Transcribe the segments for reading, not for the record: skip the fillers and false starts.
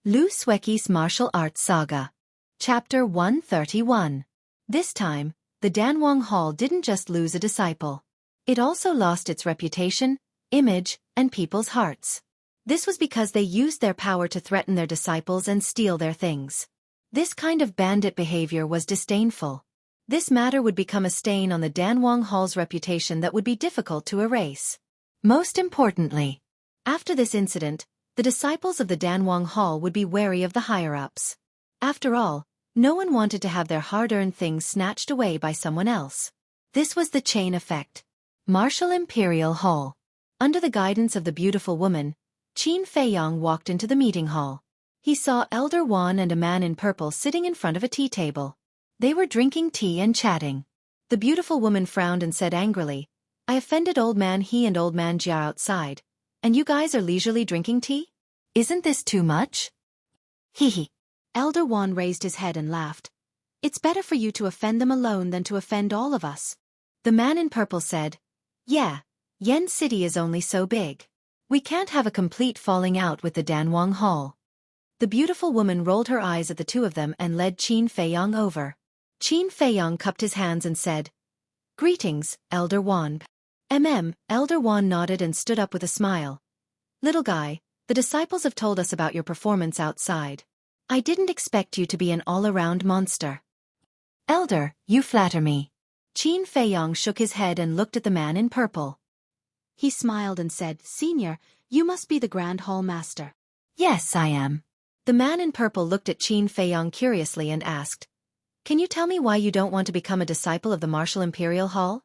Xueqi's Martial Arts Saga. Chapter 131. This time, the Danwang Hall didn't just lose a disciple. It also lost its reputation, image, and people's hearts. This was because they used their power to threaten their disciples and steal their things. This kind of bandit behavior was disdainful. This matter would become a stain on the Danwang Hall's reputation that would be difficult to erase. Most importantly, after this incident, the disciples of the Danwang Hall would be wary of the higher-ups. After all, no one wanted to have their hard-earned things snatched away by someone else. This was the chain effect. Martial Imperial Hall. Under the guidance of the beautiful woman, Qin Feiyang walked into the meeting hall. He saw Elder Wan and a man in purple sitting in front of a tea table. They were drinking tea and chatting. The beautiful woman frowned and said angrily, "I offended Old Man He and Old Man Jia outside, and you guys are leisurely drinking tea? Isn't this too much?" Hee. Elder Wan raised his head and laughed. "It's better for you to offend them alone than to offend all of us." The man in purple said, "Yeah, Yen City is only so big. We can't have a complete falling out with the Danwang Hall." The beautiful woman rolled her eyes at the two of them and led Qin Feiyang over. Qin Feiyang cupped his hands and said, "Greetings, Elder Wan." Elder Wan nodded and stood up with a smile. "Little guy, the disciples have told us about your performance outside. I didn't expect you to be an all-around monster." "Elder, you flatter me." Qin Feiyang shook his head and looked at the man in purple. He smiled and said, "Senior, you must be the Grand Hall Master." "Yes, I am." The man in purple looked at Qin Feiyang curiously and asked, "Can you tell me why you don't want to become a disciple of the Martial Imperial Hall?"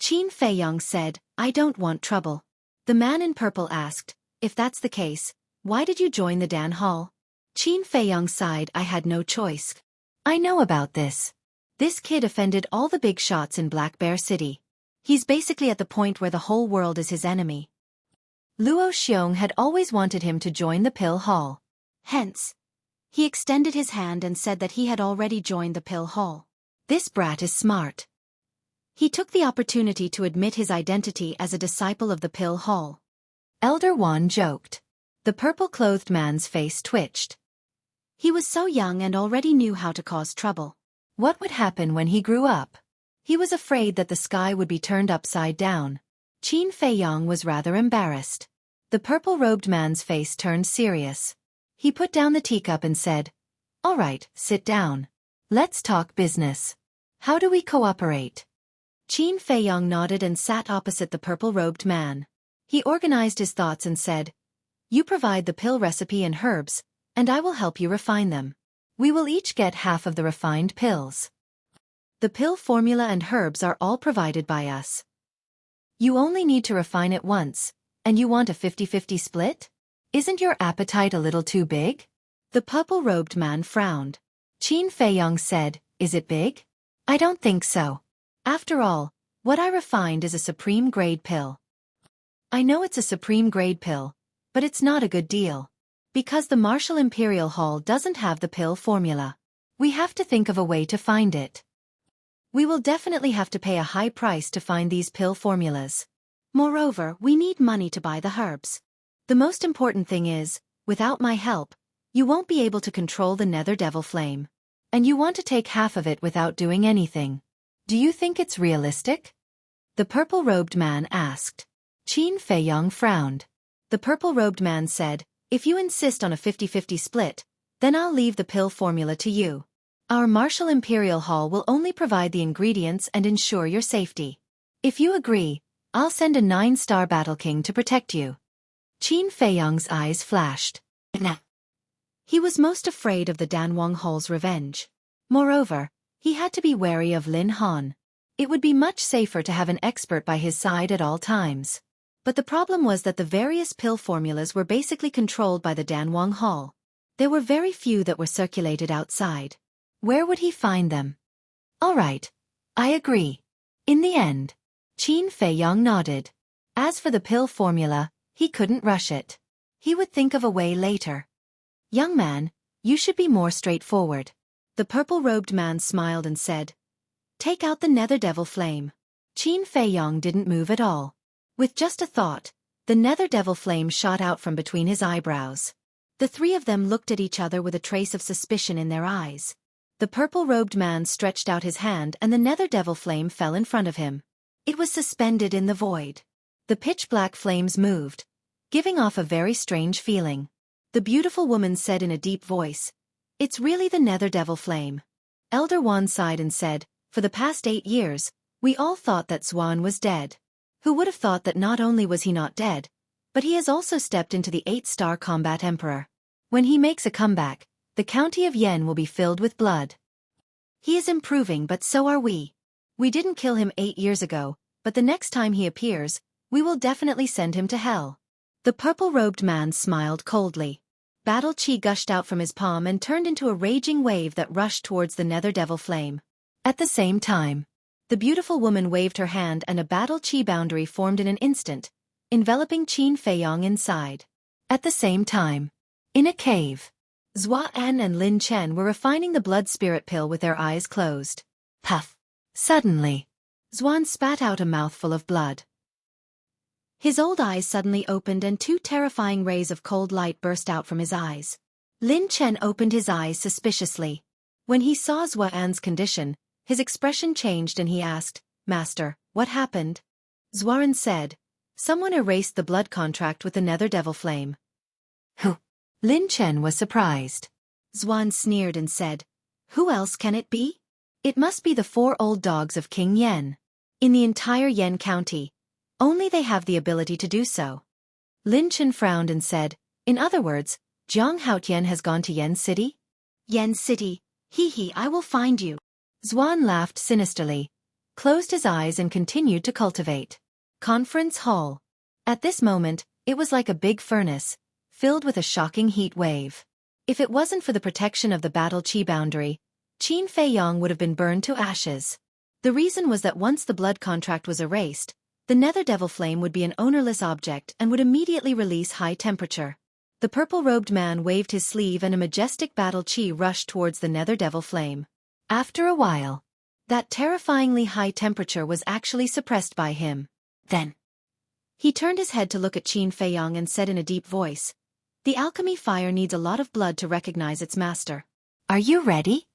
Qin Feiyang said, "I don't want trouble." The man in purple asked, "If that's the case, why did you join the Dan Hall?" Qin Feiyang sighed, "I had no choice. I know about this. This kid offended all the big shots in Black Bear City. He's basically at the point where the whole world is his enemy." Luo Xiong had always wanted him to join the Pill Hall. Hence, he extended his hand and said that he had already joined the Pill Hall. This brat is smart. He took the opportunity to admit his identity as a disciple of the Pill Hall. Elder Wan joked. The purple-clothed man's face twitched. He was so young and already knew how to cause trouble. What would happen when he grew up? He was afraid that the sky would be turned upside down. Qin Feiyang was rather embarrassed. The purple-robed man's face turned serious. He put down the teacup and said, "All right, sit down. Let's talk business. How do we cooperate?" Qin Feiyang nodded and sat opposite the purple-robed man. He organized his thoughts and said, "You provide the pill recipe and herbs, and I will help you refine them. We will each get half of the refined pills. The pill formula and herbs are all provided by us. You only need to refine it once, and you want a 50-50 split? Isn't your appetite a little too big?" The purple-robed man frowned. Qin Feiyang said, "Is it big? I don't think so. After all, what I refined is a supreme-grade pill." "I know it's a supreme-grade pill, but it's not a good deal. Because the Martial Imperial Hall doesn't have the pill formula. We have to think of a way to find it. We will definitely have to pay a high price to find these pill formulas. Moreover, we need money to buy the herbs. The most important thing is, without my help, you won't be able to control the Nether Devil Flame. And you want to take half of it without doing anything. Do you think it's realistic?" The purple-robed man asked. Qin Feiyang frowned. The purple-robed man said, "If you insist on a 50-50 split, then I'll leave the pill formula to you. Our Martial Imperial Hall will only provide the ingredients and ensure your safety. If you agree, I'll send a 9-star Battle King to protect you." Qin Feiyang's eyes flashed. Nah. He was most afraid of the Danwang Hall's revenge. Moreover, he had to be wary of Lin Han. It would be much safer to have an expert by his side at all times. But the problem was that the various pill formulas were basically controlled by the Danwang Hall. There were very few that were circulated outside. Where would he find them? "All right, I agree." In the end, Qin Feiyang nodded. As for the pill formula, he couldn't rush it. He would think of a way later. "Young man, you should be more straightforward." The purple-robed man smiled and said, "Take out the Nether Devil Flame." Qin Feiyang didn't move at all. With just a thought, the Nether Devil Flame shot out from between his eyebrows. The three of them looked at each other with a trace of suspicion in their eyes. The purple-robed man stretched out his hand and the nether devil flame fell in front of him. It was suspended in the void. The pitch-black flames moved, giving off a very strange feeling. The beautiful woman said in a deep voice, "It's really the nether devil flame." Elder Wan sighed and said, "For the past 8 years, we all thought that Xuan was dead. Who would have thought that not only was he not dead, but he has also stepped into the 8-star combat emperor. When he makes a comeback, the county of Yen will be filled with blood. He is improving, but so are we. We didn't kill him 8 years ago, but the next time he appears, we will definitely send him to hell." The purple-robed man smiled coldly. Battle chi gushed out from his palm and turned into a raging wave that rushed towards the nether devil flame. At the same time, the beautiful woman waved her hand and a battle chi boundary formed in an instant, enveloping Qin Feiyong inside. At the same time, in a cave, Xuan and Lin Chen were refining the blood spirit pill with their eyes closed. Puff! Suddenly, Xuan spat out a mouthful of blood. His old eyes suddenly opened and 2 terrifying rays of cold light burst out from his eyes. Lin Chen opened his eyes suspiciously. When he saw Xuan's condition, his expression changed and he asked, "Master, what happened?" Xuan said, "Someone erased the blood contract with the nether devil flame." Who? Lin Chen was surprised. Xuan sneered and said, "Who else can it be? It must be the 4 old dogs of King Yen. In the entire Yen county, only they have the ability to do so." Lin Chen frowned and said, "In other words, Jiang Haotian has gone to Yen City?" "Yen City, hee, I will find you." Xuan laughed sinisterly, closed his eyes and continued to cultivate. Conference hall. At this moment, it was like a big furnace, filled with a shocking heat wave. If it wasn't for the protection of the battle chi boundary, Qin Feiyong would have been burned to ashes. The reason was that once the blood contract was erased, the nether devil flame would be an ownerless object and would immediately release high temperature. The purple-robed man waved his sleeve and a majestic battle chi rushed towards the nether devil flame. After a while, that terrifyingly high temperature was actually suppressed by him. Then, he turned his head to look at Qin Feiyong and said in a deep voice, "The alchemy fire needs a lot of blood to recognize its master. Are you ready?"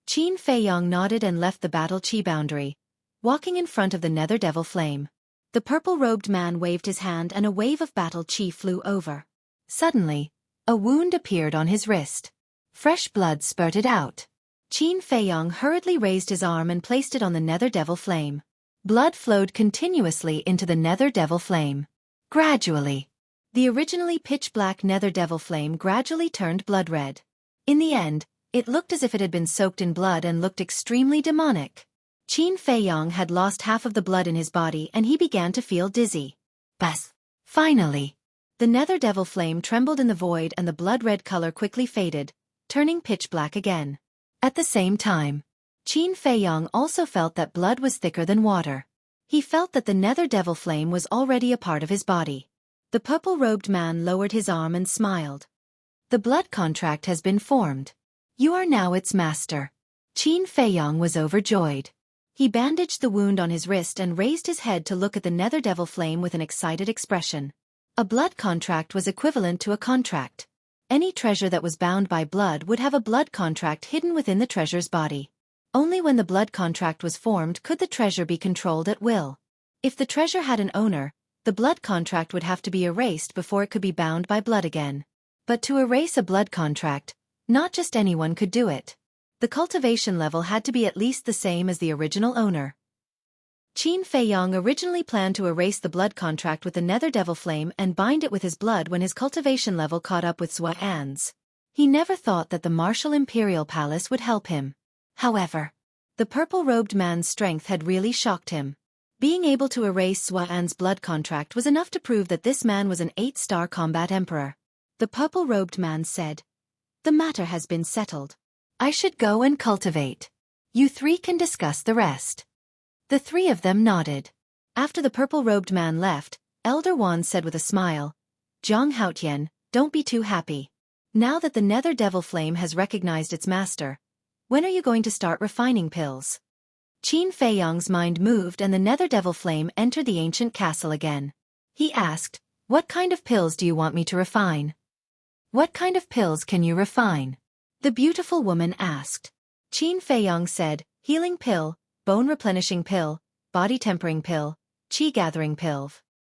Qin Feiyong nodded and left the battle chi boundary, walking in front of the nether devil flame. The purple-robed man waved his hand and a wave of battle chi flew over. Suddenly, a wound appeared on his wrist. Fresh blood spurted out. Qin Feiyong hurriedly raised his arm and placed it on the nether devil flame. Blood flowed continuously into the nether devil flame. Gradually, the originally pitch-black nether devil flame gradually turned blood-red. In the end, it looked as if it had been soaked in blood and looked extremely demonic. Qin Feiyong had lost half of the blood in his body and he began to feel dizzy. Bas! Finally, the nether devil flame trembled in the void and the blood-red color quickly faded, turning pitch-black again. At the same time, Qin Feiyong also felt that blood was thicker than water. He felt that the nether devil flame was already a part of his body. The purple-robed man lowered his arm and smiled. "The blood contract has been formed. You are now its master." Qin Feiyong was overjoyed. He bandaged the wound on his wrist and raised his head to look at the nether devil flame with an excited expression. A blood contract was equivalent to a contract. Any treasure that was bound by blood would have a blood contract hidden within the treasure's body. Only when the blood contract was formed could the treasure be controlled at will. If the treasure had an owner, the blood contract would have to be erased before it could be bound by blood again. But to erase a blood contract, not just anyone could do it. The cultivation level had to be at least the same as the original owner. Qin Feiyong originally planned to erase the blood contract with the nether devil flame and bind it with his blood when his cultivation level caught up with Xuan's. He never thought that the martial imperial palace would help him. However, the purple-robed man's strength had really shocked him. Being able to erase Xuan's blood contract was enough to prove that this man was an 8-star combat emperor. The purple-robed man said, "The matter has been settled. I should go and cultivate. You 3 can discuss the rest." The 3 of them nodded. After the purple-robed man left, Elder Wan said with a smile, "Jiang Haotian, don't be too happy. Now that the nether devil flame has recognized its master, when are you going to start refining pills?" Qin Feiyong's mind moved and the nether devil flame entered the ancient castle again. He asked, "What kind of pills do you want me to refine?" What kind of pills can you refine? The beautiful woman asked. Qin Feiyong said, healing pill, bone replenishing pill, body tempering pill, qi gathering pill.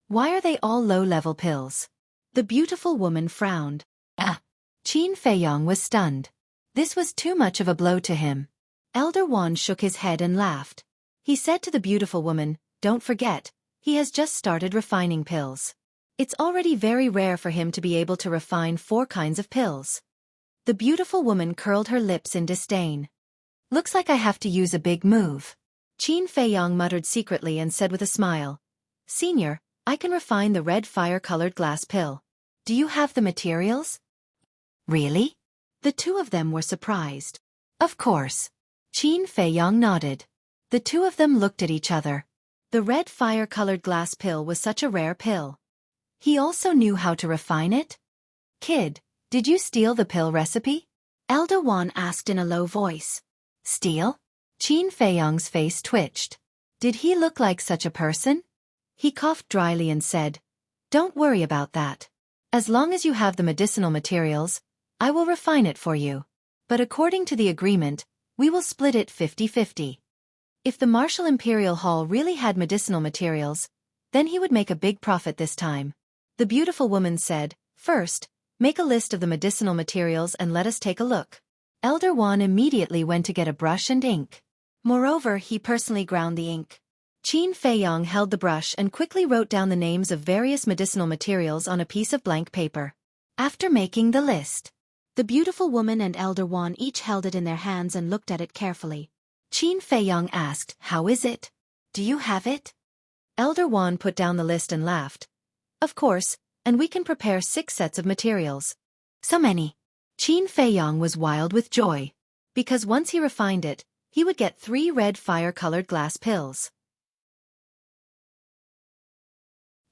Why are they all low-level pills? The beautiful woman frowned. Qin Feiyong was stunned. This was too much of a blow to him. Elder Wan shook his head and laughed. He said to the beautiful woman, don't forget, he has just started refining pills. It's already very rare for him to be able to refine 4 kinds of pills. The beautiful woman curled her lips in disdain. Looks like I have to use a big move. Qin Feiyong muttered secretly and said with a smile, Senior, I can refine the red fire-colored glass pill. Do you have the materials? Really? The two of them were surprised. Of course. Qin Feiyong nodded. The two of them looked at each other. The red fire-colored glass pill was such a rare pill. He also knew how to refine it? Kid, did you steal the pill recipe? Elder Wan asked in a low voice. Steal? Qin Feiyong's face twitched. Did he look like such a person? He coughed dryly and said, Don't worry about that. As long as you have the medicinal materials, I will refine it for you. But according to the agreement, we will split it 50-50. If the Martial Imperial Hall really had medicinal materials, then he would make a big profit this time. The beautiful woman said, First, make a list of the medicinal materials and let us take a look. Elder Wan immediately went to get a brush and ink. Moreover, he personally ground the ink. Qin Feiyong held the brush and quickly wrote down the names of various medicinal materials on a piece of blank paper. After making the list, the beautiful woman and Elder Wan each held it in their hands and looked at it carefully. Qin Feiyong asked, How is it? Do you have it? Elder Wan put down the list and laughed. Of course, and we can prepare 6 sets of materials. So many. Qin Feiyong was wild with joy. Because once he refined it, he would get 3 red fire-colored glass pills.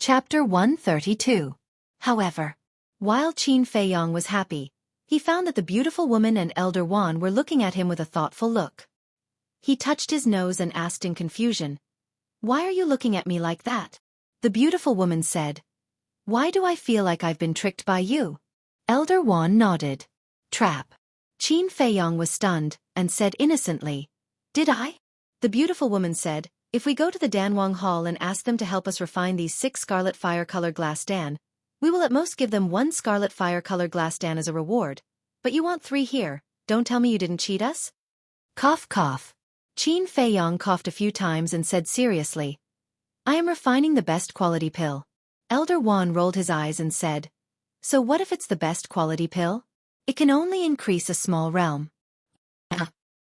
Chapter 132. However, while Qin Feiyong was happy, he found that the beautiful woman and Elder Wan were looking at him with a thoughtful look. He touched his nose and asked in confusion, Why are you looking at me like that? The beautiful woman said, Why do I feel like I've been tricked by you? Elder Wan nodded. Trap. Qin Feiyong was stunned, and said innocently, Did I? The beautiful woman said, If we go to the Danwang Hall and ask them to help us refine these 6 scarlet fire-colored glass dan, we will at most give them 1 scarlet fire-colored glass dan as a reward. But you want 3 here, don't tell me you didn't cheat us? Cough cough. Qin Feiyong coughed a few times and said seriously, I am refining the best quality pill. Elder Wan rolled his eyes and said, So what if it's the best quality pill? It can only increase a small realm.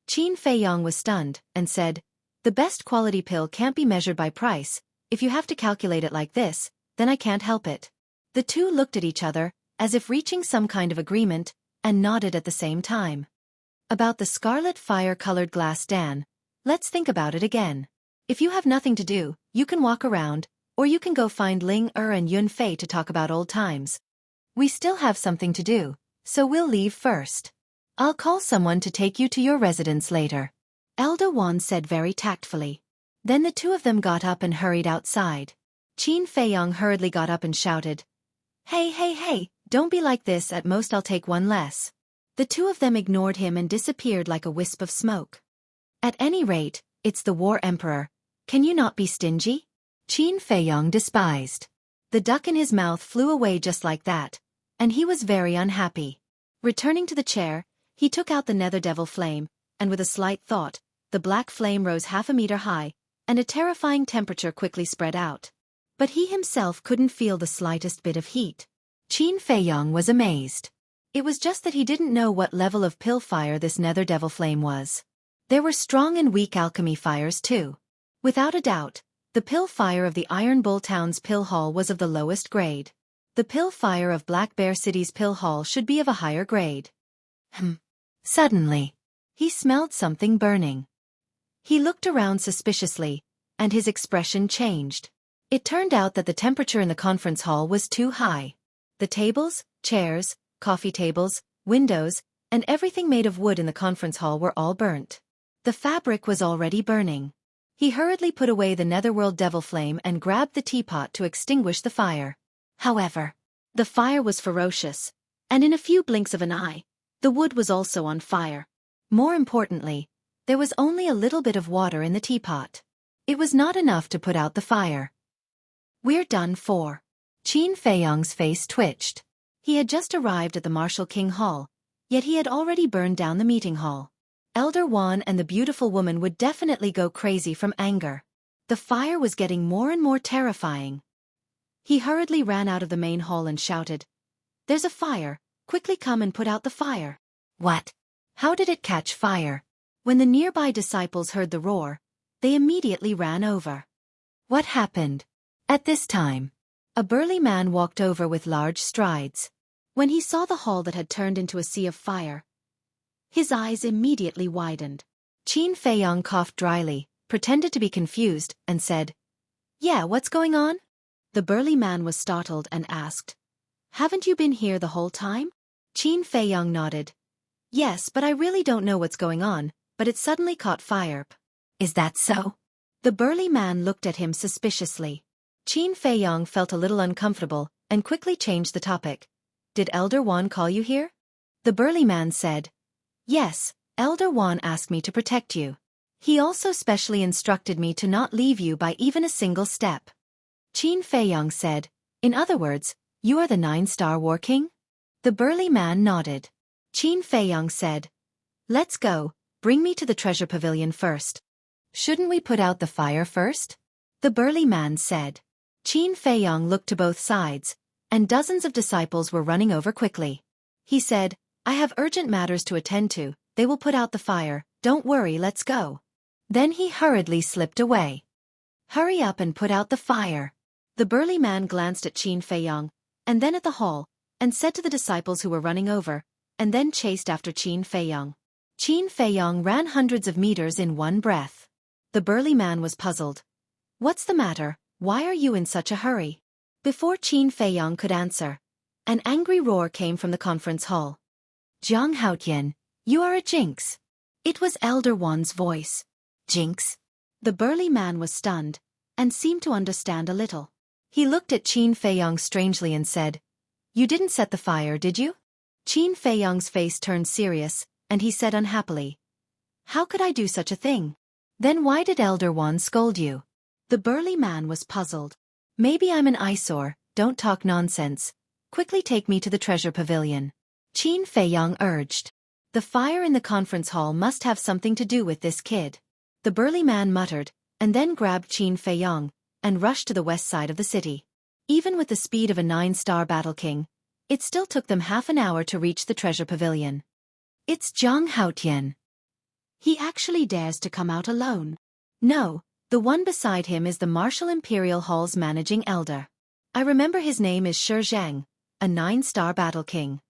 Qin Feiyong was stunned, and said, The best quality pill can't be measured by price. If you have to calculate it like this, then I can't help it. The two looked at each other, as if reaching some kind of agreement, and nodded at the same time. About the scarlet fire-colored glass dan, let's think about it again. If you have nothing to do, you can walk around, or you can go find Ling and Yun Fei to talk about old times. We still have something to do, so we'll leave first. I'll call someone to take you to your residence later. Elder Wan said very tactfully. Then the two of them got up and hurried outside. Qin Feiyong hurriedly got up and shouted, Hey, don't be like this, at most I'll take 1 less. The two of them ignored him and disappeared like a wisp of smoke. At any rate, it's the War Emperor. Can you not be stingy? Qin Feiyong despised. The duck in his mouth flew away just like that, and he was very unhappy. Returning to the chair, he took out the nether devil flame, and with a slight thought, the black flame rose 1/2 meter high, and a terrifying temperature quickly spread out. But he himself couldn't feel the slightest bit of heat. Qin Feiyong was amazed. It was just that he didn't know what level of pill fire this nether devil flame was. There were strong and weak alchemy fires too. Without a doubt, the pill fire of the Iron Bull Town's pill hall was of the lowest grade. The pill fire of Black Bear City's pill hall should be of a higher grade. Suddenly, he smelled something burning. He looked around suspiciously, and his expression changed. It turned out that the temperature in the conference hall was too high. The tables, chairs, coffee tables, windows, and everything made of wood in the conference hall were all burnt. The fabric was already burning. He hurriedly put away the netherworld devil flame and grabbed the teapot to extinguish the fire. However, the fire was ferocious, And in a few blinks of an eye, the wood was also on fire. More importantly, there was only a little bit of water in the teapot. It was not enough to put out the fire. We're done for. Qin Feiyang's face twitched. He had just arrived at the Martial King Hall, yet he had already burned down the meeting hall. Elder Wan and the beautiful woman would definitely go crazy from anger. The fire was getting more and more terrifying. He hurriedly ran out of the main hall and shouted, "There's a fire, quickly come and put out the fire." What? How did it catch fire? When the nearby disciples heard the roar, they immediately ran over. What happened? At this time, a burly man walked over with large strides. When he saw the hall that had turned into a sea of fire, his eyes immediately widened. Qin Feiyang coughed dryly, pretended to be confused, and said, "Yeah, what's going on?" The burly man was startled and asked, "Haven't you been here the whole time?" Qin Feiyang nodded. "Yes, but I really don't know what's going on, but it suddenly caught fire." "Is that so?" The burly man looked at him suspiciously. Qin Feiyang felt a little uncomfortable and quickly changed the topic. "Did Elder Wan call you here?" The burly man said, "Yes, Elder Wan asked me to protect you. He also specially instructed me to not leave you by even a single step." Qin Feiyang said, "In other words, you are the 9-star War King?" The burly man nodded. Qin Feiyang said, "Let's go, bring me to the treasure pavilion first." "Shouldn't we put out the fire first?" The burly man said. Qin Feiyang looked to both sides, and dozens of disciples were running over quickly. He said, "I have urgent matters to attend to, they will put out the fire, don't worry, let's go." Then he hurriedly slipped away. "Hurry up and put out the fire." The burly man glanced at Qin Feiyang, and then at the hall, and said to the disciples who were running over, and then chased after Qin Feiyang. Qin Feiyang ran hundreds of meters in one breath. The burly man was puzzled. "What's the matter? Why are you in such a hurry?" Before Qin Feiyang could answer, an angry roar came from the conference hall. "Jiang Haotian, you are a jinx." It was Elder Wan's voice. "Jinx?" The burly man was stunned, and seemed to understand a little. He looked at Qin Feiyang strangely and said, "You didn't set the fire, did you?" Qin Feiyang's face turned serious, and he said unhappily, "How could I do such a thing?" "Then why did Elder Wan scold you?" The burly man was puzzled. "Maybe I'm an eyesore, don't talk nonsense. Quickly take me to the treasure pavilion," Qin Feiyang urged. The fire in the conference hall must have something to do with this kid. The burly man muttered, and then grabbed Qin Feiyang, and rushed to the west side of the city. Even with the speed of a 9-star battle king, it still took them half an hour to reach the treasure pavilion. "It's Jiang Haotian. He actually dares to come out alone." "No, the one beside him is the Martial Imperial Hall's managing elder. I remember his name is Xueqi, a 9-star battle king.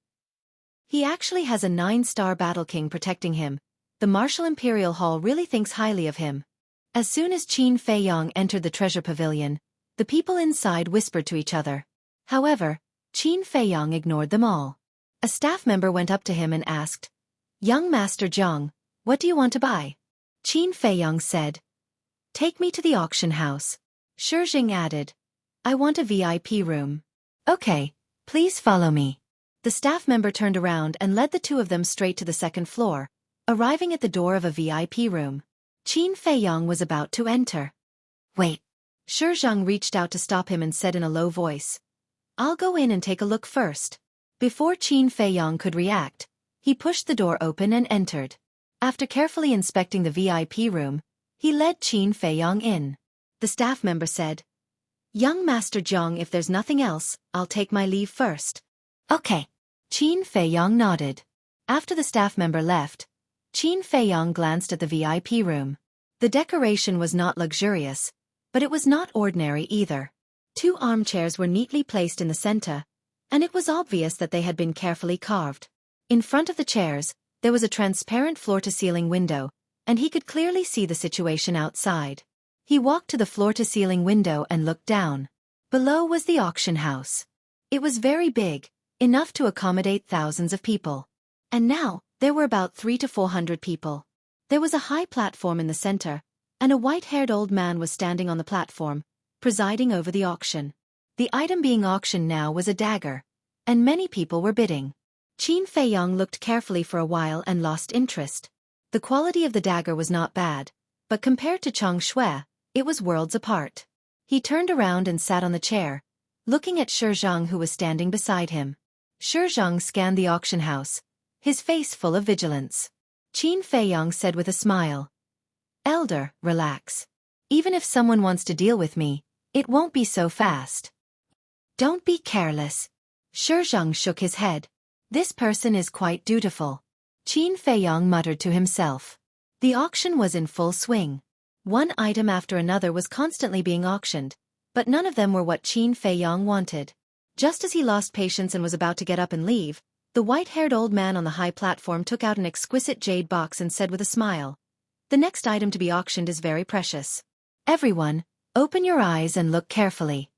He actually has a 9-star battle king protecting him. The Martial Imperial Hall really thinks highly of him." As soon as Qin Feiyang entered the treasure pavilion, the people inside whispered to each other. However, Qin Feiyang ignored them all. A staff member went up to him and asked, "Young Master Jiang, what do you want to buy?" Qin Feiyang said, "Take me to the auction house." Xueqi added, "I want a VIP room." "Okay, please follow me." The staff member turned around and led the two of them straight to the second floor, arriving at the door of a VIP room. Qin Feiyang was about to enter. "Wait." Xueqi reached out to stop him and said in a low voice, "I'll go in and take a look first." Before Qin Feiyang could react, he pushed the door open and entered. After carefully inspecting the VIP room, he led Qin Feiyang in. The staff member said, "Young Master Jiang, if there's nothing else, I'll take my leave first." "Okay." Qin Feiyang nodded. After the staff member left, Qin Feiyang glanced at the VIP room. The decoration was not luxurious, but it was not ordinary either. 2 armchairs were neatly placed in the center, and it was obvious that they had been carefully carved. In front of the chairs, there was a transparent floor-to-ceiling window, and he could clearly see the situation outside. He walked to the floor-to-ceiling window and looked down. Below was the auction house. It was very big, enough to accommodate thousands of people. And now, there were about 300 to 400 people. There was a high platform in the center, and a white-haired old man was standing on the platform, presiding over the auction. The item being auctioned now was a dagger, and many people were bidding. Qin Feiyong looked carefully for a while and lost interest. The quality of the dagger was not bad, but compared to Chang Shui, it was worlds apart. He turned around and sat on the chair, looking at Shi Zhang who was standing beside him. Shi Zhang scanned the auction house, his face full of vigilance. Qin Feiyong said with a smile, "Elder, relax. Even if someone wants to deal with me, it won't be so fast." "Don't be careless." Shi Zhang shook his head. "This person is quite dutiful." Qin Feiyong muttered to himself. The auction was in full swing. One item after another was constantly being auctioned, but none of them were what Qin Feiyong wanted. Just as he lost patience and was about to get up and leave, the white-haired old man on the high platform took out an exquisite jade box and said with a smile, "The next item to be auctioned is very precious. Everyone, open your eyes and look carefully."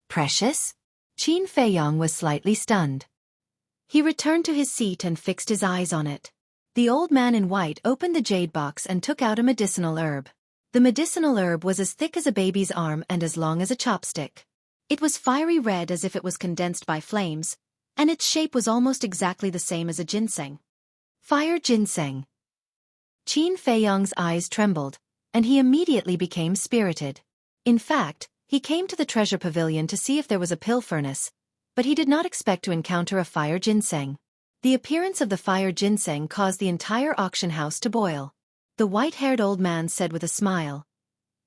"Precious?" Qin Feiyong was slightly stunned. He returned to his seat and fixed his eyes on it. The old man in white opened the jade box and took out a medicinal herb. The medicinal herb was as thick as a baby's arm and as long as a chopstick. It was fiery red as if it was condensed by flames, and its shape was almost exactly the same as a ginseng. Fire ginseng. Qin Feiyong's eyes trembled, and he immediately became spirited. In fact, he came to the treasure pavilion to see if there was a pill furnace, but he did not expect to encounter a fire ginseng. The appearance of the fire ginseng caused the entire auction house to boil. The white-haired old man said with a smile,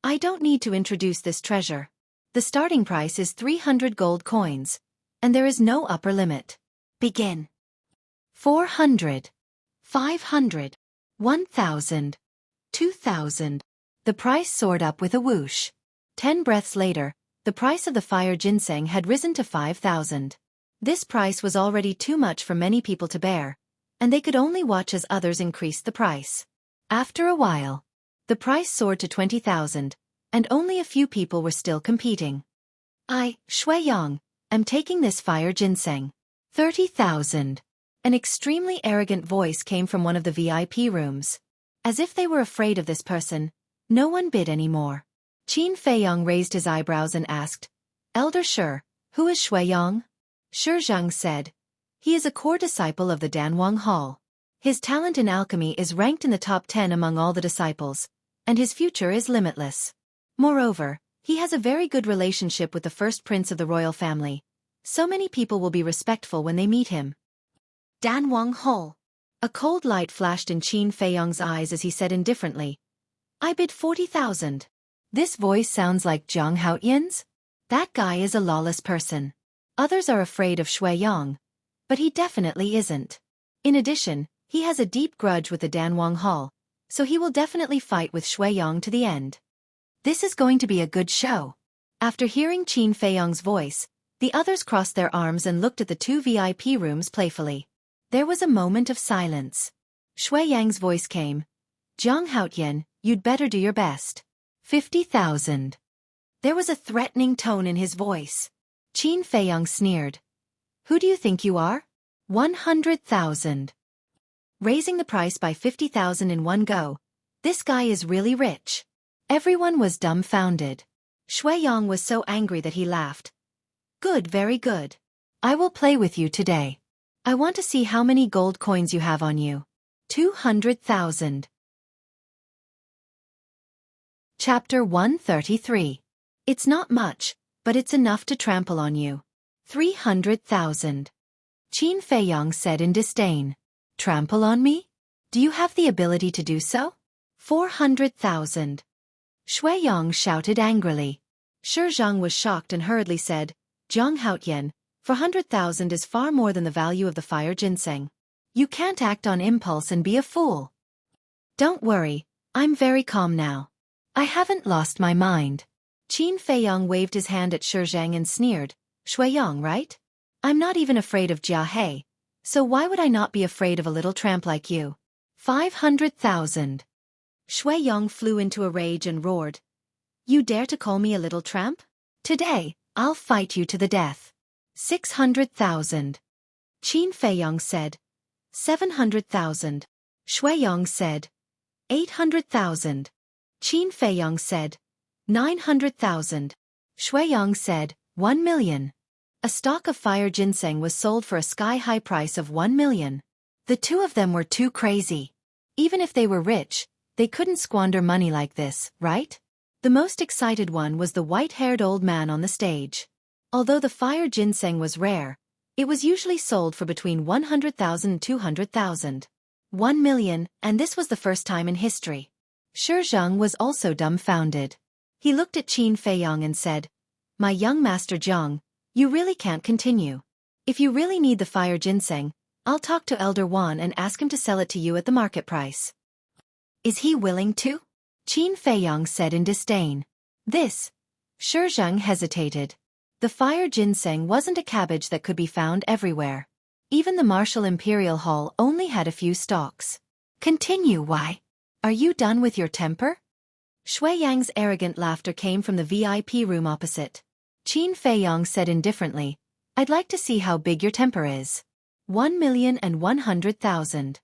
"I don't need to introduce this treasure. The starting price is 300 gold coins, and there is no upper limit. Begin." 400. 500. 1,000. 2,000. The price soared up with a whoosh. 10 breaths later, the price of the fire ginseng had risen to 5,000. This price was already too much for many people to bear, and they could only watch as others increased the price. After a while, the price soared to 20,000, and only a few people were still competing. "I, Xueqi, am taking this fire ginseng." 30,000. An extremely arrogant voice came from one of the VIP rooms. As if they were afraid of this person, no one bid any more. Qin Feiyong raised his eyebrows and asked, "Elder Shi, who is Xueqi?" Shi Zhang said, "He is a core disciple of the Danwang Hall. His talent in alchemy is ranked in the top 10 among all the disciples, and his future is limitless. Moreover, he has a very good relationship with the first prince of the royal family, so many people will be respectful when they meet him." Danwang Hall. A cold light flashed in Qin Feiyong's eyes as he said indifferently, "I bid 40,000. This voice sounds like Zhang Haotian's? That guy is a lawless person. Others are afraid of Xueqi, but he definitely isn't. In addition, he has a deep grudge with the Danwang Hall, so he will definitely fight with Xueqi to the end. This is going to be a good show." After hearing Qin Feiyong's voice, the others crossed their arms and looked at the two VIP rooms playfully. There was a moment of silence. Xueqi's voice came, "Zhang Haotian, you'd better do your best." 50,000. There was a threatening tone in his voice. Qin Feiyong sneered. "Who do you think you are?" 100,000. Raising the price by 50,000 in one go. This guy is really rich. Everyone was dumbfounded. Xueqi was so angry that he laughed. "Good, very good. I will play with you today. I want to see how many gold coins you have on you." 200,000. Chapter 133. It's not much, but it's enough to trample on you. 300,000. Qin Feiyong said in disdain. "Trample on me? Do you have the ability to do so?" 400,000. Xueqi shouted angrily. Shi Zhang was shocked and hurriedly said, "Zhang Haotian, 400,000 is far more than the value of the fire ginseng. You can't act on impulse and be a fool." "Don't worry, I'm very calm now. I haven't lost my mind." Qin Feiyong waved his hand at Shi Zhang and sneered, "Xueqi, right? I'm not even afraid of Jia He, so why would I not be afraid of a little tramp like you?" 500,000. Xueqi flew into a rage and roared, "You dare to call me a little tramp? Today, I'll fight you to the death." 600,000. Qin Feiyong said, 700,000. Xueqi said, 800,000. Qin Feiyong said, 900,000. Xueqi said, 1 million. A stalk of fire ginseng was sold for a sky-high price of 1 million. The two of them were too crazy. Even if they were rich, they couldn't squander money like this, right? The most excited one was the white-haired old man on the stage. Although the fire ginseng was rare, it was usually sold for between 100,000 and 200,000. 1 million, and this was the first time in history. Xueqi was also dumbfounded. He looked at Qin Feiyang and said, "My young master Zhang, you really can't continue. If you really need the fire ginseng, I'll talk to Elder Wan and ask him to sell it to you at the market price." "Is he willing to?" Qin Feiyang said in disdain. Xueqi hesitated. The fire ginseng wasn't a cabbage that could be found everywhere. Even the Martial Imperial Hall only had a few stalks. "Continue, why? Are you done with your temper?" Xueyang's arrogant laughter came from the VIP room opposite. Qin Feiyang said indifferently, "I'd like to see how big your temper is. 1,100,000.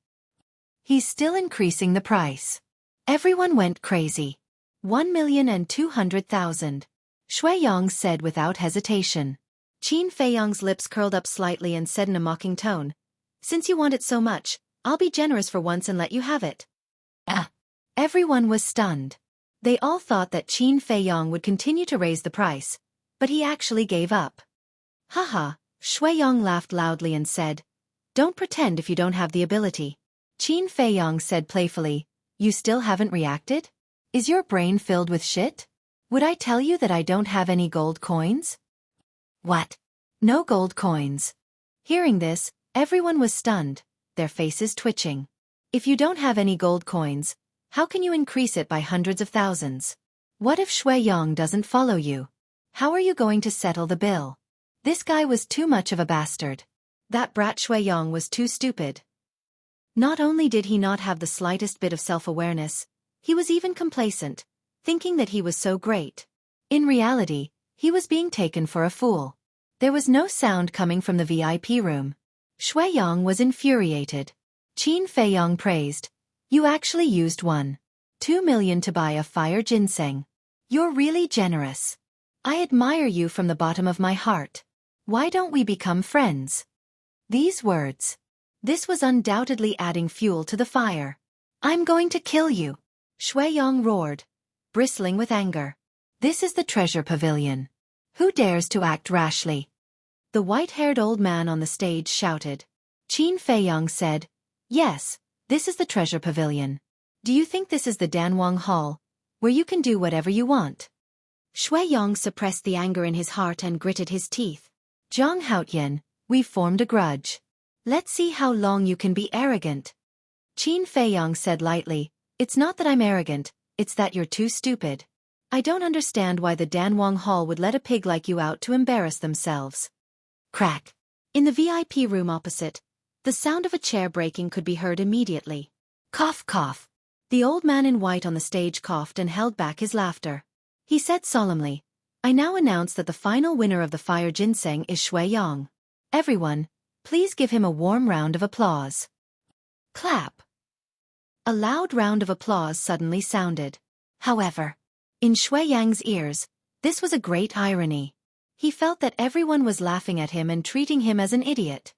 He's still increasing the price." Everyone went crazy. 1,200,000. Xueyang said without hesitation. Qin Feiyang's lips curled up slightly and said in a mocking tone, "Since you want it so much, I'll be generous for once and let you have it." Everyone was stunned. They all thought that Qin Feiyang would continue to raise the price, but he actually gave up. "Haha," Xueyang laughed loudly and said, "Don't pretend if you don't have the ability." Qin Feiyang said playfully, "You still haven't reacted? Is your brain filled with shit? Would I tell you that I don't have any gold coins?" "What? No gold coins?" Hearing this, everyone was stunned, their faces twitching. "If you don't have any gold coins, how can you increase it by hundreds of thousands? What if Xueyang doesn't follow you? How are you going to settle the bill?" This guy was too much of a bastard. That brat Xueyang was too stupid. Not only did he not have the slightest bit of self-awareness, he was even complacent, thinking that he was so great. In reality, he was being taken for a fool. There was no sound coming from the VIP room. Xueyang was infuriated. Qin Feiyang praised, "You actually used 1.2 million to buy a fire ginseng. You're really generous. I admire you from the bottom of my heart. Why don't we become friends?" These words. This was undoubtedly adding fuel to the fire. "I'm going to kill you," Xueyang roared, bristling with anger. "This is the treasure pavilion. Who dares to act rashly?" The white-haired old man on the stage shouted. Qin Feiyang said, "Yes, this is the treasure pavilion. Do you think this is the Danwang Hall, where you can do whatever you want?" Xueyang suppressed the anger in his heart and gritted his teeth. "Zhang Haotian, we've formed a grudge. Let's see how long you can be arrogant." Qin Feiyang said lightly, "It's not that I'm arrogant, it's that you're too stupid. I don't understand why the Danwang Hall would let a pig like you out to embarrass themselves." Crack. In the VIP room opposite, the sound of a chair breaking could be heard immediately. Cough, cough. The old man in white on the stage coughed and held back his laughter. He said solemnly, "I now announce that the final winner of the fire ginseng is Xueyang. Everyone, please give him a warm round of applause." Clap. A loud round of applause suddenly sounded. However, in Xueyang's ears, this was a great irony. He felt that everyone was laughing at him and treating him as an idiot.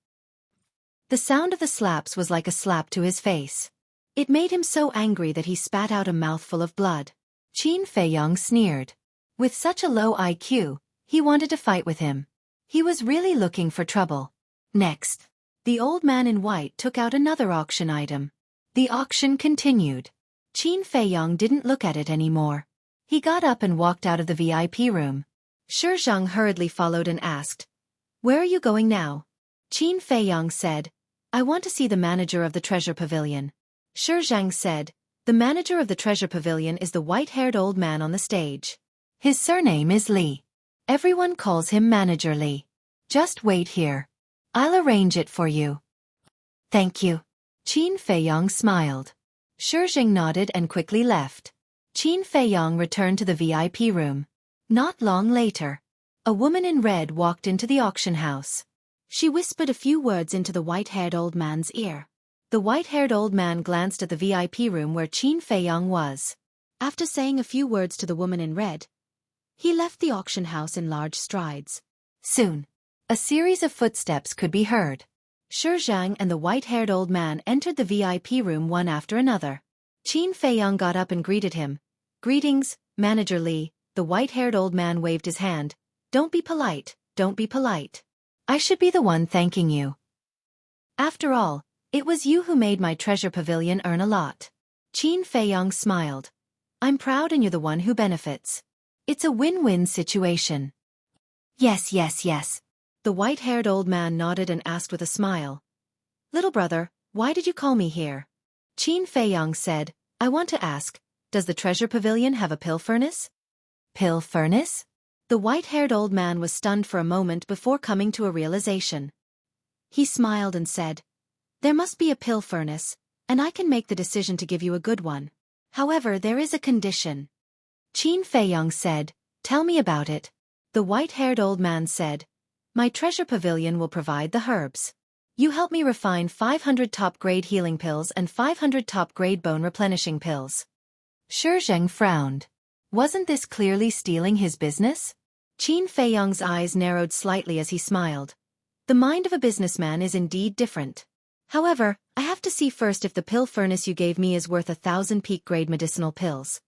The sound of the slaps was like a slap to his face. It made him so angry that he spat out a mouthful of blood. Qin Feiyang sneered. With such a low IQ, he wanted to fight with him. He was really looking for trouble. Next, the old man in white took out another auction item. The auction continued. Qin Feiyang didn't look at it anymore. He got up and walked out of the VIP room. Xueqi hurriedly followed and asked, "Where are you going now?" Qin Feiyang said, "I want to see the manager of the treasure pavilion." Xueqi said, "The manager of the treasure pavilion is the white-haired old man on the stage. His surname is Li. Everyone calls him Manager Li. Just wait here. I'll arrange it for you." "Thank you." Qin Feiyang smiled. Xueqi nodded and quickly left. Qin Feiyang returned to the VIP room. Not long later, a woman in red walked into the auction house. She whispered a few words into the white-haired old man's ear. The white-haired old man glanced at the VIP room where Qin Feiyang was. After saying a few words to the woman in red, he left the auction house in large strides. Soon, A series of footsteps could be heard. Xueqi and the white-haired old man entered the VIP room one after another. Qin Feiyang got up and greeted him. "Greetings, Manager Li." The white-haired old man waved his hand. "Don't be polite, don't be polite. I should be the one thanking you. After all, it was you who made my treasure pavilion earn a lot." Qin Feiyang smiled. "I'm proud and you're the one who benefits. It's a win-win situation." "Yes, yes, yes." The white-haired old man nodded and asked with a smile. "Little brother, why did you call me here?" Qin Feiyang said, "I want to ask, does the treasure pavilion have a pill furnace?" "Pill furnace?" The white-haired old man was stunned for a moment before coming to a realization. He smiled and said, "There must be a pill furnace, and I can make the decision to give you a good one. However, there is a condition." Qin Feiyang said, "Tell me about it." The white-haired old man said, "My treasure pavilion will provide the herbs. You help me refine 500 top-grade healing pills and 500 top-grade bone-replenishing pills." Xueqi frowned. Wasn't this clearly stealing his business? Qin Feiyang's eyes narrowed slightly as he smiled. The mind of a businessman is indeed different. "However, I have to see first if the pill furnace you gave me is worth 1,000 peak-grade medicinal pills."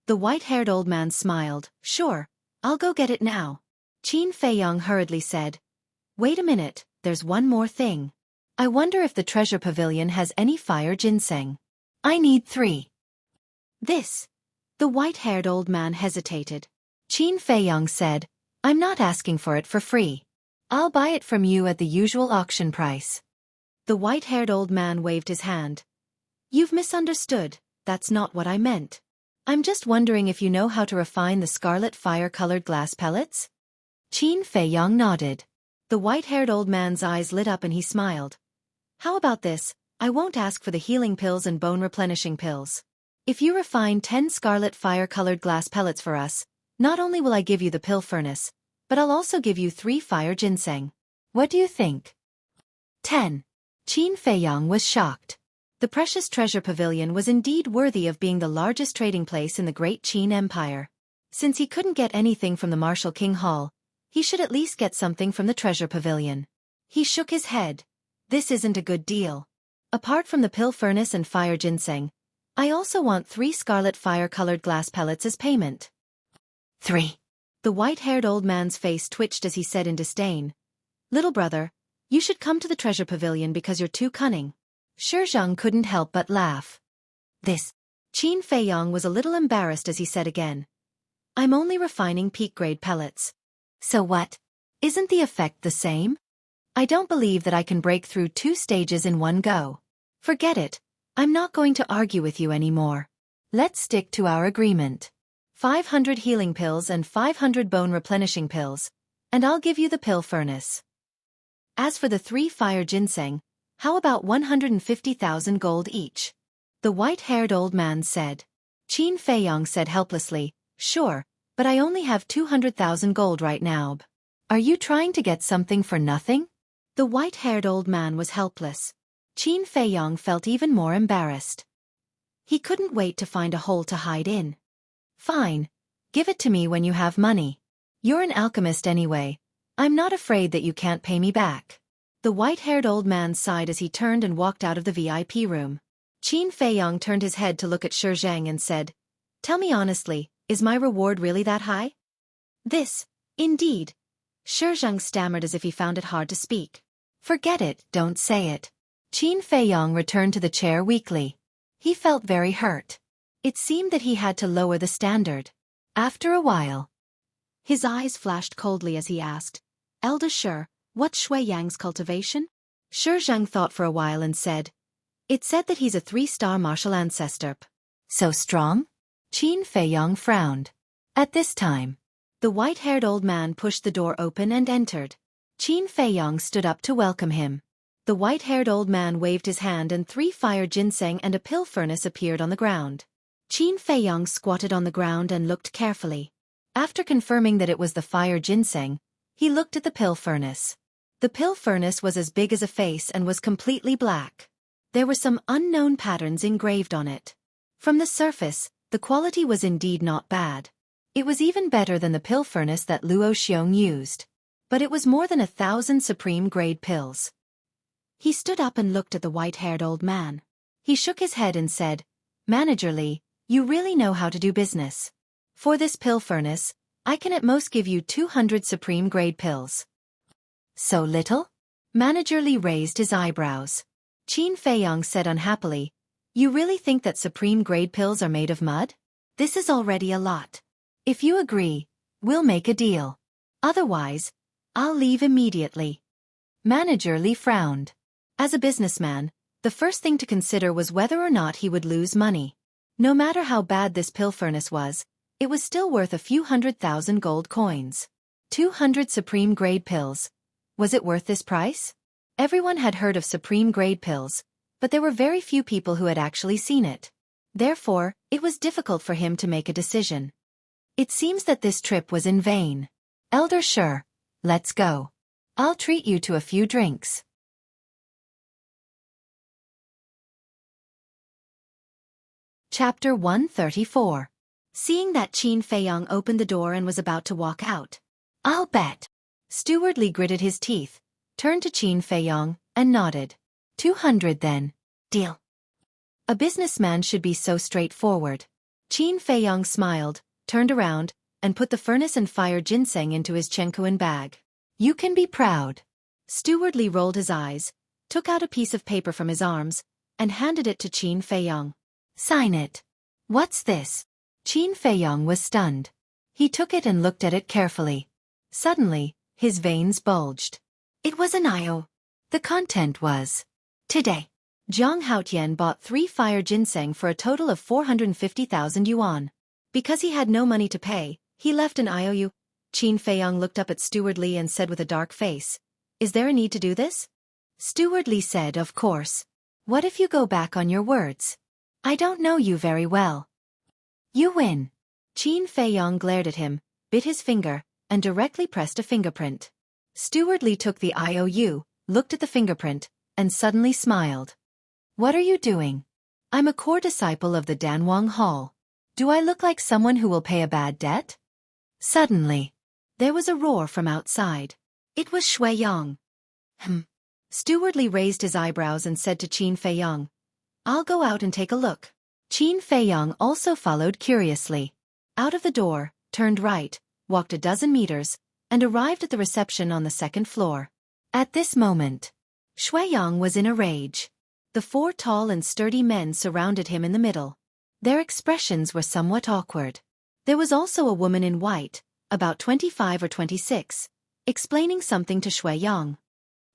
The white-haired old man smiled. "Sure, I'll go get it now." Qin Feiyang hurriedly said, "Wait a minute, there's one more thing. I wonder if the treasure pavilion has any fire ginseng. I need 3. This. The white-haired old man hesitated. Qin Feiyang said, "I'm not asking for it for free. I'll buy it from you at the usual auction price." The white-haired old man waved his hand. "You've misunderstood, that's not what I meant. I'm just wondering if you know how to refine the scarlet fire-colored glass pellets?" Qin Feiyang nodded. The white-haired old man's eyes lit up and he smiled. "How about this? I won't ask for the healing pills and bone-replenishing pills. If you refine 10 scarlet fire-colored glass pellets for us, not only will I give you the pill furnace, but I'll also give you 3 fire ginseng. What do you think?" 10. Qin Feiyang was shocked. The precious treasure pavilion was indeed worthy of being the largest trading place in the great Qin Empire. Since he couldn't get anything from the Martial King Hall, he should at least get something from the treasure pavilion. He shook his head. "This isn't a good deal. Apart from the pill furnace and fire ginseng, I also want 3 scarlet fire-colored glass pellets as payment." 3. The white-haired old man's face twitched as he said in disdain, "Little brother, you should come to the treasure pavilion because you're too cunning." Xueqi couldn't help but laugh. "This." Qin Feiyang was a little embarrassed as he said again, "I'm only refining peak-grade pellets." "So what? Isn't the effect the same?" "I don't believe that I can break through 2 stages in one go. Forget it. I'm not going to argue with you anymore. Let's stick to our agreement. 500 healing pills and 500 bone-replenishing pills, and I'll give you the pill furnace. As for the 3 fire ginseng, how about 150,000 gold each?" the white-haired old man said. Qin Feiyang said helplessly, "Sure, but I only have 200,000 gold right now. Are you trying to get something for nothing?" The white-haired old man was helpless. Qin Feiyang felt even more embarrassed. He couldn't wait to find a hole to hide in. "Fine. Give it to me when you have money. You're an alchemist anyway. I'm not afraid that you can't pay me back." The white-haired old man sighed as he turned and walked out of the VIP room. Qin Feiyang turned his head to look at Xueqi and said, "Tell me honestly, is my reward really that high?" "This, indeed." Xueqi stammered as if he found it hard to speak. "Forget it, don't say it." Qin Feiyang returned to the chair weakly. He felt very hurt. It seemed that he had to lower the standard. After a while, his eyes flashed coldly as he asked, "Elder Shi, what's Xueqi's cultivation?" Xueqi thought for a while and said, "It said that he's a 3-star martial ancestor." "So strong?" Qin Feiyang frowned. At this time, the white-haired old man pushed the door open and entered. Qin Feiyang stood up to welcome him. The white-haired old man waved his hand and 3 fire ginseng and a pill furnace appeared on the ground. Qin Feiyang squatted on the ground and looked carefully. After confirming that it was the fire ginseng, he looked at the pill furnace. The pill furnace was as big as a face and was completely black. There were some unknown patterns engraved on it. From the surface, the quality was indeed not bad. It was even better than the pill furnace that Luo Xiong used. but it was more than 1,000 supreme-grade pills. He stood up and looked at the white-haired old man. He shook his head and said, "Manager Lee, you really know how to do business. For this pill furnace, I can at most give you 200 supreme-grade pills." "So little?" Manager Lee raised his eyebrows. Qin Feiyong said unhappily, "You really think that supreme-grade pills are made of mud? This is already a lot. If you agree, we'll make a deal. Otherwise, I'll leave immediately." Manager Lee frowned. As a businessman, the first thing to consider was whether or not he would lose money. No matter how bad this pill furnace was, it was still worth a few 100,000 gold coins. 200 supreme-grade pills. Was it worth this price? Everyone had heard of supreme-grade pills, but there were very few people who had actually seen it. Therefore, it was difficult for him to make a decision. It seems that this trip was in vain. "Elder Sure, let's go. I'll treat you to a few drinks." Chapter 134. Seeing that Qin Feiyong opened the door and was about to walk out. "I'll bet." Steward Lee gritted his teeth, turned to Qin Feiyong, and nodded. 200 then. Deal. A businessman should be so straightforward. Qin Feiyong smiled, turned around, and put the furnace and fire ginseng into his Chenkuan bag. "You can be proud." Steward Lee rolled his eyes, took out a piece of paper from his arms, and handed it to Qin Feiyong. "Sign it." "What's this?" Qin Feiyong was stunned. He took it and looked at it carefully. Suddenly, his veins bulged. It was an IO. The content was, "Today, Zhang Haotian bought 3 fire ginseng for a total of 450,000 yuan. Because he had no money to pay, he left an IOU. Qin Feiyong looked up at Steward Lee and said with a dark face, "Is there a need to do this?" Steward Lee said, "Of course. What if you go back on your words? I don't know you very well." "You win." Qin Feiyong glared at him, bit his finger, and directly pressed a fingerprint. Steward Lee took the IOU, looked at the fingerprint, and suddenly smiled. "What are you doing?" "I'm a core disciple of the Danwang Hall. Do I look like someone who will pay a bad debt?" Suddenly, there was a roar from outside. It was Xueqi. Steward Lee raised his eyebrows and said to Qin Feiyong, "I'll go out and take a look." Qin Feiyong also followed curiously. Out of the door, turned right, walked a dozen meters, and arrived at the reception on the 2nd floor. At this moment, Xueqi was in a rage. The 4 tall and sturdy men surrounded him in the middle. Their expressions were somewhat awkward. There was also a woman in white, about 25 or 26, explaining something to Xueqi.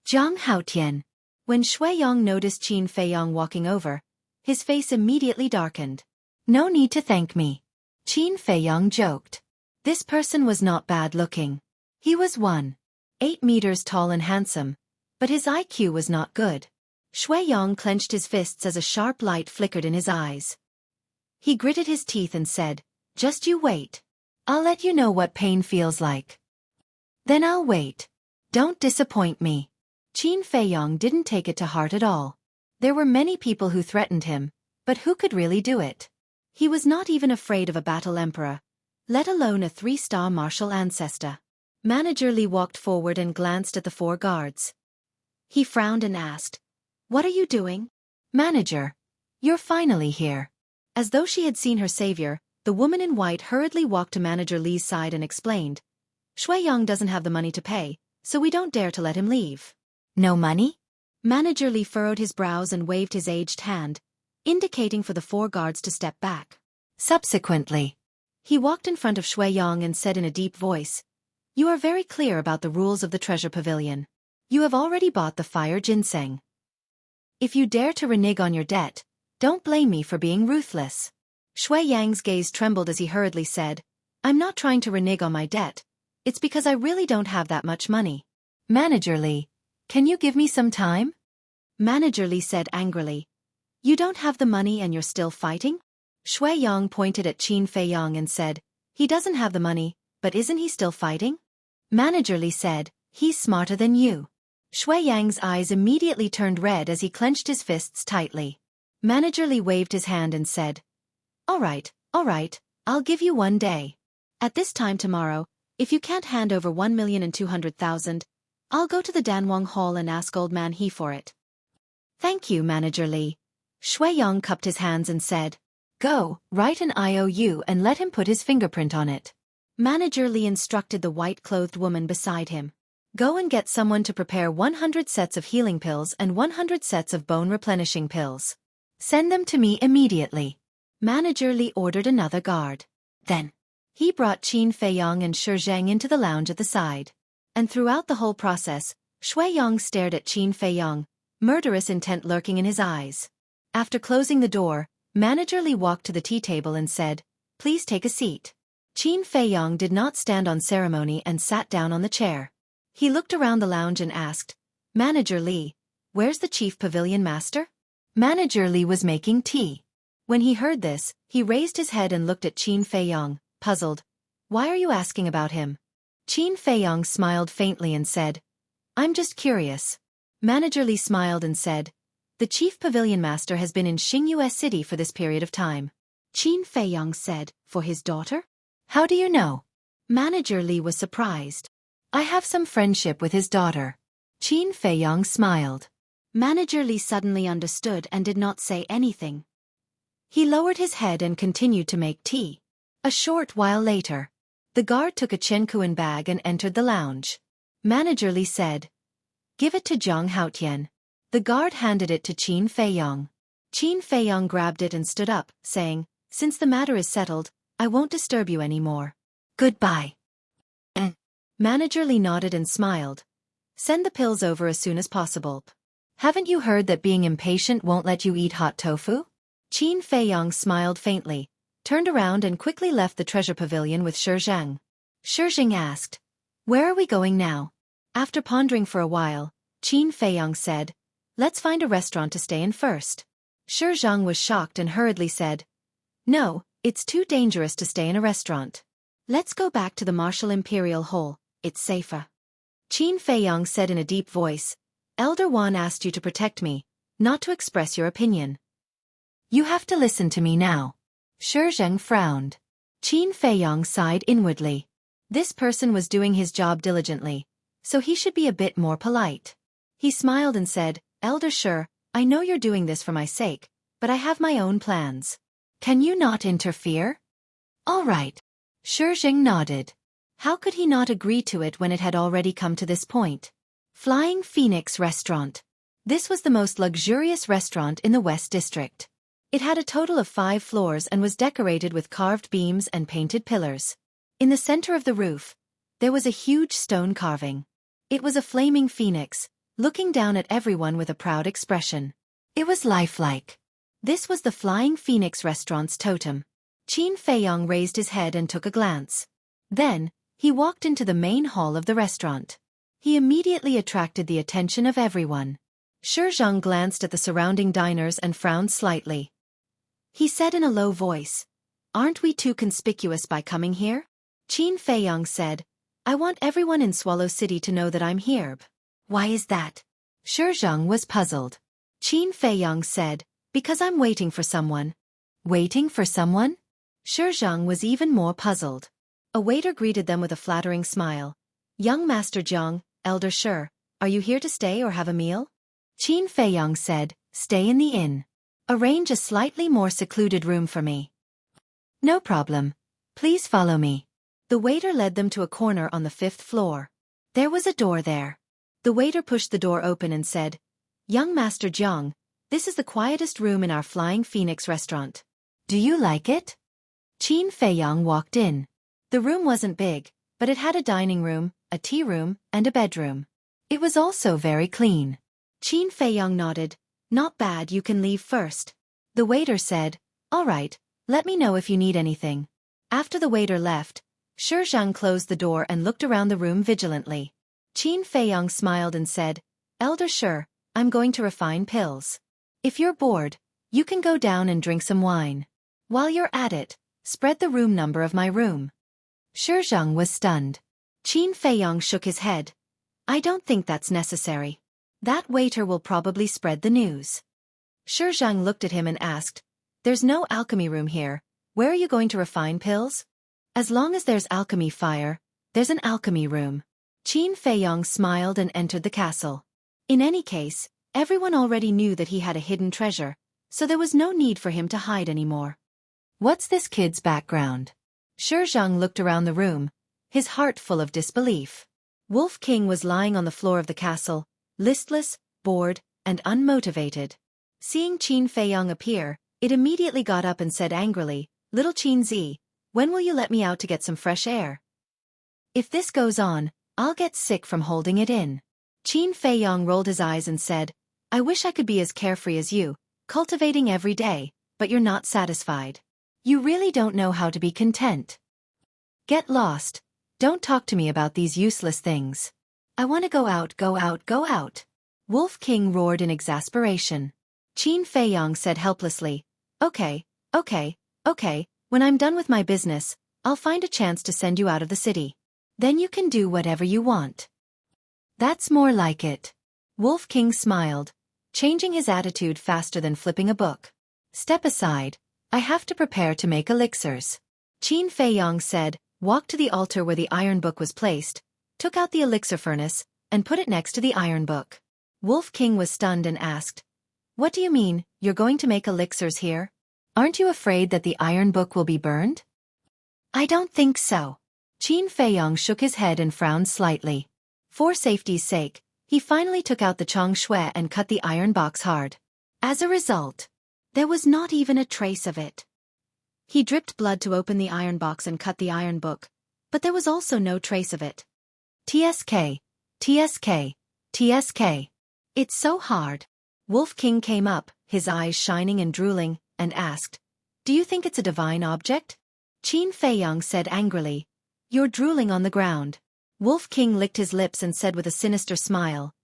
"Zhang Haotian." When Xueqi noticed Qin Feiyong walking over, his face immediately darkened. "No need to thank me." Qin Feiyong joked. This person was not bad-looking. He was 1.8 meters tall and handsome, but his IQ was not good. Xueqi clenched his fists as a sharp light flickered in his eyes. He gritted his teeth and said, "Just you wait. I'll let you know what pain feels like." "Then I'll wait. Don't disappoint me." Qin Feiyong didn't take it to heart at all. There were many people who threatened him, but who could really do it? He was not even afraid of a battle emperor, let alone a 3-star martial ancestor. Manager Lee walked forward and glanced at the 4 guards. He frowned and asked, "What are you doing?" "Manager, you're finally here." As though she had seen her savior, the woman in white hurriedly walked to Manager Lee's side and explained, "Xueqi doesn't have the money to pay, so we don't dare to let him leave." "No money?" Manager Lee furrowed his brows and waved his aged hand, indicating for the 4 guards to step back. Subsequently, he walked in front of Xueqi and said in a deep voice, "You are very clear about the rules of the treasure pavilion. You have already bought the fire ginseng. If you dare to renege on your debt, don't blame me for being ruthless." Xueqi's gaze trembled as he hurriedly said, "I'm not trying to renege on my debt. It's because I really don't have that much money." "Manager Lee, can you give me some time?" Manager Lee said angrily, "You don't have the money and you're still fighting?" Xueqi pointed at Qin Feiyong and said, "He doesn't have the money, but isn't he still fighting?" Manager Lee said, "He's smarter than you." Xueqi's eyes immediately turned red as he clenched his fists tightly. Manager Lee waved his hand and said, all right, I'll give you 1 day. At this time tomorrow, If you can't hand over 1,200,000, I'll go to the Danwang Hall and ask Old Man He for it. Thank you, Manager Li. Xueqi cupped his hands and said, Go, write an IOU and let him put his fingerprint on it. Manager Li instructed the white-clothed woman beside him. Go and get someone to prepare 100 sets of healing pills and 100 sets of bone-replenishing pills. Send them to me immediately. Manager Li ordered another guard. Then, he brought Qin Feiyong and Shi Zheng into the lounge at the side. And throughout the whole process, Xueqi stared at Qin Feiyong, murderous intent lurking in his eyes. After closing the door, Manager Li walked to the tea table and said, Please take a seat. Qin Feiyong did not stand on ceremony and sat down on the chair. He looked around the lounge and asked, Manager Li, where's the chief pavilion master? Manager Li was making tea. When he heard this, he raised his head and looked at Qin Feiyong, puzzled. Why are you asking about him? Qin Feiyong smiled faintly and said, I'm just curious. Manager Li smiled and said, The chief pavilion master has been in Xingyue City for this period of time. Qin Feiyong said, For his daughter? How do you know? Manager Li was surprised. I have some friendship with his daughter. Qin Feiyong smiled. Manager Li suddenly understood and did not say anything. He lowered his head and continued to make tea. A short while later, the guard took a Chenkuan bag and entered the lounge. Manager Li said, Give it to Zhang Haotian. The guard handed it to Qin Feiyong. Qin Feiyong grabbed it and stood up, saying, Since the matter is settled, I won't disturb you anymore. Goodbye. Manager Li nodded and smiled. Send the pills over as soon as possible. Haven't you heard that being impatient won't let you eat hot tofu? Qin Feiyong smiled faintly, turned around and quickly left the treasure pavilion with Shi Zheng. Shi Zheng asked, Where are we going now? After pondering for a while, Qin Feiyong said, Let's find a restaurant to stay in first. Shi Zheng was shocked and hurriedly said, No, it's too dangerous to stay in a restaurant. Let's go back to the Martial Imperial Hall, it's safer. Qin Feiyong said in a deep voice, Elder Wan asked you to protect me, not to express your opinion. You have to listen to me now. Shi Zheng frowned. Qin Feiyong sighed inwardly. This person was doing his job diligently, so he should be a bit more polite. He smiled and said, Elder Shi, I know you're doing this for my sake, but I have my own plans. Can you not interfere? All right. Shi Zheng nodded. How could he not agree to it when it had already come to this point? Flying Phoenix Restaurant. This was the most luxurious restaurant in the West District. It had a total of 5 floors and was decorated with carved beams and painted pillars. In the center of the roof, there was a huge stone carving. It was a flaming phoenix, looking down at everyone with a proud expression. It was lifelike. This was the Flying Phoenix Restaurant's totem. Qin Feiyong raised his head and took a glance. Then, he walked into the main hall of the restaurant. He immediately attracted the attention of everyone. Shi Zheng glanced at the surrounding diners and frowned slightly. He said in a low voice, Aren't we too conspicuous by coming here? Qin Feiyong said, I want everyone in Swallow City to know that I'm here. Why is that? Shi Zheng was puzzled. Qin Feiyong said, Because I'm waiting for someone. Waiting for someone? Shi Zheng was even more puzzled. A waiter greeted them with a flattering smile. Young Master Zhang, Elder Shi, are you here to stay or have a meal? Qin Feiyong said, Stay in the inn. Arrange a slightly more secluded room for me. No problem. Please follow me. The waiter led them to a corner on the 5th floor. There was a door there. The waiter pushed the door open and said, Young Master Zhang, this is the quietest room in our Flying Phoenix restaurant. Do you like it? Qin Feiyong walked in. The room wasn't big, but it had a dining room, a tea room, and a bedroom. It was also very clean. Qin Feiyong nodded. Not bad, you can leave first. The waiter said, All right, let me know if you need anything. After the waiter left, Shi Zheng closed the door and looked around the room vigilantly. Qin Feiyong smiled and said, Elder Shi, I'm going to refine pills. If you're bored, you can go down and drink some wine. While you're at it, spread the room number of my room. Shi Zheng was stunned. Qin Feiyong shook his head. I don't think that's necessary. That waiter will probably spread the news. Shi Zheng looked at him and asked, There's no alchemy room here, where are you going to refine pills? As long as there's alchemy fire, there's an alchemy room. Qin Feiyong smiled and entered the castle. In any case, everyone already knew that he had a hidden treasure, so there was no need for him to hide anymore. What's this kid's background? Shizhang looked around the room, his heart full of disbelief. Wolf King was lying on the floor of the castle, listless, bored, and unmotivated. Seeing Qin Feiyong appear, it immediately got up and said angrily, "Little Qin Zi, when will you let me out to get some fresh air? If this goes on, I'll get sick from holding it in." Qin Feiyong rolled his eyes and said, "I wish I could be as carefree as you, cultivating every day, but you're not satisfied. You really don't know how to be content. Get lost. Don't talk to me about these useless things. I want to go out, go out, go out." Wolf King roared in exasperation. Qin Feiyong said helplessly, Okay, when I'm done with my business, I'll find a chance to send you out of the city. Then you can do whatever you want." "That's more like it." Wolf King smiled, changing his attitude faster than flipping a book. "Step aside, I have to prepare to make elixirs." Qin Feiyong said, walked to the altar where the iron book was placed, took out the elixir furnace, and put it next to the iron book. Wolf King was stunned and asked, "What do you mean, you're going to make elixirs here? Aren't you afraid that the iron book will be burned?" "I don't think so." Qin Feiyong shook his head and frowned slightly. For safety's sake, he finally took out the Chong Shui and cut the iron box hard. As a result, there was not even a trace of it. He dripped blood to open the iron box and cut the iron book, but there was also no trace of it. "TSK, TSK, TSK. It's so hard." Wolf King came up, his eyes shining and drooling, and asked, "Do you think it's a divine object?" Qin Feiyong said angrily, "You're drooling on the ground." Wolf King licked his lips and said with a sinister smile,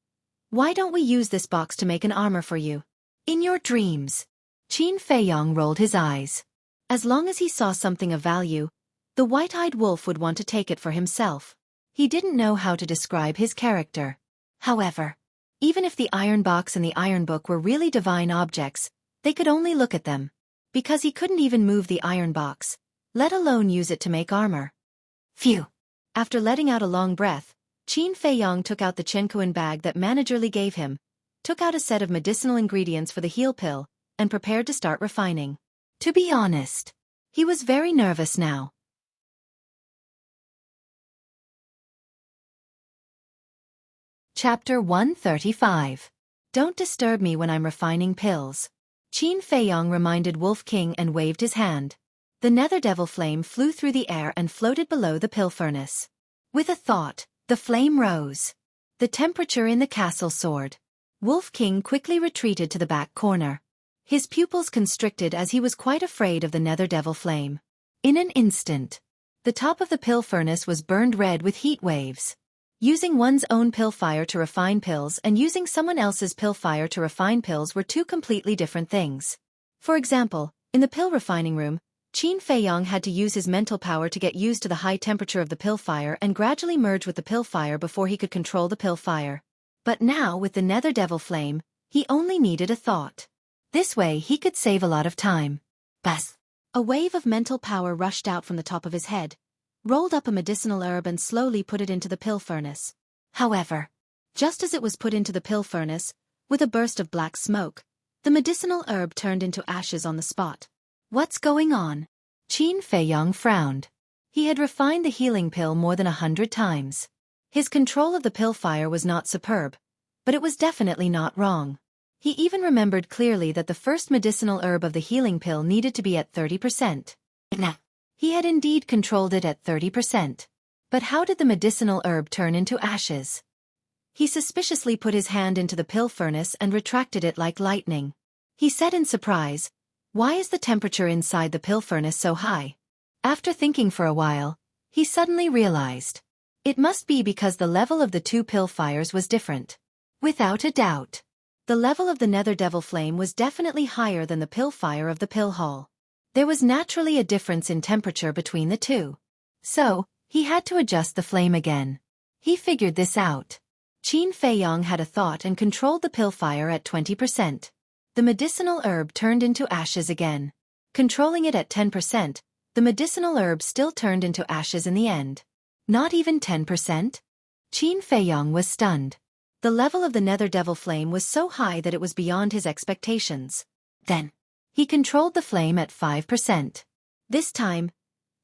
"Why don't we use this box to make an armor for you? In your dreams." Qin Feiyong rolled his eyes. As long as he saw something of value, the white-eyed wolf would want to take it for himself. He didn't know how to describe his character. However, even if the iron box and the iron book were really divine objects, they could only look at them, because he couldn't even move the iron box, let alone use it to make armor. Phew! After letting out a long breath, Qin Feiyong took out the Chenkuan bag that managerly gave him, took out a set of medicinal ingredients for the heal pill, and prepared to start refining. To be honest, he was very nervous now. Chapter 135. Don't disturb me when I'm refining pills. Qin Feiyong reminded Wolf King and waved his hand. The nether devil flame flew through the air and floated below the pill furnace. With a thought, the flame rose. The temperature in the castle soared. Wolf King quickly retreated to the back corner. His pupils constricted as he was quite afraid of the nether devil flame. In an instant, the top of the pill furnace was burned red with heat waves. Using one's own pill fire to refine pills and using someone else's pill fire to refine pills were two completely different things. For example, in the pill refining room, Qin Feiyong had to use his mental power to get used to the high temperature of the pill fire and gradually merge with the pill fire before he could control the pill fire. But now with the nether devil flame, he only needed a thought. This way he could save a lot of time. Bas! A wave of mental power rushed out from the top of his head, rolled up a medicinal herb and slowly put it into the pill furnace. However, just as it was put into the pill furnace, with a burst of black smoke, the medicinal herb turned into ashes on the spot. What's going on? Qin Feiyong frowned. He had refined the healing pill more than 100 times. His control of the pill fire was not superb, but it was definitely not wrong. He even remembered clearly that the first medicinal herb of the healing pill needed to be at 30%. He had indeed controlled it at 30%. But how did the medicinal herb turn into ashes? He suspiciously put his hand into the pill furnace and retracted it like lightning. He said in surprise, "Why is the temperature inside the pill furnace so high?" After thinking for a while, he suddenly realized. It must be because the level of the two pill fires was different. Without a doubt, the level of the nether devil flame was definitely higher than the pill fire of the pill hall. There was naturally a difference in temperature between the two. So, he had to adjust the flame again. He figured this out. Qin Feiyong had a thought and controlled the pill fire at 20%. The medicinal herb turned into ashes again. Controlling it at 10%, the medicinal herb still turned into ashes in the end. Not even 10%? Qin Feiyong was stunned. The level of the nether devil flame was so high that it was beyond his expectations. Then, he controlled the flame at 5%. This time,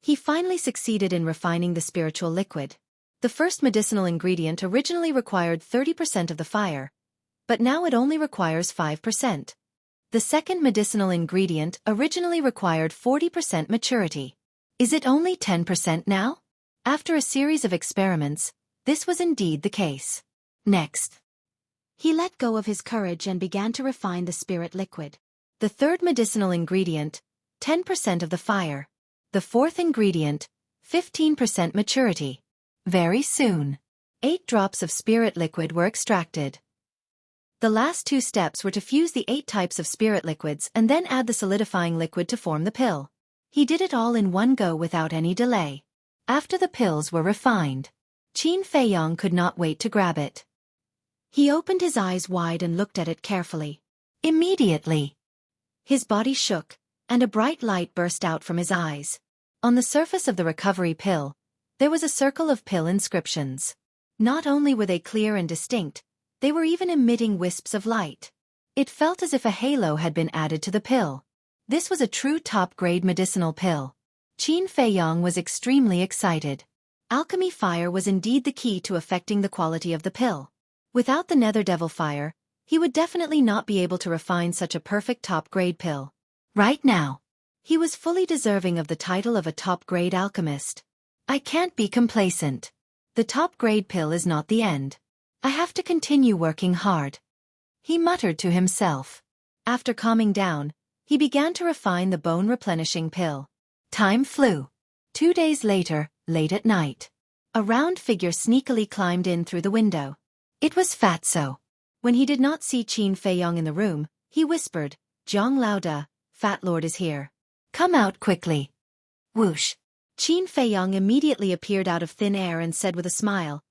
he finally succeeded in refining the spiritual liquid. The first medicinal ingredient originally required 30% of the fire, but now it only requires 5%. The second medicinal ingredient originally required 40% maturity. Is it only 10% now? After a series of experiments, this was indeed the case. Next, he let go of his courage and began to refine the spirit liquid. The third medicinal ingredient, 10% of the fire. The fourth ingredient, 15% maturity. Very soon, 8 drops of spirit liquid were extracted. The last 2 steps were to fuse the 8 types of spirit liquids and then add the solidifying liquid to form the pill. He did it all in one go without any delay. After the pills were refined, Qin Feiyong could not wait to grab it. He opened his eyes wide and looked at it carefully. Immediately, his body shook, and a bright light burst out from his eyes. On the surface of the recovery pill, there was a circle of pill inscriptions. Not only were they clear and distinct, they were even emitting wisps of light. It felt as if a halo had been added to the pill. This was a true top-grade medicinal pill. Qin Feiyong was extremely excited. Alchemy fire was indeed the key to affecting the quality of the pill. Without the nether devil fire, he would definitely not be able to refine such a perfect top-grade pill. Right now, he was fully deserving of the title of a top-grade alchemist. I can't be complacent. The top-grade pill is not the end. I have to continue working hard, he muttered to himself. After calming down, he began to refine the bone-replenishing pill. Time flew. 2 days later, late at night, a round figure sneakily climbed in through the window. It was Fatso. When he did not see Qin Feiyong in the room, he whispered, "Zhang Laoda, Fat Lord is here. Come out quickly." Whoosh! Qin Feiyong immediately appeared out of thin air and said with a smile,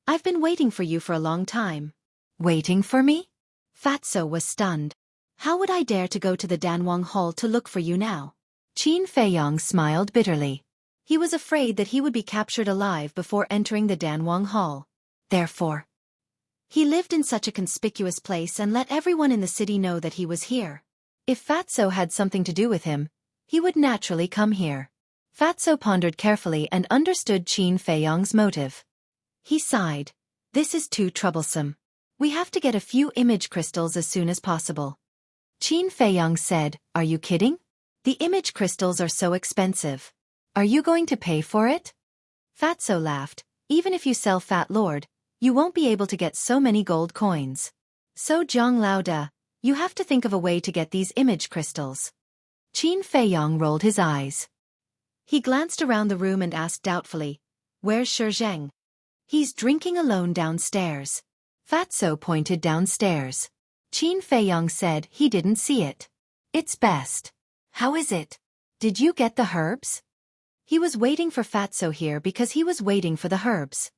"I've been waiting for you for a long time." Waiting for me? Fatso was stunned. How would I dare to go to the Danwang Hall to look for you now? Qin Feiyong smiled bitterly. He was afraid that he would be captured alive before entering the Danwang Hall. Therefore, he lived in such a conspicuous place and let everyone in the city know that he was here. If Fatso had something to do with him, he would naturally come here. Fatso pondered carefully and understood Qin Feiyong's motive. He sighed. This is too troublesome. We have to get a few image crystals as soon as possible. Qin Feiyong said, "Are you kidding? The image crystals are so expensive. Are you going to pay for it?" Fatso laughed. "Even if you sell Fat Lord, you won't be able to get so many gold coins. So Zhang Laoda, you have to think of a way to get these image crystals." Qin Feiyong rolled his eyes. He glanced around the room and asked doubtfully, "Where's Zheng?" "He's drinking alone downstairs." Fatso pointed downstairs. Qin Feiyong said he didn't see it. "It's best. How is it? Did you get the herbs?" He was waiting for Fatso here because he was waiting for the herbs.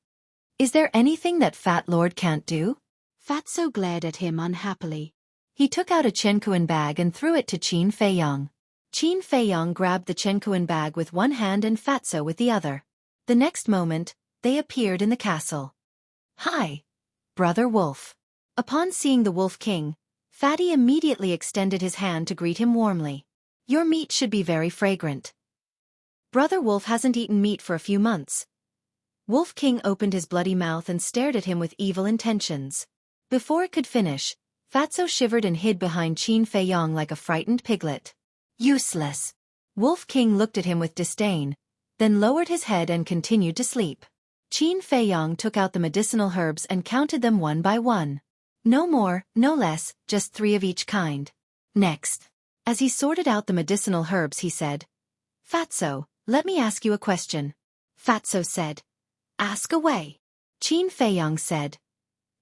"Is there anything that Fat Lord can't do?" Fatso glared at him unhappily. He took out a Chenkuan bag and threw it to Qin Feiyong. Qin Feiyong grabbed the Chenkuan bag with one hand and Fatso with the other. The next moment, they appeared in the castle. "Hi, Brother Wolf." Upon seeing the Wolf King, Fatty immediately extended his hand to greet him warmly. "Your meat should be very fragrant." Brother Wolf hasn't eaten meat for a few months. Wolf King opened his bloody mouth and stared at him with evil intentions. Before it could finish, Fatso shivered and hid behind Qin Feiyong like a frightened piglet. "Useless." Wolf King looked at him with disdain, then lowered his head and continued to sleep. Qin Feiyong took out the medicinal herbs and counted them one by one. No more, no less, just 3 of each kind. Next, as he sorted out the medicinal herbs, he said, "Fatso, let me ask you a question." Fatso said, "Ask away." Qin Feiyong said,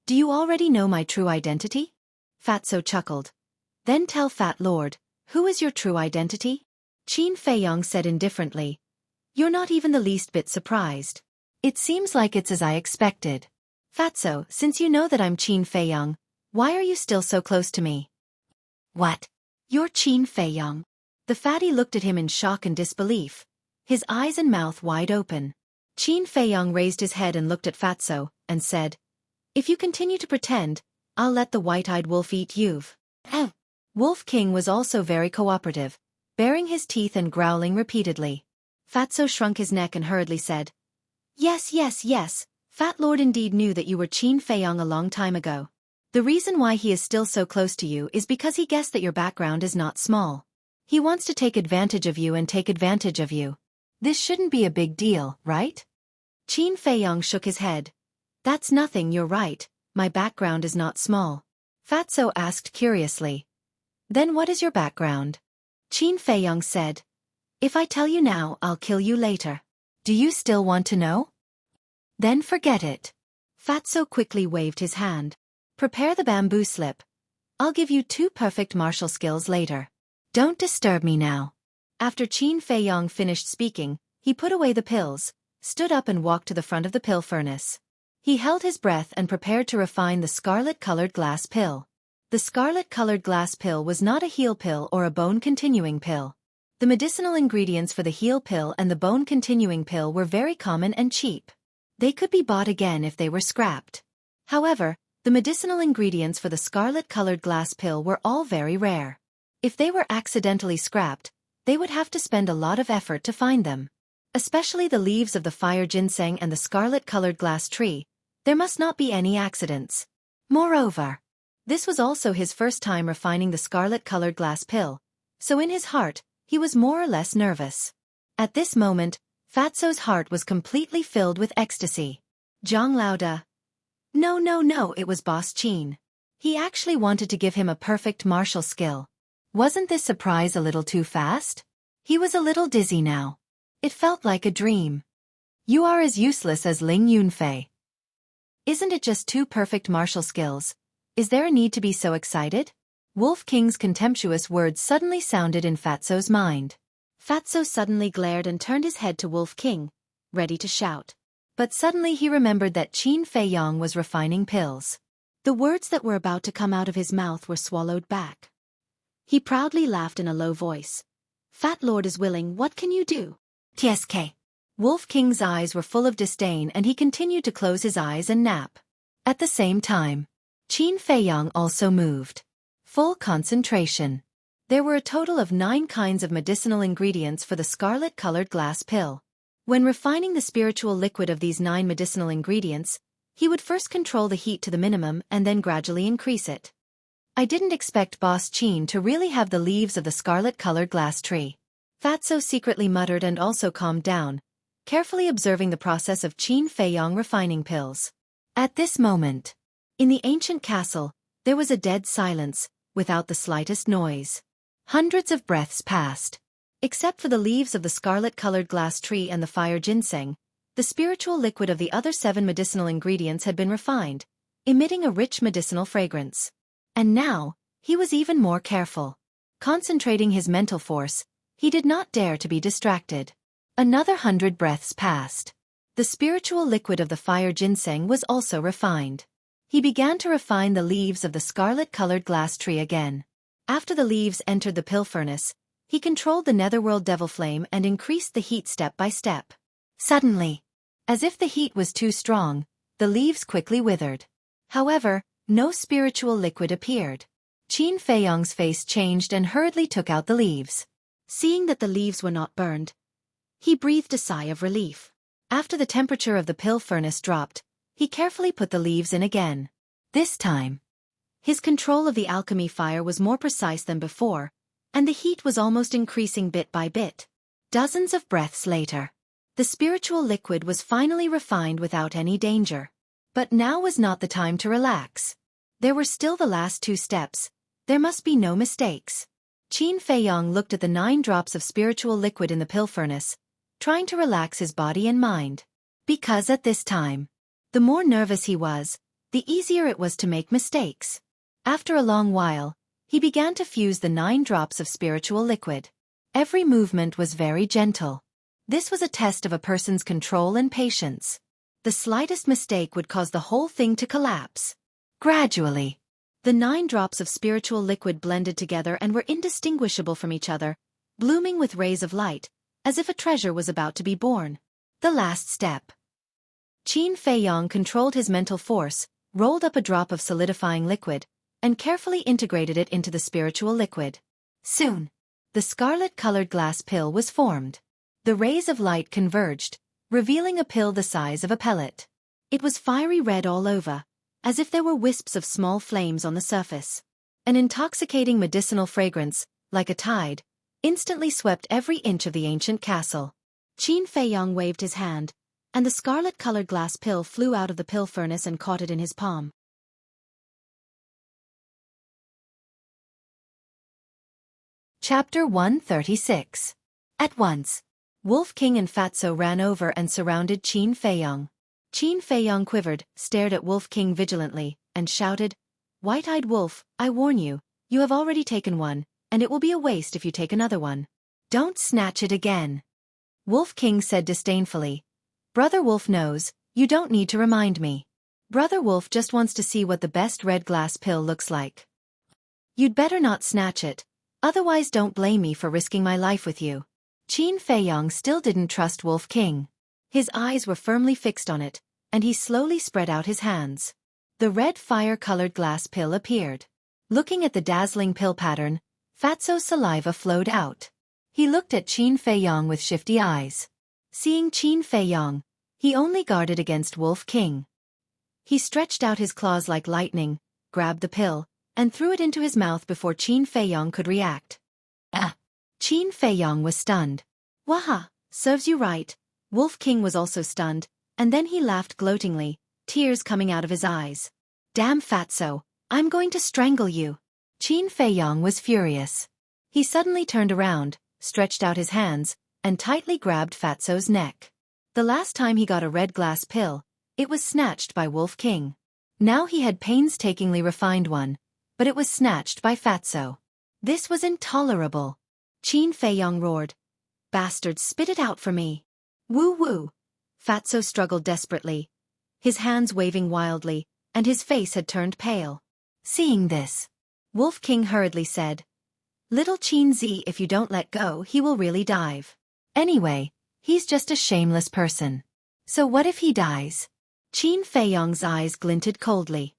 "Do you already know my true identity?" Fatso chuckled. "Then tell Fat Lord, who is your true identity?" Qin Feiyong said indifferently, "You're not even the least bit surprised. It seems like it's as I expected. Fatso, since you know that I'm Qin Feiyong, why are you still so close to me?" "What? You're Qin Feiyong?" The fatty looked at him in shock and disbelief, his eyes and mouth wide open. Qin Feiyong raised his head and looked at Fatso, and said, "If you continue to pretend, I'll let the white-eyed wolf eat you." Wolf King was also very cooperative, baring his teeth and growling repeatedly. Fatso shrunk his neck and hurriedly said, "Yes, yes, yes, Fat Lord indeed knew that you were Qin Feiyong a long time ago. The reason why he is still so close to you is because he guessed that your background is not small. He wants to take advantage of you and take advantage of you. This shouldn't be a big deal, right?" Qin Feiyong shook his head. "That's nothing, you're right, my background is not small." Fatso asked curiously, "Then what is your background?" Qin Feiyong said, "If I tell you now, I'll kill you later. Do you still want to know? Then forget it." Fatso quickly waved his hand. "Prepare the bamboo slip. I'll give you 2 perfect martial skills later. Don't disturb me now." After Qin Feiyong finished speaking, he put away the pills, stood up and walked to the front of the pill furnace. He held his breath and prepared to refine the scarlet-colored glass pill. The scarlet-colored glass pill was not a heal pill or a bone-continuing pill. The medicinal ingredients for the heal pill and the bone-continuing pill were very common and cheap. They could be bought again if they were scrapped. However, the medicinal ingredients for the scarlet-colored glass pill were all very rare. If they were accidentally scrapped, they would have to spend a lot of effort to find them. Especially the leaves of the fire ginseng and the scarlet-colored glass tree, there must not be any accidents. Moreover, this was also his first time refining the scarlet-colored glass pill, so in his heart, he was more or less nervous. At this moment, Fatso's heart was completely filled with ecstasy. Zhang Laoda. No, it was Boss Qin. He actually wanted to give him a perfect martial skill. Wasn't this surprise a little too fast? He was a little dizzy now. It felt like a dream. You are as useless as Ling Yunfei. Isn't it just 2 perfect martial skills? Is there a need to be so excited? Wolf King's contemptuous words suddenly sounded in Fatso's mind. Fatso suddenly glared and turned his head to Wolf King, ready to shout. But suddenly he remembered that Qin Feiyong was refining pills. The words that were about to come out of his mouth were swallowed back. He proudly laughed in a low voice. "Fat Lord is willing, what can you do?" "TSK." Wolf King's eyes were full of disdain and he continued to close his eyes and nap. At the same time, Qin Feiyong also moved. Full concentration. There were a total of 9 kinds of medicinal ingredients for the scarlet-colored glass pill. When refining the spiritual liquid of these 9 medicinal ingredients, he would first control the heat to the minimum and then gradually increase it. I didn't expect Boss Qin to really have the leaves of the scarlet-colored glass tree. Fatso secretly muttered and also calmed down, carefully observing the process of Qin Feiyong refining pills. At this moment, in the ancient castle, there was a dead silence, without the slightest noise. Hundreds of breaths passed. Except for the leaves of the scarlet-colored glass tree and the fire ginseng, the spiritual liquid of the other 7 medicinal ingredients had been refined, emitting a rich medicinal fragrance. And now, he was even more careful. Concentrating his mental force, he did not dare to be distracted. Another 100 breaths passed. The spiritual liquid of the fire ginseng was also refined. He began to refine the leaves of the scarlet-colored glass tree again. After the leaves entered the pill furnace, he controlled the netherworld devil flame and increased the heat step by step. Suddenly, as if the heat was too strong, the leaves quickly withered. However, no spiritual liquid appeared. Qin Feiyong's face changed and hurriedly took out the leaves. Seeing that the leaves were not burned, he breathed a sigh of relief. After the temperature of the pill furnace dropped, he carefully put the leaves in again. This time, his control of the alchemy fire was more precise than before, and the heat was almost increasing bit by bit. Dozens of breaths later, the spiritual liquid was finally refined without any danger. But now was not the time to relax. There were still the last 2 steps. There must be no mistakes. Qin Feiyong looked at the 9 drops of spiritual liquid in the pill furnace, trying to relax his body and mind. Because at this time, the more nervous he was, the easier it was to make mistakes. After a long while, he began to fuse the 9 drops of spiritual liquid. Every movement was very gentle. This was a test of a person's control and patience. The slightest mistake would cause the whole thing to collapse. Gradually, the 9 drops of spiritual liquid blended together and were indistinguishable from each other, blooming with rays of light, as if a treasure was about to be born. The last step. Qin Feiyong controlled his mental force, rolled up a drop of solidifying liquid, and carefully integrated it into the spiritual liquid. Soon, the scarlet-colored glass pill was formed. The rays of light converged, revealing a pill the size of a pellet. It was fiery red all over, as if there were wisps of small flames on the surface. An intoxicating medicinal fragrance, like a tide, instantly swept every inch of the ancient castle. Qin Feiyong waved his hand, and the scarlet-colored glass pill flew out of the pill furnace and caught it in his palm. Chapter 136. At once, Wolf King and Fatso ran over and surrounded Qin Feiyong. Qin Feiyong quivered, stared at Wolf King vigilantly, and shouted, "White-eyed wolf, I warn you, you have already taken one, and it will be a waste if you take another one. Don't snatch it again." Wolf King said disdainfully, "Brother Wolf knows, you don't need to remind me. Brother Wolf just wants to see what the best red glass pill looks like. You'd better not snatch it, otherwise don't blame me for risking my life with you." Qin Feiyong still didn't trust Wolf King. His eyes were firmly fixed on it, and he slowly spread out his hands. The red fire-colored glass pill appeared. Looking at the dazzling pill pattern, Fatso's saliva flowed out. He looked at Qin Feiyong with shifty eyes. Seeing Qin Feiyong, he only guarded against Wolf King. He stretched out his claws like lightning, grabbed the pill, and threw it into his mouth before Qin Feiyong could react. Ah! Qin Feiyong was stunned. "Waha, serves you right." Wolf King was also stunned, and then he laughed gloatingly, tears coming out of his eyes. "Damn Fatso, I'm going to strangle you." Qin Feiyong was furious. He suddenly turned around, stretched out his hands, and tightly grabbed Fatso's neck. The last time he got a red glass pill, it was snatched by Wolf King. Now he had painstakingly refined one, but it was snatched by Fatso. This was intolerable. Qin Feiyong roared, "Bastard, spit it out for me." "Woo-woo." Fatso struggled desperately, his hands waving wildly, and his face had turned pale. Seeing this, Wolf King hurriedly said, "Little Qin Z, if you don't let go, he will really dive. Anyway, he's just a shameless person. So what if he dies?" Qin Feiyong's eyes glinted coldly.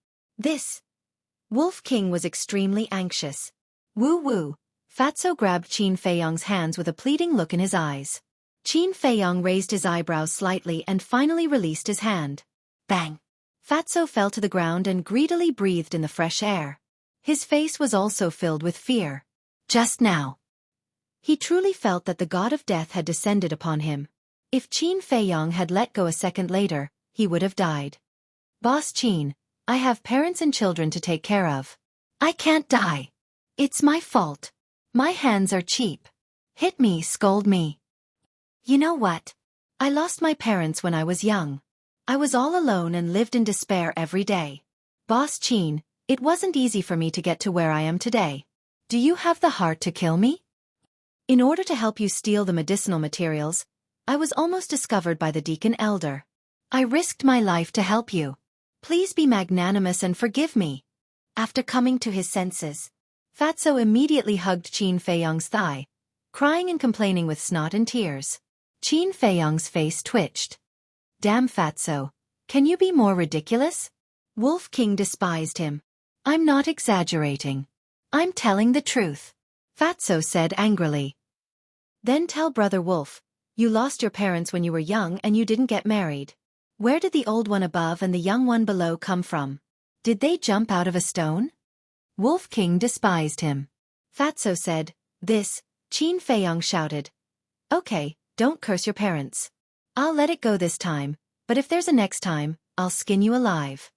Wolf King was extremely anxious. "Woo-woo." Fatso grabbed Qin Feiyong's hands with a pleading look in his eyes. Qin Feiyong raised his eyebrows slightly and finally released his hand. Bang! Fatso fell to the ground and greedily breathed in the fresh air. His face was also filled with fear. Just now, he truly felt that the god of death had descended upon him. If Qin Feiyong had let go a second later, he would have died. "Boss Qin, I have parents and children to take care of. I can't die. It's my fault. My hands are cheap. Hit me, scold me. You know what? I lost my parents when I was young. I was all alone and lived in despair every day. Boss Qin, it wasn't easy for me to get to where I am today. Do you have the heart to kill me? In order to help you steal the medicinal materials, I was almost discovered by the Deacon Elder. I risked my life to help you. Please be magnanimous and forgive me." After coming to his senses, Fatso immediately hugged Qin Feiyong's thigh, crying and complaining with snot and tears. Qin Feiyong's face twitched. "Damn Fatso, can you be more ridiculous?" Wolf King despised him. "I'm not exaggerating. I'm telling the truth," Fatso said angrily. "Then tell Brother Wolf, you lost your parents when you were young and you didn't get married. Where did the old one above and the young one below come from? Did they jump out of a stone?" Wolf King despised him. Fatso said, Qin Feiyong shouted, "Okay, don't curse your parents. I'll let it go this time, but if there's a next time, I'll skin you alive."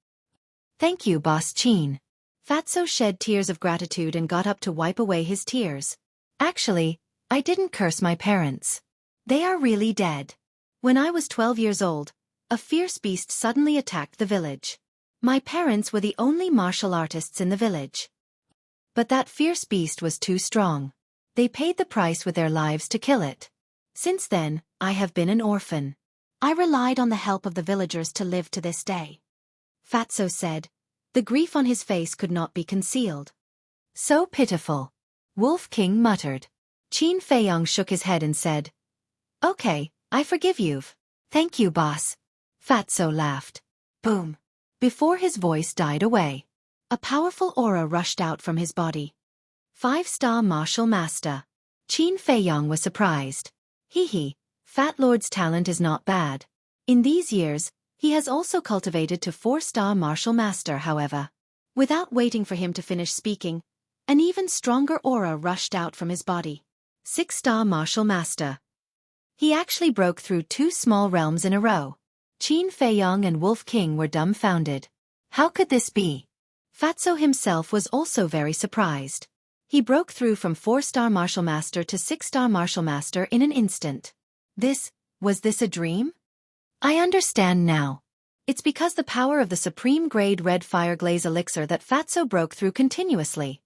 "Thank you, Boss Qin." Fatso shed tears of gratitude and got up to wipe away his tears. "Actually, I didn't curse my parents. They are really dead. When I was 12 years old, a fierce beast suddenly attacked the village. My parents were the only martial artists in the village. But that fierce beast was too strong. They paid the price with their lives to kill it. Since then, I have been an orphan. I relied on the help of the villagers to live to this day." Fatso said. The grief on his face could not be concealed. "So pitiful," Wolf King muttered. Qin Feiyong shook his head and said, "Okay, I forgive you. Thank you, boss. Fatso laughed. Boom. Before his voice died away, a powerful aura rushed out from his body. 5-star martial master. Qin Feiyong was surprised. Hee, Fat Lord's talent is not bad. In these years, he has also cultivated to 4-star martial master, however. Without waiting for him to finish speaking, an even stronger aura rushed out from his body. 6-star martial master. He actually broke through 2 small realms in a row. Qin Feiyong and Wolf King were dumbfounded. How could this be? Fatso himself was also very surprised. He broke through from 4-star martial master to 6-star martial master in an instant. Was this a dream? I understand now. It's because the power of the supreme grade red fire glaze elixir that Fatso broke through continuously.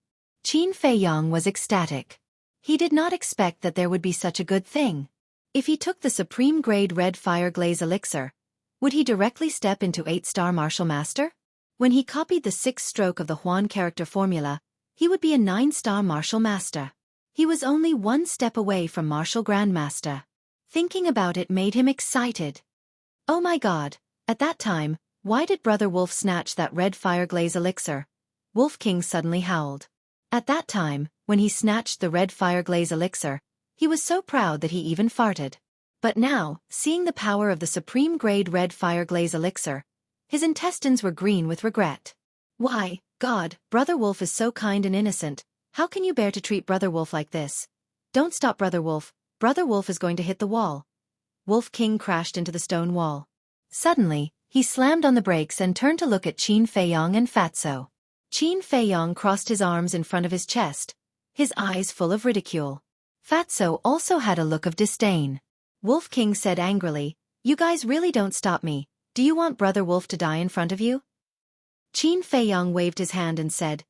Qin Feiyong was ecstatic. He did not expect that there would be such a good thing. If he took the supreme grade red fire glaze elixir, would he directly step into 8-star martial master? When he copied the 6th stroke of the Huan character formula, he would be a 9-star martial master. He was only 1 step away from martial grandmaster. Thinking about it made him excited. Oh my god, at that time, why did Brother Wolf snatch that red fire glaze elixir? Wolf King suddenly howled. At that time, when he snatched the red fire glaze elixir, he was so proud that he even farted. But now, seeing the power of the supreme grade red fire glaze elixir, his intestines were green with regret. Why, God, Brother Wolf is so kind and innocent, how can you bear to treat Brother Wolf like this? Don't stop, Brother Wolf is going to hit the wall. Wolf King crashed into the stone wall. Suddenly, he slammed on the brakes and turned to look at Qin Feiyong and Fatso. Qin Feiyong crossed his arms in front of his chest, his eyes full of ridicule. Fatso also had a look of disdain. Wolf King said angrily, "You guys really don't stop me. Do you want Brother Wolf to die in front of you?" Qin Feiyong waved his hand and said,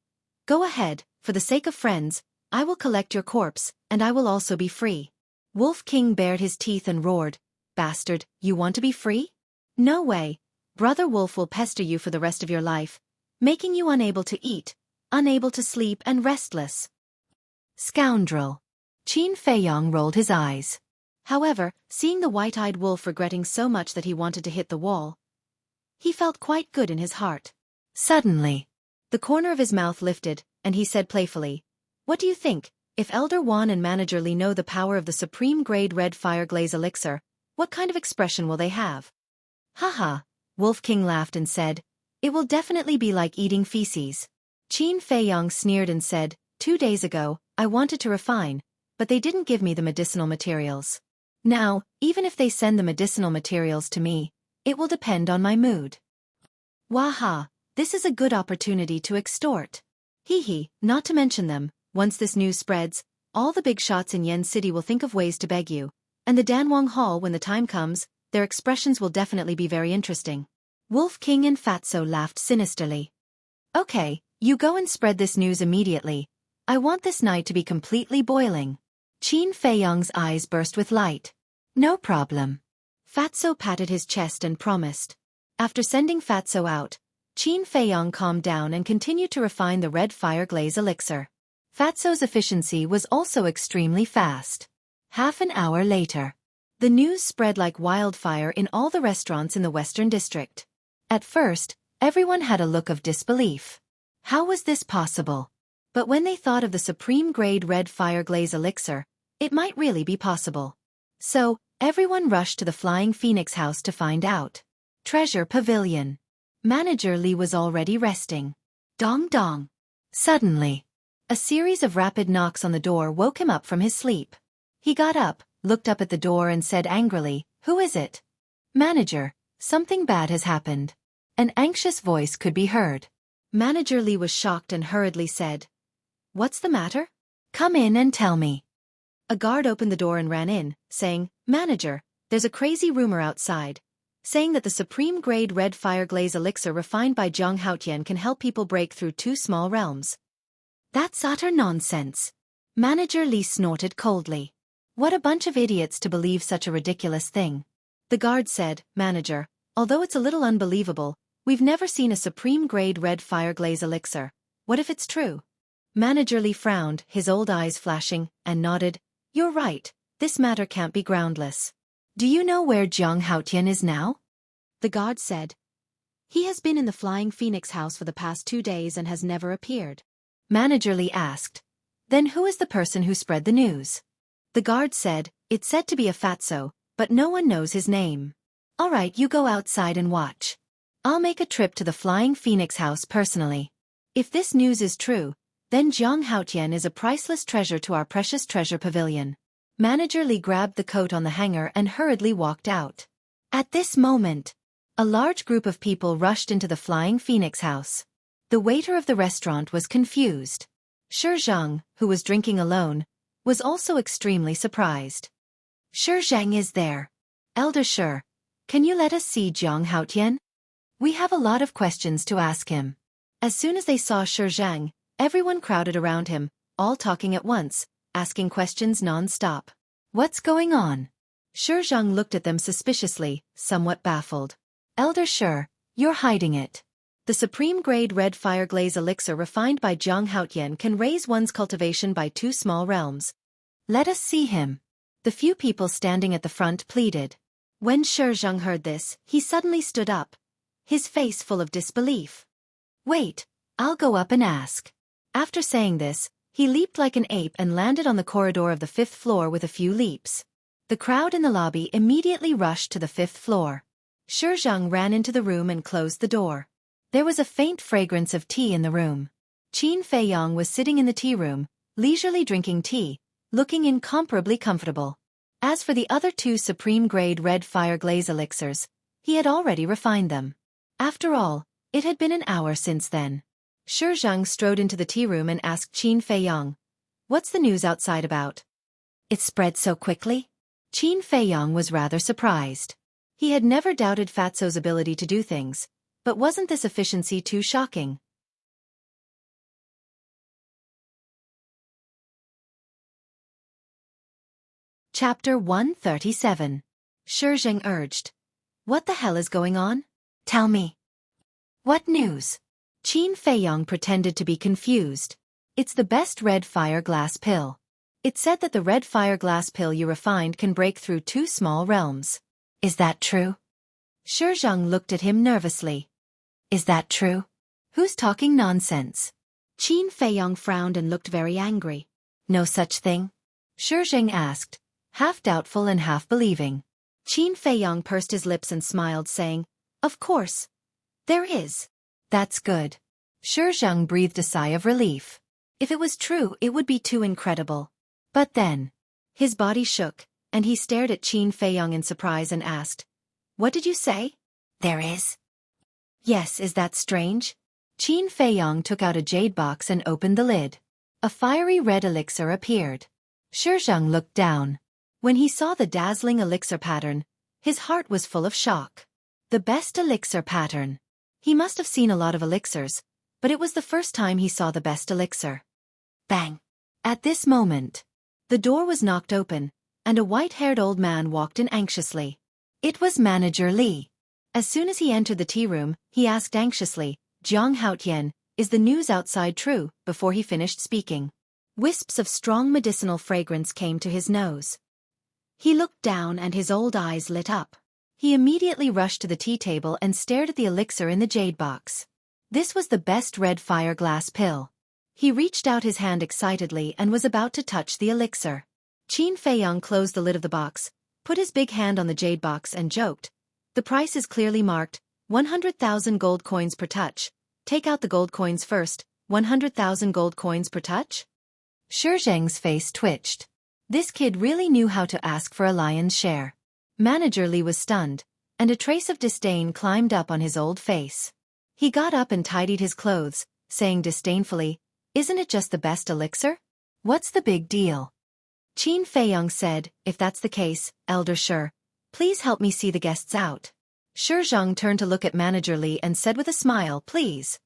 "Go ahead, for the sake of friends, I will collect your corpse, and I will also be free." Wolf King bared his teeth and roared, "Bastard, you want to be free? No way. Brother Wolf will pester you for the rest of your life, making you unable to eat, unable to sleep and restless." Scoundrel. Qin Feiyong rolled his eyes. However, seeing the white-eyed wolf regretting so much that he wanted to hit the wall, he felt quite good in his heart. Suddenly, the corner of his mouth lifted, and he said playfully, "What do you think? If Elder Wan and Manager Li know the power of the supreme grade red fire glaze elixir, what kind of expression will they have?" Haha, Wolf King laughed and said, "It will definitely be like eating feces." Qin Feiyong sneered and said, 2 days ago, I wanted to refine, but they didn't give me the medicinal materials. Now, even if they send the medicinal materials to me, it will depend on my mood." Waha, this is a good opportunity to extort. Hee, not to mention them, once this news spreads, all the big shots in Yen City will think of ways to beg you, and the Danwang Hall when the time comes, their expressions will definitely be very interesting. Wolf King and Fatso laughed sinisterly. Okay, you go and spread this news immediately. I want this night to be completely boiling. Qin Feiyong's eyes burst with light. No problem. Fatso patted his chest and promised. After sending Fatso out, Qin Feiyong calmed down and continued to refine the red fire glaze elixir. Fatso's efficiency was also extremely fast. Half an hour later, the news spread like wildfire in all the restaurants in the Western District. At first, everyone had a look of disbelief. How was this possible? But when they thought of the supreme grade red fire glaze elixir, it might really be possible. So, everyone rushed to the Flying Phoenix house to find out. Treasure Pavilion. Manager Li was already resting. Dong dong. Suddenly, a series of rapid knocks on the door woke him up from his sleep. He got up, looked up at the door and said angrily, "Who is it?" "Manager, something bad has happened." An anxious voice could be heard. Manager Li was shocked and hurriedly said, "What's the matter? Come in and tell me." A guard opened the door and ran in, saying, "Manager, there's a crazy rumor outside, saying that the supreme grade red fire glaze elixir refined by Zhang Haotian can help people break through 2 small realms." That's utter nonsense. Manager Li snorted coldly. What a bunch of idiots to believe such a ridiculous thing. The guard said, "Manager, although it's a little unbelievable, we've never seen a supreme grade red fire glaze elixir. What if it's true?" Manager Li frowned, his old eyes flashing, and nodded, "You're right, this matter can't be groundless." Do you know where Jiang Haotian is now? The guard said. He has been in the Flying Phoenix house for the past 2 days and has never appeared. Manager Li asked. Then who is the person who spread the news? The guard said, it's said to be a fatso, but no one knows his name. All right, you go outside and watch. I'll make a trip to the Flying Phoenix house personally. If this news is true, then Jiang Haotian is a priceless treasure to our precious treasure pavilion. Manager Li grabbed the coat on the hanger and hurriedly walked out. At this moment, a large group of people rushed into the Flying Phoenix house. The waiter of the restaurant was confused. Zhang, who was drinking alone, was also extremely surprised. Zhang is there. Elder Shi, can you let us see Jiang Haotian? We have a lot of questions to ask him. As soon as they saw Zhang, everyone crowded around him, all talking at once, asking questions non-stop. What's going on? Zhang looked at them suspiciously, somewhat baffled. Elder Shi, you're hiding it. The supreme-grade red fire glaze elixir refined by Jiang Haotian can raise one's cultivation by 2 small realms. Let us see him. The few people standing at the front pleaded. When Zhang heard this, he suddenly stood up, his face full of disbelief. Wait, I'll go up and ask. After saying this, he leaped like an ape and landed on the corridor of the 5th floor with a few leaps. The crowd in the lobby immediately rushed to the 5th floor. Zhang ran into the room and closed the door. There was a faint fragrance of tea in the room. Qin Feiyang was sitting in the tea room, leisurely drinking tea, looking incomparably comfortable. As for the other 2 supreme-grade red fire glaze elixirs, he had already refined them. After all, it had been an hour since then. Zhang strode into the tea room and asked Qin Feiyang, "What's the news outside about?" It spread so quickly? Qin Feiyang was rather surprised. He had never doubted Fatso's ability to do things, but wasn't this efficiency too shocking? Chapter 137. Zhang urged. What the hell is going on? Tell me. What news? Qin Feiyang pretended to be confused. It's the best red fire glass pill. It said that the red fire glass pill you refined can break through 2 small realms. Is that true? Zhang looked at him nervously. Is that true? Who's talking nonsense? Qin Feiyang frowned and looked very angry. No such thing? Zhang asked, half doubtful and half believing. Qin Feiyang pursed his lips and smiled, saying, Of course. There is. That's good. Zhang breathed a sigh of relief. If it was true, it would be too incredible. But then, his body shook, and he stared at Qin Feiyang in surprise and asked, What did you say? There is. Yes, is that strange? Qin Feiyang took out a jade box and opened the lid. A fiery red elixir appeared. Zhang looked down. When he saw the dazzling elixir pattern, his heart was full of shock. The best elixir pattern. He must have seen a lot of elixirs, but it was the first time he saw the best elixir. Bang! At this moment, the door was knocked open, and a white-haired old man walked in anxiously. It was Manager Li. As soon as he entered the tea room, he asked anxiously, Jiang Haotian, is the news outside true? Before he finished speaking, wisps of strong medicinal fragrance came to his nose. He looked down and his old eyes lit up. He immediately rushed to the tea table and stared at the elixir in the jade box. This was the best red fire glass pill. He reached out his hand excitedly and was about to touch the elixir. Qin Feiyang closed the lid of the box, put his big hand on the jade box and joked. The price is clearly marked, 100,000 gold coins per touch. Take out the gold coins first, 100,000 gold coins per touch? Zhang's face twitched. This kid really knew how to ask for a lion's share. Manager Li was stunned, and a trace of disdain climbed up on his old face. He got up and tidied his clothes, saying disdainfully, Isn't it just the best elixir? What's the big deal? Qin Feiyang said, If that's the case, Elder Shi, please help me see the guests out. Zhang turned to look at Manager Li and said with a smile, Please.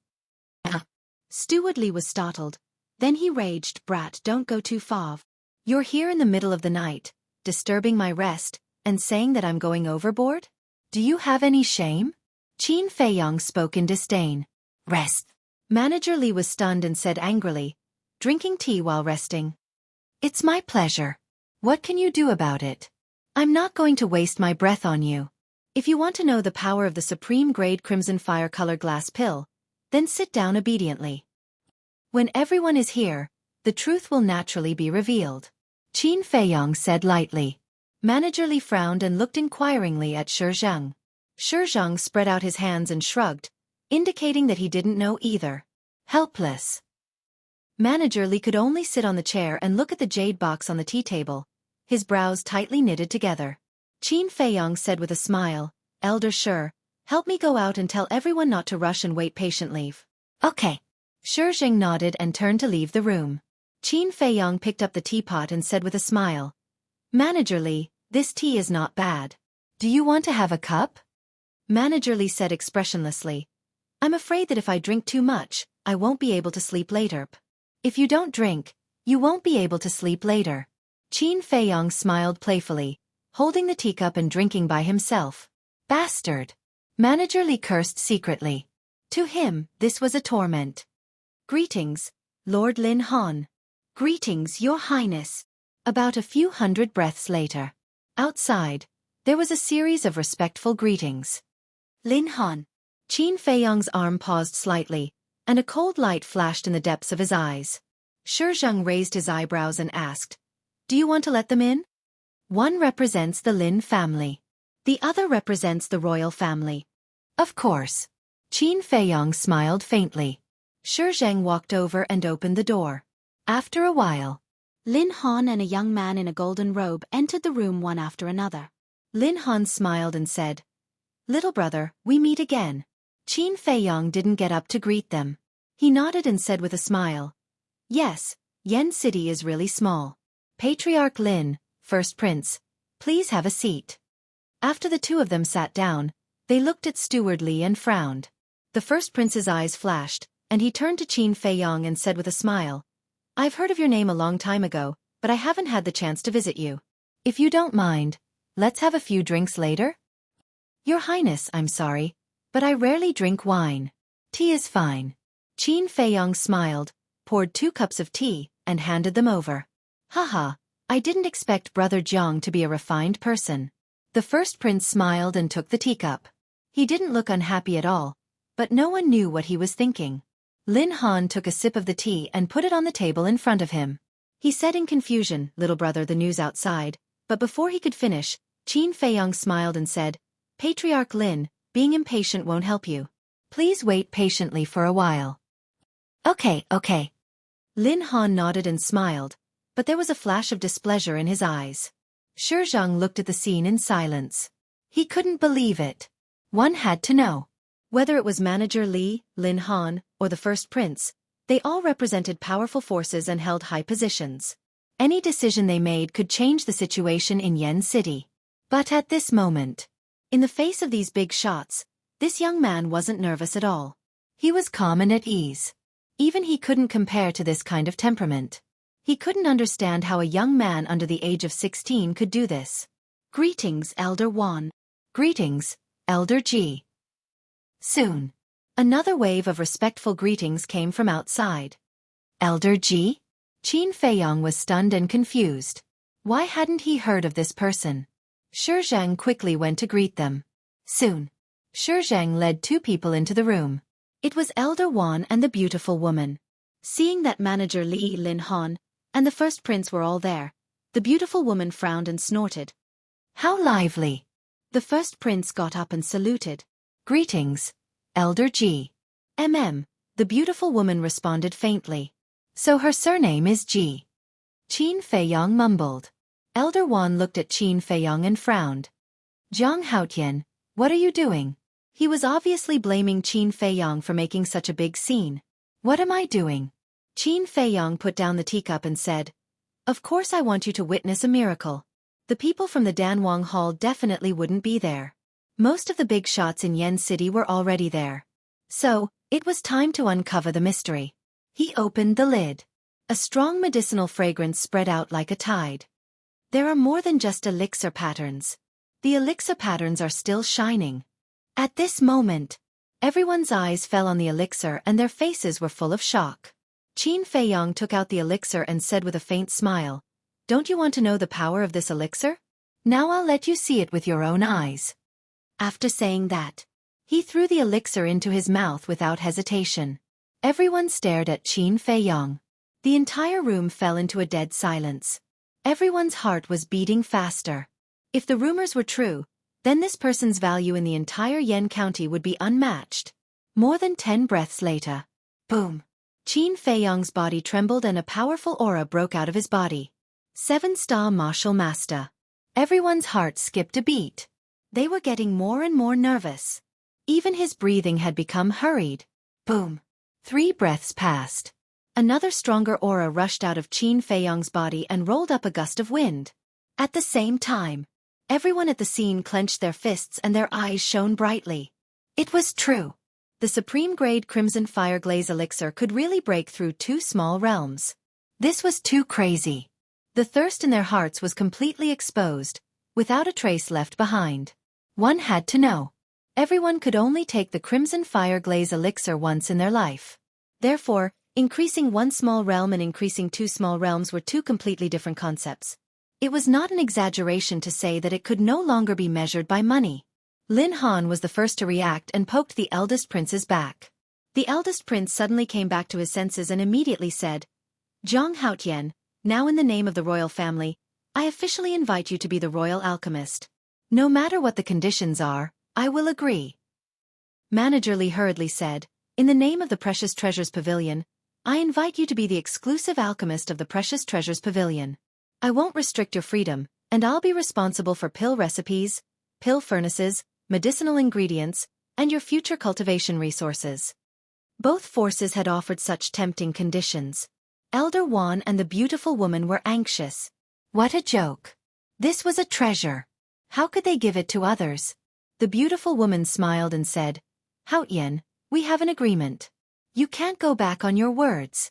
Steward Li was startled. Then he raged, Brat, don't go too far. You're here in the middle of the night, disturbing my rest, and saying that I'm going overboard? Do you have any shame? Qin Feiyang spoke in disdain. Rest. Manager Li was stunned and said angrily, Drinking tea while resting. It's my pleasure. What can you do about it? I'm not going to waste my breath on you. If you want to know the power of the supreme-grade crimson fire-color glass pill, then sit down obediently. When everyone is here, the truth will naturally be revealed. Qin Feiyong said lightly. Manager Li frowned and looked inquiringly at Xueqi. Xueqi spread out his hands and shrugged, indicating that he didn't know either. Helpless. Manager Li could only sit on the chair and look at the jade box on the tea table, his brows tightly knitted together. Qin Feiyong said with a smile, Elder Shi, help me go out and tell everyone not to rush and wait patiently. Okay. Xueqi nodded and turned to leave the room. Qin Feiyong picked up the teapot and said with a smile, Manager Li, this tea is not bad. Do you want to have a cup? Manager Li said expressionlessly, I'm afraid that if I drink too much, I won't be able to sleep later. If you don't drink, you won't be able to sleep later. Qin Feiyong smiled playfully, holding the teacup and drinking by himself. Bastard! Manager Li cursed secretly. To him, this was a torment. Greetings, Lord Lin Han. Greetings, Your Highness. About a few hundred breaths later. Outside, there was a series of respectful greetings. Lin Han. Qin Feiyong's arm paused slightly, and a cold light flashed in the depths of his eyes. Xueqi raised his eyebrows and asked, Do you want to let them in? One represents the Lin family. The other represents the royal family. Of course. Qin Feiyong smiled faintly. Xueqi walked over and opened the door. After a while, Lin Han and a young man in a golden robe entered the room one after another. Lin Han smiled and said, Little brother, we meet again. Qin Feiyong didn't get up to greet them. He nodded and said with a smile, Yes, Yen City is really small. Patriarch Lin, First Prince, please have a seat. After the two of them sat down, they looked at Steward Li and frowned. The First Prince's eyes flashed, and he turned to Qin Feiyong and said with a smile, I've heard of your name a long time ago, but I haven't had the chance to visit you. If you don't mind, let's have a few drinks later? Your Highness, I'm sorry, but I rarely drink wine. Tea is fine. Qin Feiyong smiled, poured 2 cups of tea, and handed them over. Haha, I didn't expect Brother Jiang to be a refined person. The First Prince smiled and took the teacup. He didn't look unhappy at all, but no one knew what he was thinking. Lin Han took a sip of the tea and put it on the table in front of him. He said in confusion, Little brother, the news outside, but before he could finish, Qin Feiyong smiled and said, Patriarch Lin, being impatient won't help you. Please wait patiently for a while. Okay. Lin Han nodded and smiled, but there was a flash of displeasure in his eyes. Xueqi looked at the scene in silence. He couldn't believe it. One had to know. Whether it was Manager Li, Lin Han, or the First Prince, they all represented powerful forces and held high positions. Any decision they made could change the situation in Yen City. But at this moment, in the face of these big shots, this young man wasn't nervous at all. He was calm and at ease. Even he couldn't compare to this kind of temperament. He couldn't understand how a young man under the age of 16 could do this. Greetings, Elder Wan. Greetings, Elder Ji. Soon, another wave of respectful greetings came from outside. Elder Ji? Qin Feiyong was stunned and confused. Why hadn't he heard of this person? Xueqi quickly went to greet them. Soon, Xueqi led 2 people into the room. It was Elder Wan and the beautiful woman. Seeing that Manager Li, Lin Han, and the First Prince were all there, the beautiful woman frowned and snorted. How lively! The First Prince got up and saluted. Greetings, Elder Ji. The beautiful woman responded faintly. So her surname is Ji. Qin Feiyong mumbled. Elder Wan looked at Qin Feiyong and frowned. Jiang Haotian, what are you doing? He was obviously blaming Qin Feiyong for making such a big scene. What am I doing? Qin Feiyong put down the teacup and said, Of course I want you to witness a miracle. The people from the Danwang Hall definitely wouldn't be there. Most of the big shots in Yen City were already there. So, it was time to uncover the mystery. He opened the lid. A strong medicinal fragrance spread out like a tide. There are more than just elixir patterns. The elixir patterns are still shining. At this moment, everyone's eyes fell on the elixir and their faces were full of shock. Qin Feiyong took out the elixir and said with a faint smile, Don't you want to know the power of this elixir? Now I'll let you see it with your own eyes. After saying that, he threw the elixir into his mouth without hesitation. Everyone stared at Qin Feiyong. The entire room fell into a dead silence. Everyone's heart was beating faster. If the rumors were true, then this person's value in the entire Yen County would be unmatched. More than 10 breaths later. Boom! Qin Feiyong's body trembled and a powerful aura broke out of his body. 7-star martial master. Everyone's heart skipped a beat. They were getting more and more nervous. Even his breathing had become hurried. Boom! 3 breaths passed. Another stronger aura rushed out of Qin Feiyong's body and rolled up a gust of wind. At the same time, everyone at the scene clenched their fists and their eyes shone brightly. It was true. The supreme-grade Crimson Fire Glaze elixir could really break through 2 small realms. This was too crazy. The thirst in their hearts was completely exposed, without a trace left behind. One had to know. Everyone could only take the Crimson Fire Glaze elixir once in their life. Therefore, increasing 1 small realm and increasing 2 small realms were 2 completely different concepts. It was not an exaggeration to say that it could no longer be measured by money. Lin Han was the first to react and poked the eldest prince's back. The eldest prince suddenly came back to his senses and immediately said, "Zhang Haotian, now in the name of the royal family, I officially invite you to be the royal alchemist. No matter what the conditions are, I will agree." Manager Li hurriedly said, "In the name of the Precious Treasures Pavilion, I invite you to be the exclusive alchemist of the Precious Treasures Pavilion. I won't restrict your freedom, and I'll be responsible for pill recipes, pill furnaces, medicinal ingredients, and your future cultivation resources." Both forces had offered such tempting conditions. Elder Wan and the beautiful woman were anxious. What a joke. This was a treasure. How could they give it to others? The beautiful woman smiled and said, "Haotian, we have an agreement. You can't go back on your words.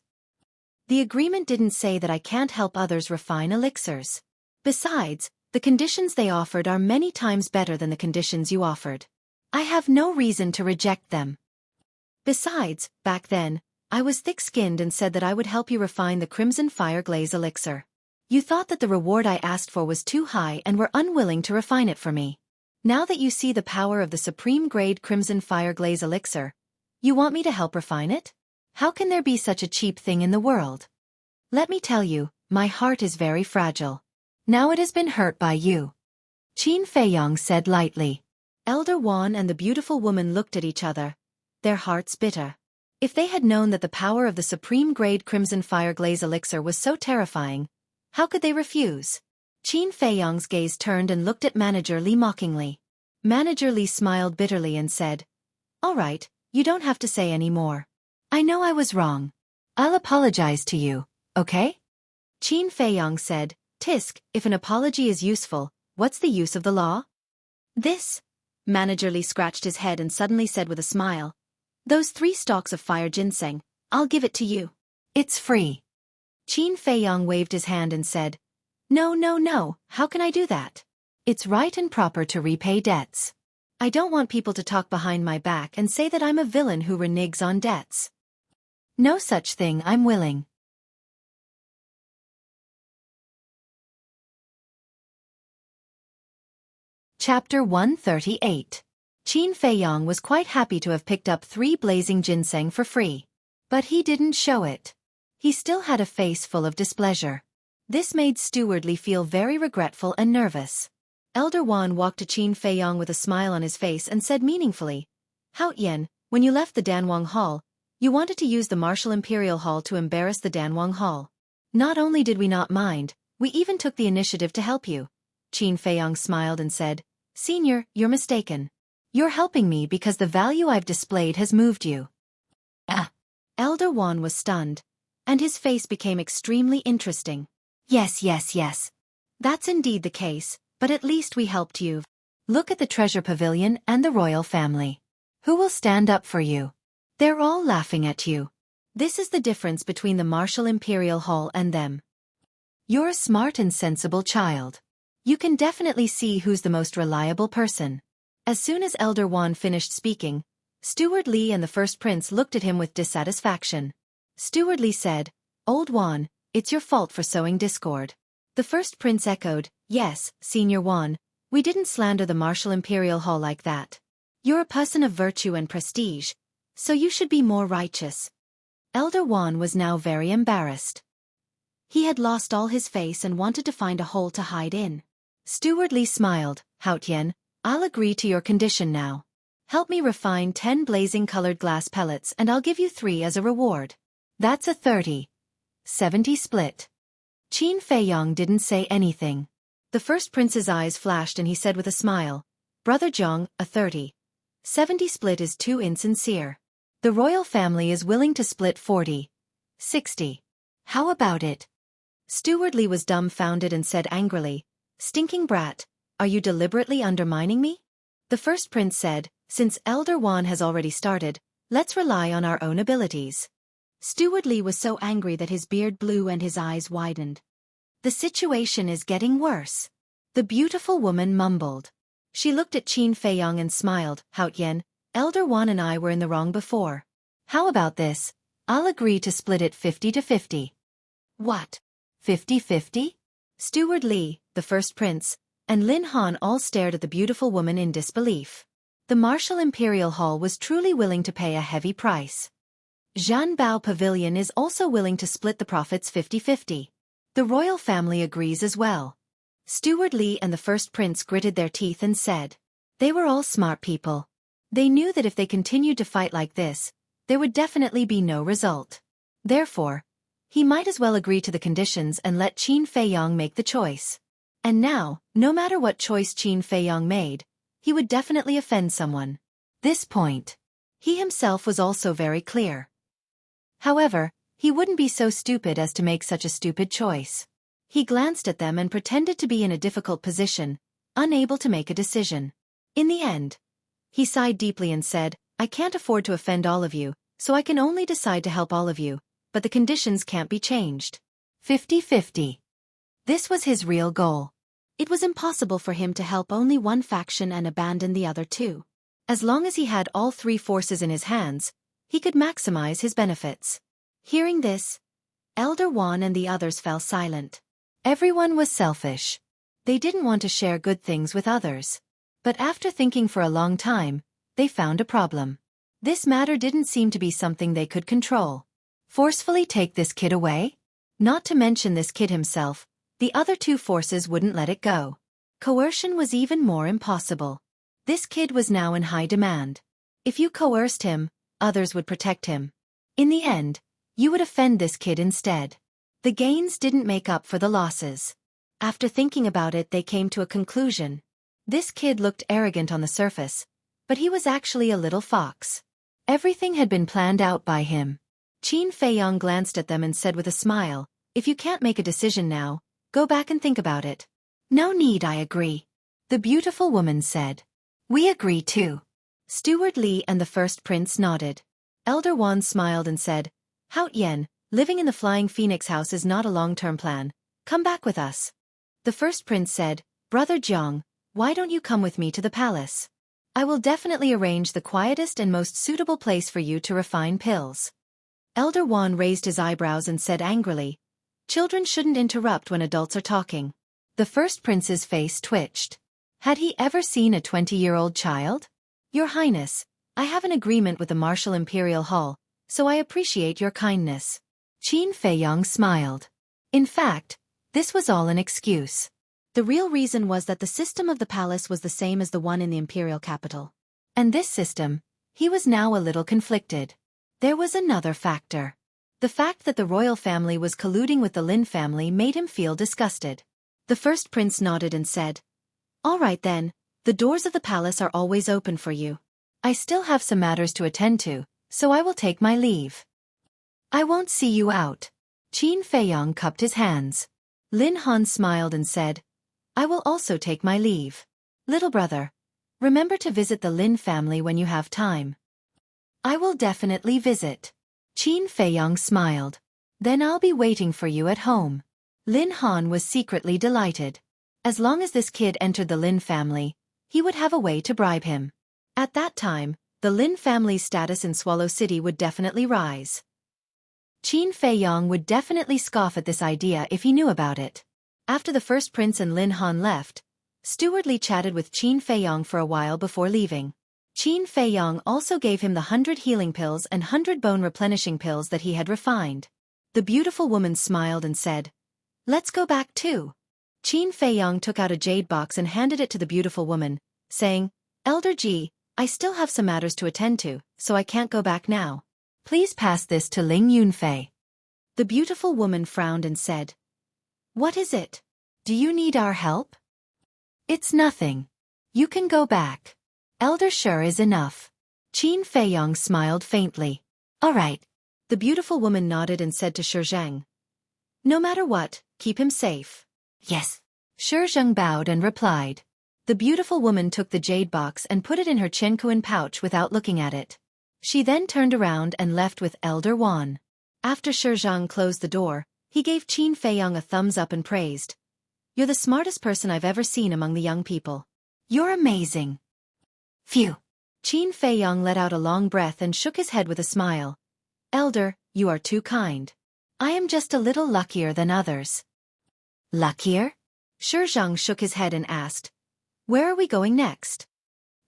The agreement didn't say that I can't help others refine elixirs. Besides, the conditions they offered are many times better than the conditions you offered. I have no reason to reject them. Besides, back then, I was thick-skinned and said that I would help you refine the Crimson Fire Glaze elixir. You thought that the reward I asked for was too high and were unwilling to refine it for me. Now that you see the power of the supreme-grade Crimson Fire Glaze elixir, you want me to help refine it? How can there be such a cheap thing in the world? Let me tell you, my heart is very fragile. Now it has been hurt by you." Qin Feiyong said lightly. Elder Wan and the beautiful woman looked at each other, their hearts bitter. If they had known that the power of the supreme-grade Crimson Fire Glaze elixir was so terrifying, how could they refuse? Qin Feiyong's gaze turned and looked at Manager Li mockingly. Manager Li smiled bitterly and said, "All right, you don't have to say any more. I know I was wrong. I'll apologize to you, okay?" Qin Feiyong said, "Tisk, if an apology is useful, what's the use of the law?" "This." Manager Li scratched his head and suddenly said with a smile, "Those 3 stalks of fire ginseng, I'll give it to you. It's free." Qin Feiyong waved his hand and said, "No, no, no, how can I do that? It's right and proper to repay debts. I don't want people to talk behind my back and say that I'm a villain who reneges on debts. No such thing, I'm willing." Chapter 138. Qin Feiyong was quite happy to have picked up 3 blazing ginseng for free. But he didn't show it. He still had a face full of displeasure. This made Steward Li feel very regretful and nervous. Elder Wan walked to Qin Feiyong with a smile on his face and said meaningfully, "Haotian, when you left the Danwang Hall, you wanted to use the Martial Imperial Hall to embarrass the Danwang Hall. Not only did we not mind, we even took the initiative to help you." Qin Feiyong smiled and said, "Senior, you're mistaken. You're helping me because the value I've displayed has moved you." Ah! Elder Wan was stunned, and his face became extremely interesting. Yes, yes, yes. That's indeed the case, but at least we helped you. Look at the treasure pavilion and the royal family. Who will stand up for you? They're all laughing at you. This is the difference between the Martial Imperial Hall and them. You're a smart and sensible child. You can definitely see who's the most reliable person. As soon as Elder Wan finished speaking, Steward Li and the First Prince looked at him with dissatisfaction. Steward Li said, "Old Wan, it's your fault for sowing discord. The first prince echoed, "Yes, Senior Wan, we didn't slander the martial imperial hall like that. You're a person of virtue and prestige, so you should be more righteous." Elder Wan was now very embarrassed. He had lost all his face and wanted to find a hole to hide in. Steward Li smiled, "Haotian, I'll agree to your condition now. Help me refine 10 blazing-colored glass pellets and I'll give you 3 as a reward. That's a 30-70 split." Qin Feiyong didn't say anything. The first prince's eyes flashed and he said with a smile, "Brother Zhang, a 30-70 split is too insincere. The royal family is willing to split 40-60. How about it?" Steward Li was dumbfounded and said angrily, "Stinking brat, are you deliberately undermining me?" The first prince said, "Since Elder Wan has already started, let's rely on our own abilities." Steward Li was so angry that his beard blew and his eyes widened. "The situation is getting worse," the beautiful woman mumbled. She looked at Qin Feiyong and smiled, "Haotian, Elder Wan and I were in the wrong before. How about this? I'll agree to split it 50-50. "What? 50-50? Steward Li, the first prince, and Lin Han all stared at the beautiful woman in disbelief. The Martial Imperial Hall was truly willing to pay a heavy price. Zhanbao Pavilion is also willing to split the profits 50-50. The royal family agrees as well. Steward Li and the first prince gritted their teeth and said. They were all smart people. They knew that if they continued to fight like this, there would definitely be no result. Therefore, he might as well agree to the conditions and let Qin Feiyong make the choice. And now, no matter what choice Qin Feiyong made, he would definitely offend someone. This point, he himself was also very clear. However, he wouldn't be so stupid as to make such a stupid choice. He glanced at them and pretended to be in a difficult position, unable to make a decision. In the end, he sighed deeply and said, I can't afford to offend all of you, so I can only decide to help all of you, but the conditions can't be changed. 50-50. This was his real goal. It was impossible for him to help only one faction and abandon the other two. As long as he had all three forces in his hands, he could maximize his benefits. Hearing this, Elder Wan and the others fell silent. Everyone was selfish. They didn't want to share good things with others. But after thinking for a long time, they found a problem. This matter didn't seem to be something they could control. Forcefully take this kid away? Not to mention this kid himself, the other two forces wouldn't let it go. Coercion was even more impossible. This kid was now in high demand. If you coerced him, others would protect him. In the end, you would offend this kid instead. The gains didn't make up for the losses. After thinking about it, they came to a conclusion. This kid looked arrogant on the surface, but he was actually a little fox. Everything had been planned out by him. Qin Feiyong glanced at them and said with a smile, if you can't make a decision now, go back and think about it. No need, I agree. The beautiful woman said. We agree too. Steward Li and the first prince nodded. Elder Wan smiled and said, Hao Yen, living in the Flying Phoenix house is not a long-term plan. Come back with us. The first prince said, Brother Jiang, why don't you come with me to the palace? I will definitely arrange the quietest and most suitable place for you to refine pills. Elder Wan raised his eyebrows and said angrily, Children shouldn't interrupt when adults are talking. The first prince's face twitched. Had he ever seen a 20-year-old child? Your Highness, I have an agreement with the Martial Imperial Hall, so I appreciate your kindness. Qin Feiyong smiled. In fact, this was all an excuse. The real reason was that the system of the palace was the same as the one in the imperial capital. And this system, he was now a little conflicted. There was another factor. The fact that the royal family was colluding with the Lin family made him feel disgusted. The first prince nodded and said, All right then, the doors of the palace are always open for you. I still have some matters to attend to, so I will take my leave. I won't see you out. Qin Feiyong cupped his hands. Lin Han smiled and said, I will also take my leave. Little brother, remember to visit the Lin family when you have time. I will definitely visit. Qin Feiyong smiled. Then I'll be waiting for you at home. Lin Han was secretly delighted. As long as this kid entered the Lin family, he would have a way to bribe him. At that time, the Lin family's status in Swallow City would definitely rise. Qin Feiyong would definitely scoff at this idea if he knew about it. After the first prince and Lin Han left, Steward Li chatted with Qin Feiyong for a while before leaving. Qin Feiyong also gave him the 100 healing pills and 100 bone replenishing pills that he had refined. The beautiful woman smiled and said, "Let's go back too." Qin Feiyong took out a jade box and handed it to the beautiful woman, saying, "Elder Ji, I still have some matters to attend to, so I can't go back now. Please pass this to Ling Yunfei." The beautiful woman frowned and said, "What is it? Do you need our help?" "It's nothing. You can go back. Elder Sure is enough." Qin Feiyong smiled faintly. "All right." The beautiful woman nodded and said to Shizheng, "No matter what, keep him safe." "Yes." Shizheng bowed and replied. The beautiful woman took the jade box and put it in her Chenkuan pouch without looking at it. She then turned around and left with Elder Wan. After Shizheng closed the door, he gave Qin Feiyong a thumbs up and praised, "You're the smartest person I've ever seen among the young people. You're amazing." Phew. Qin Feiyong let out a long breath and shook his head with a smile. "Elder, you are too kind. I am just a little luckier than others." "Luckier?" Shizheng shook his head and asked, "Where are we going next?"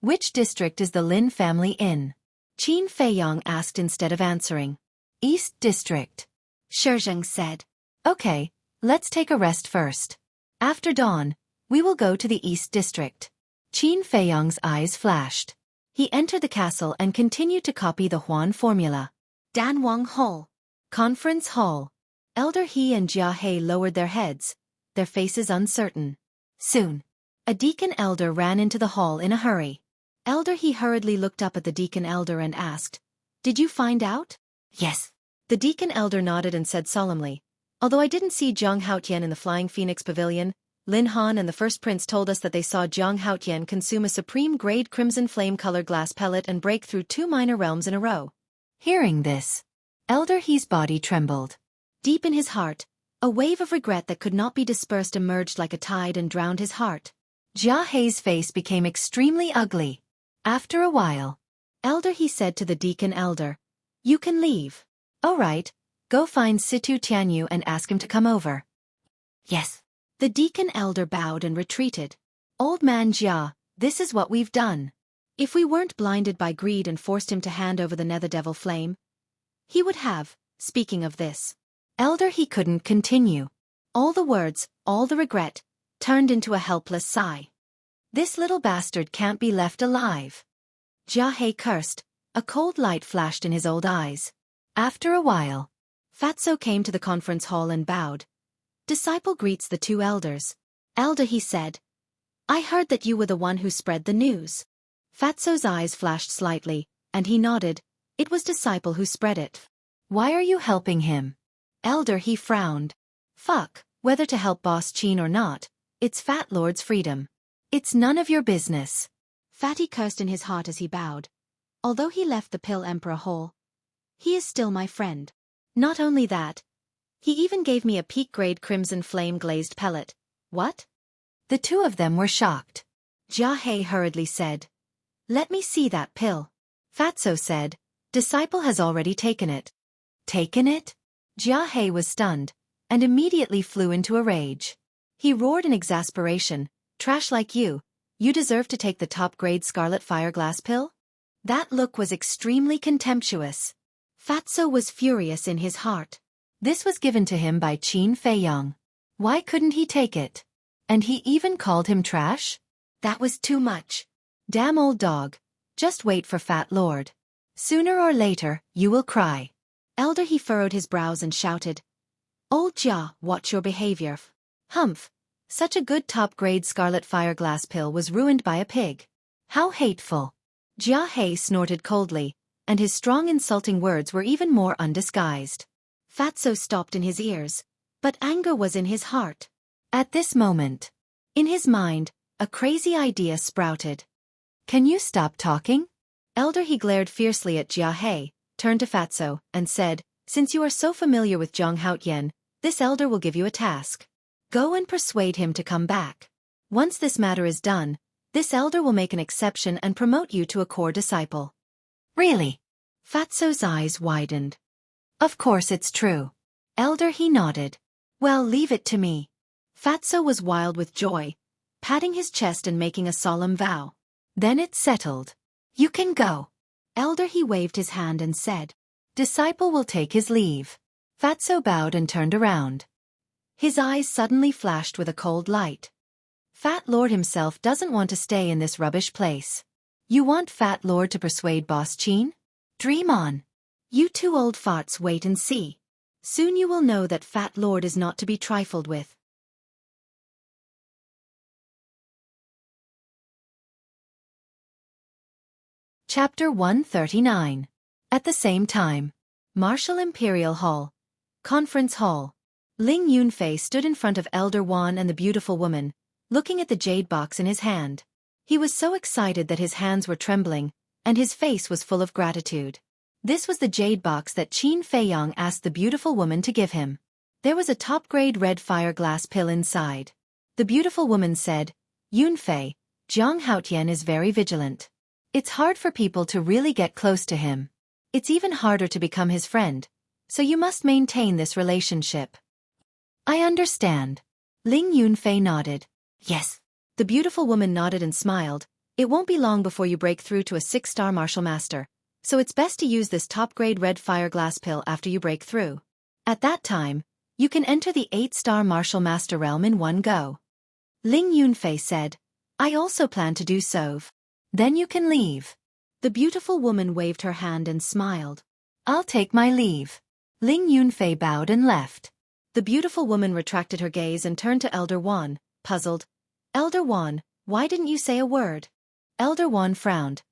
"Which district is the Lin family in?" Qin Feiyong asked instead of answering. "East District." Shizheng said. "Okay, let's take a rest first. After dawn, we will go to the East District." Qin Feiyong's eyes flashed. He entered the castle and continued to copy the Huan formula. Danwang Hall. Conference Hall. Elder He and Jia He lowered their heads, their faces uncertain. Soon, a deacon elder ran into the hall in a hurry. Elder He hurriedly looked up at the deacon elder and asked, "Did you find out?" "Yes." The deacon elder nodded and said solemnly, "Although I didn't see Jiang Haotian in the Flying Phoenix Pavilion, Lin Han and the first prince told us that they saw Jiang Haotian consume a supreme-grade crimson flame-colored glass pellet and break through 2 minor realms in a row." Hearing this, Elder He's body trembled. Deep in his heart, a wave of regret that could not be dispersed emerged like a tide and drowned his heart. Jia He's face became extremely ugly. After a while, Elder He said to the deacon elder, "You can leave. All right, go find Situ Tianyu and ask him to come over." "Yes." The deacon elder bowed and retreated. "Old man Jia, this is what we've done. If we weren't blinded by greed and forced him to hand over the nether devil flame, he would have." Speaking of this, Elder He couldn't continue. All the words, all the regret, turned into a helpless sigh. "This little bastard can't be left alive." Jia He cursed. A cold light flashed in his old eyes. After a while, Fatso came to the conference hall and bowed. "Disciple greets the 2 elders." "Elder," he said, "I heard that you were the one who spread the news." Fatso's eyes flashed slightly, and he nodded. "It was Disciple who spread it." "Why are you helping him?" Elder He frowned. "Fuck, whether to help Boss Qin or not, it's Fat Lord's freedom. It's none of your business." Fatty cursed in his heart as he bowed. "Although he left the Pill Emperor whole, he is still my friend. Not only that, he even gave me a peak-grade crimson flame-glazed pellet." "What?" The 2 of them were shocked. Jia He hurriedly said, "Let me see that pill." Fatso said, "Disciple has already taken it." "Taken it?" Jia He was stunned, and immediately flew into a rage. He roared in exasperation, "Trash like you deserve to take the top-grade scarlet fireglass pill?" That look was extremely contemptuous. Fatso was furious in his heart. This was given to him by Qin Feiyong. Why couldn't he take it? And he even called him trash? That was too much. Damn old dog. Just wait for Fat Lord. Sooner or later, you will cry. Elder He furrowed his brows and shouted, "Old Jia, watch your behavior." Humph. Such a good top-grade scarlet fireglass pill was ruined by a pig. How hateful. Jia He snorted coldly, and his strong insulting words were even more undisguised. Fatso stopped in his ears, but anger was in his heart. At this moment, in his mind, a crazy idea sprouted. "Can you stop talking?" Elder He glared fiercely at Jia He, turned to Fatso, and said, "Since you are so familiar with Jiang Haotian, this elder will give you a task. Go and persuade him to come back. Once this matter is done, this elder will make an exception and promote you to a core disciple." "Really?" Fatso's eyes widened. "Of course it's true." Elder He nodded. "Well, leave it to me." Fatso was wild with joy, patting his chest and making a solemn vow. Then it's settled. You can go. Elder, he waved his hand and said. Disciple will take his leave. Fatso bowed and turned around. His eyes suddenly flashed with a cold light. Fat Lord himself doesn't want to stay in this rubbish place. You want Fat Lord to persuade Boss Chin? Dream on. You two old farts, wait and see. Soon you will know that Fat Lord is not to be trifled with. Chapter 139. At the same time. Martial Imperial Hall. Conference Hall. Ling Yunfei stood in front of Elder Wan and the beautiful woman, looking at the jade box in his hand. He was so excited that his hands were trembling, and his face was full of gratitude. This was the jade box that Qin Feiyang asked the beautiful woman to give him. There was a top-grade red fire glass pill inside. The beautiful woman said, Yunfei, Zhang Haotian is very vigilant. It's hard for people to really get close to him. It's even harder to become his friend, so you must maintain this relationship. I understand. Ling Yunfei nodded. Yes. The beautiful woman nodded and smiled. It won't be long before you break through to a 6-star martial master, so it's best to use this top-grade red fire glass pill after you break through. At that time, you can enter the 8-star martial master realm in one go. Ling Yunfei said, I also plan to do so. Then you can leave. The beautiful woman waved her hand and smiled. I'll take my leave. Ling Yunfei bowed and left. The beautiful woman retracted her gaze and turned to Elder Wan, puzzled. Elder Wan, why didn't you say a word? Elder Wan frowned.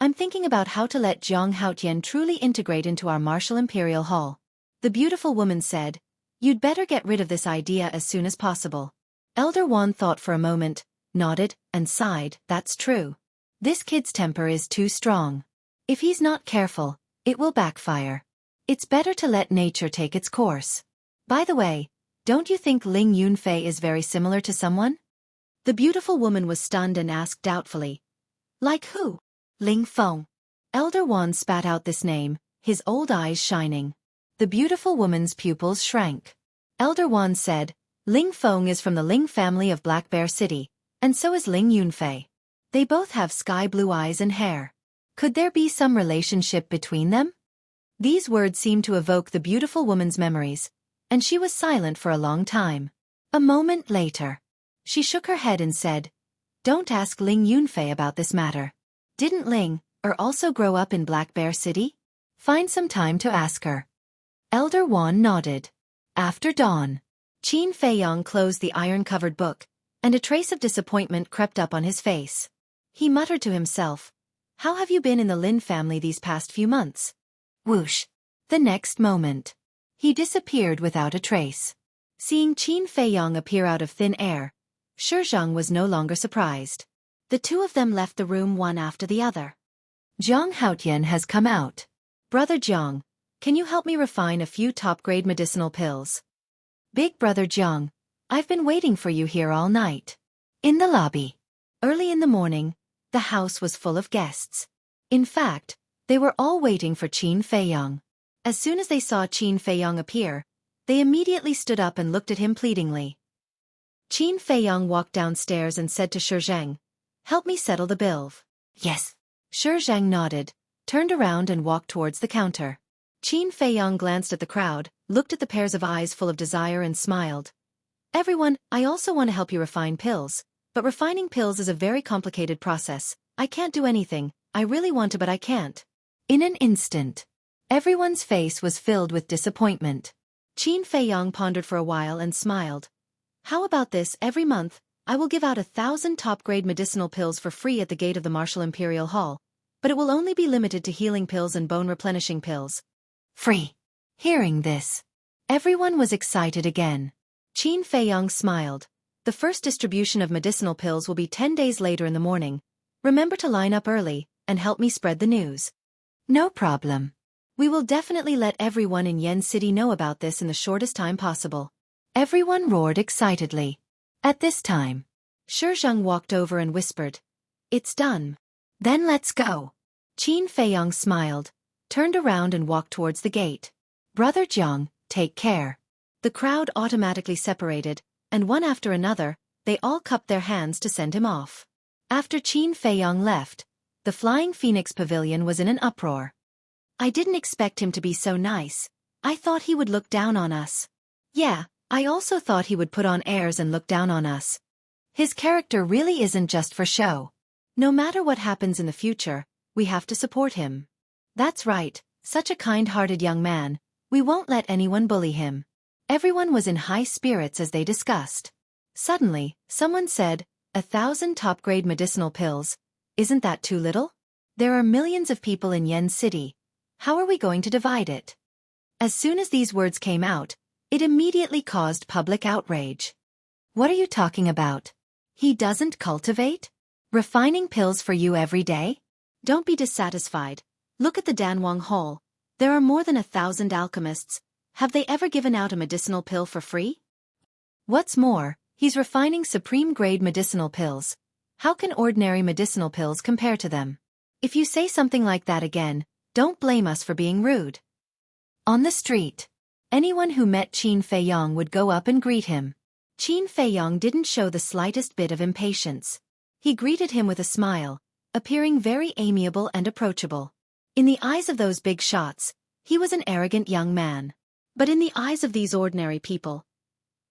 I'm thinking about how to let Zhang Haotian truly integrate into our martial imperial hall. The beautiful woman said, You'd better get rid of this idea as soon as possible. Elder Wan thought for a moment, nodded, and sighed. That's true. This kid's temper is too strong. If he's not careful, it will backfire. It's better to let nature take its course. By the way, don't you think Ling Yunfei is very similar to someone? The beautiful woman was stunned and asked doubtfully. Like who? Ling Feng. Elder Wan spat out this name, his old eyes shining. The beautiful woman's pupils shrank. Elder Wan said, Ling Feng is from the Ling family of Black Bear City, and so is Ling Yunfei. They both have sky-blue eyes and hair. Could there be some relationship between them? These words seemed to evoke the beautiful woman's memories, and she was silent for a long time. A moment later, she shook her head and said, Don't ask Ling Yunfei about this matter. Didn't Ling also grow up in Black Bear City? Find some time to ask her. Elder Wan nodded. After dawn, Qin Feiyang closed the iron-covered book, and a trace of disappointment crept up on his face. He muttered to himself, How have you been in the Lin family these past few months? Whoosh! The next moment, he disappeared without a trace. Seeing Qin Feiyang appear out of thin air, Shizhang was no longer surprised. The two of them left the room one after the other. Zhang Haotian has come out. Brother Zhang, can you help me refine a few top-grade medicinal pills? Big Brother Zhang, I've been waiting for you here all night. In the lobby. Early in the morning, the house was full of guests. In fact, they were all waiting for Qin Feiyang. As soon as they saw Qin Feiyang appear, they immediately stood up and looked at him pleadingly. Qin Feiyang walked downstairs and said to Shizhang, Help me settle the bill. Yes. Shizhang nodded, turned around and walked towards the counter. Qin Feiyang glanced at the crowd, looked at the pairs of eyes full of desire and smiled. Everyone, I also want to help you refine pills, but refining pills is a very complicated process. I can't do anything, I really want to but I can't. In an instant, everyone's face was filled with disappointment. Qin Feiyang pondered for a while and smiled. How about this? Every month, I will give out 1,000 top-grade medicinal pills for free at the gate of the Martial Imperial Hall, but it will only be limited to healing pills and bone-replenishing pills. Free. Hearing this, everyone was excited again. Qin Feiyang smiled. The first distribution of medicinal pills will be 10 days later in the morning. Remember to line up early, and help me spread the news. No problem. We will definitely let everyone in Yen City know about this in the shortest time possible. Everyone roared excitedly. At this time, Shizhang walked over and whispered, It's done. Then let's go. Qin Feiyang smiled, turned around and walked towards the gate. Brother Zhang, take care. The crowd automatically separated, and one after another, they all cupped their hands to send him off. After Qin Feiyong left, the Flying Phoenix Pavilion was in an uproar. I didn't expect him to be so nice. I thought he would look down on us. Yeah, I also thought he would put on airs and look down on us. His character really isn't just for show. No matter what happens in the future, we have to support him. That's right, such a kind-hearted young man. We won't let anyone bully him. Everyone was in high spirits as they discussed. Suddenly, someone said, 1,000 top-grade medicinal pills. Isn't that too little? There are millions of people in Yen City. How are we going to divide it? As soon as these words came out, it immediately caused public outrage. What are you talking about? He doesn't cultivate? Refining pills for you every day? Don't be dissatisfied. Look at the Danwang Hall. There are more than 1,000 alchemists. Have they ever given out a medicinal pill for free? What's more, he's refining supreme-grade medicinal pills. How can ordinary medicinal pills compare to them? If you say something like that again, don't blame us for being rude. On the street, anyone who met Qin Feiyong would go up and greet him. Qin Feiyong didn't show the slightest bit of impatience. He greeted him with a smile, appearing very amiable and approachable. In the eyes of those big shots, he was an arrogant young man. But in the eyes of these ordinary people,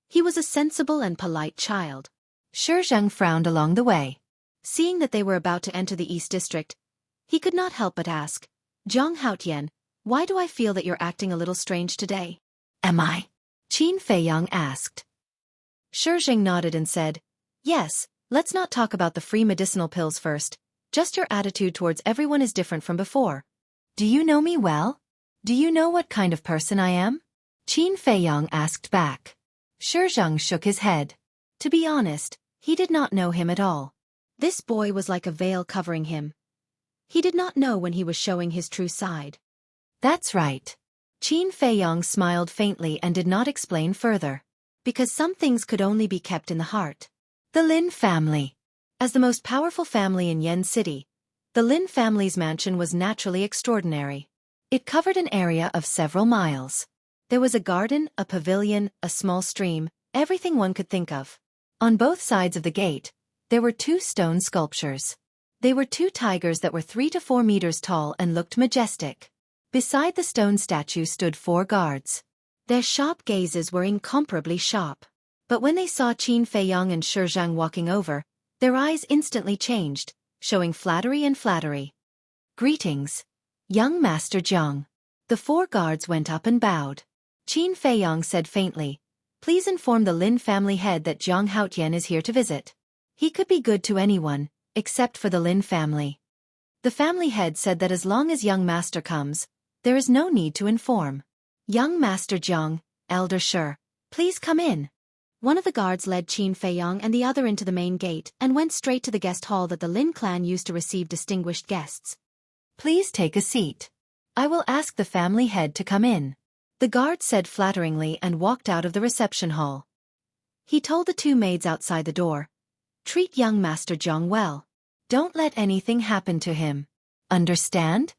he was a sensible and polite child. Xueqi frowned along the way. Seeing that they were about to enter the East District, he could not help but ask, Zhang Haotian, why do I feel that you're acting a little strange today? Am I? Qin Feiyong asked. Xueqi nodded and said, yes, let's not talk about the free medicinal pills first. Just your attitude towards everyone is different from before. Do you know me well? Do you know what kind of person I am? Qin Feiyong asked back. Xueqi shook his head. To be honest, he did not know him at all. This boy was like a veil covering him. He did not know when he was showing his true side. That's right. Qin Feiyong smiled faintly and did not explain further. Because some things could only be kept in the heart. The Lin family. As the most powerful family in Yen City, the Lin family's mansion was naturally extraordinary. It covered an area of several miles. There was a garden, a pavilion, a small stream, everything one could think of. On both sides of the gate, there were 2 stone sculptures. They were 2 tigers that were 3 to 4 meters tall and looked majestic. Beside the stone statue stood 4 guards. Their sharp gazes were incomparably sharp. But when they saw Qin Feiyong and Xueqi walking over, their eyes instantly changed, showing flattery and flattery. Greetings, young Master Zhang. The 4 guards went up and bowed. Qin Feiyong said faintly, please inform the Lin family head that Zhang Haotian is here to visit. He could be good to anyone, except for the Lin family. The family head said that as long as young master comes, there is no need to inform. Young Master Zhang, Elder Shi, please come in. One of the guards led Qin Feiyong and the other into the main gate and went straight to the guest hall that the Lin clan used to receive distinguished guests. Please take a seat. I will ask the family head to come in. The guard said flatteringly and walked out of the reception hall. He told the 2 maids outside the door, treat young Master Zhang well. Don't let anything happen to him. Understand?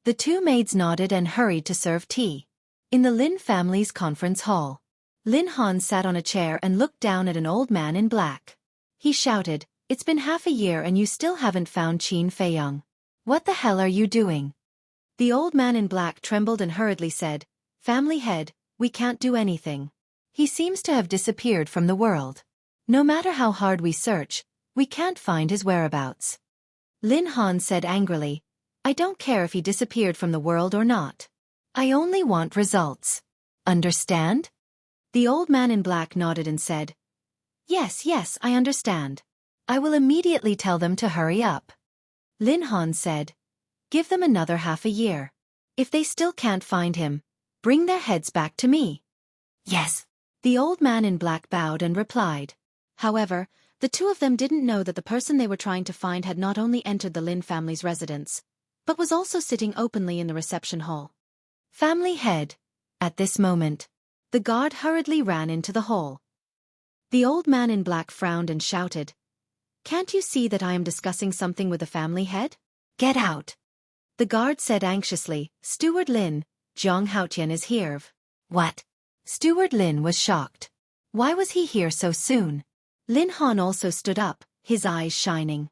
The 2 maids nodded and hurried to serve tea. In the Lin family's conference hall, Lin Han sat on a chair and looked down at an old man in black. He shouted, it's been half a year and you still haven't found Qin Feiyong. What the hell are you doing? The old man in black trembled and hurriedly said, family head, we can't do anything. He seems to have disappeared from the world. No matter how hard we search, we can't find his whereabouts. Lin Han said angrily, I don't care if he disappeared from the world or not. I only want results. Understand? The old man in black nodded and said, yes, I understand. I will immediately tell them to hurry up. Lin Han said, give them another half a year. If they still can't find him, bring their heads back to me. Yes. The old man in black bowed and replied. However, the 2 of them didn't know that the person they were trying to find had not only entered the Lin family's residence, but was also sitting openly in the reception hall. Family head. At this moment, the guard hurriedly ran into the hall. The old man in black frowned and shouted, can't you see that I am discussing something with the family head? Get out. The guard said anxiously, Steward Lin, Zhang Haotian is here. What? Steward Lin was shocked. Why was he here so soon? Lin Han also stood up, his eyes shining.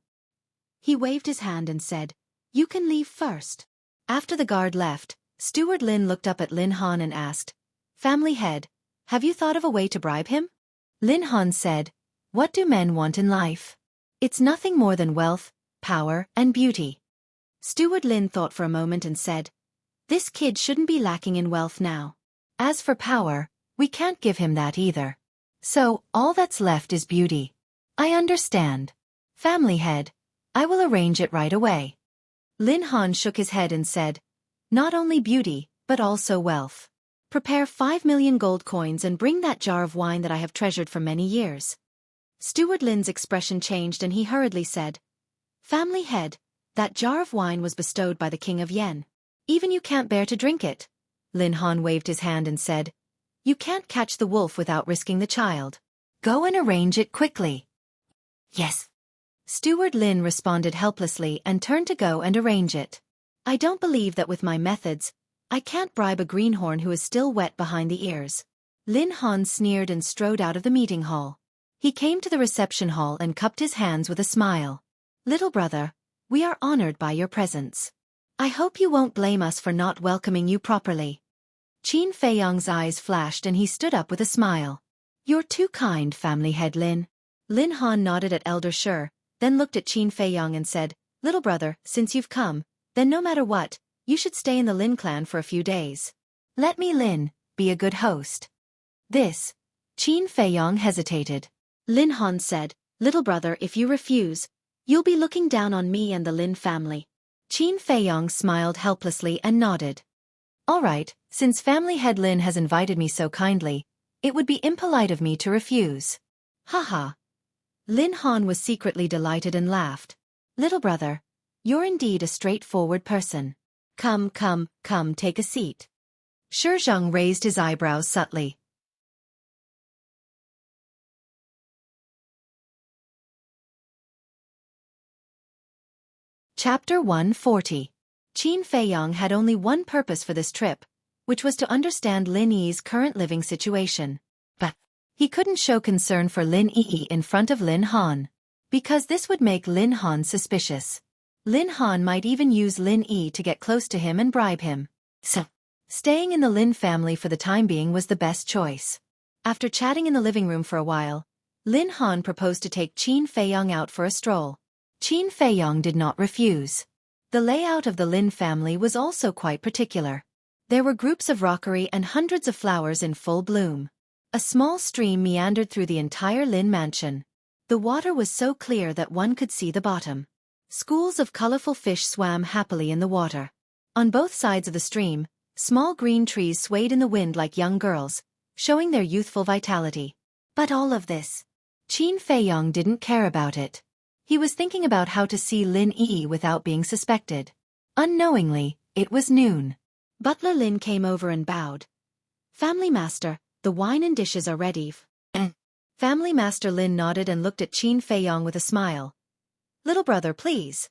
He waved his hand and said, "You can leave first." After the guard left, Steward Lin looked up at Lin Han and asked, "Family head, have you thought of a way to bribe him?" Lin Han said, "What do men want in life? It's nothing more than wealth, power, and beauty." Steward Lin thought for a moment and said, "This kid shouldn't be lacking in wealth now. As for power, we can't give him that either. So, all that's left is beauty." "I understand. Family head, I will arrange it right away." Lin Han shook his head and said, "Not only beauty, but also wealth. Prepare 5 million gold coins and bring that jar of wine that I have treasured for many years." Steward Lin's expression changed and he hurriedly said, "Family head, that jar of wine was bestowed by the King of Yen. Even you can't bear to drink it." Lin Han waved his hand and said, "You can't catch the wolf without risking the child. Go and arrange it quickly." "Yes." Steward Lin responded helplessly and turned to go and arrange it. "I don't believe that with my methods, I can't bribe a greenhorn who is still wet behind the ears." Lin Han sneered and strode out of the meeting hall. He came to the reception hall and cupped his hands with a smile. "Little brother, we are honored by your presence. I hope you won't blame us for not welcoming you properly." Qin Feiyong's eyes flashed and he stood up with a smile. "You're too kind, family head Lin." Lin Han nodded at Elder Shi, then looked at Qin Feiyong and said, "Little brother, since you've come, then no matter what, you should stay in the Lin clan for a few days. Let me, Lin, be a good host." This. Qin Feiyong hesitated. Lin Han said, "Little brother, if you refuse, you'll be looking down on me and the Lin family." Qin Feiyong smiled helplessly and nodded. "All right, since family head Lin has invited me so kindly, it would be impolite of me to refuse." Haha. Lin Han was secretly delighted and laughed. "Little brother, you're indeed a straightforward person. Come, take a seat." Shi Zheng raised his eyebrows subtly. Chapter 140. Qin Feiyong had only one purpose for this trip, which was to understand Lin Yi's current living situation. But he couldn't show concern for Lin Yi in front of Lin Han, because this would make Lin Han suspicious. Lin Han might even use Lin Yi to get close to him and bribe him. So, staying in the Lin family for the time being was the best choice. After chatting in the living room for a while, Lin Han proposed to take Qin Feiyong out for a stroll. Qin Feiyong did not refuse. The layout of the Lin family was also quite particular. There were groups of rockery and hundreds of flowers in full bloom. A small stream meandered through the entire Lin mansion. The water was so clear that one could see the bottom. Schools of colorful fish swam happily in the water. On both sides of the stream, small green trees swayed in the wind like young girls, showing their youthful vitality. But all of this, Qin Feiyong didn't care about it. He was thinking about how to see Lin Yi without being suspected. Unknowingly, it was noon. Butler Lin came over and bowed. "Family Master, the wine and dishes are ready." Family Master Lin nodded and looked at Qin Feiyong with a smile. "Little brother, please."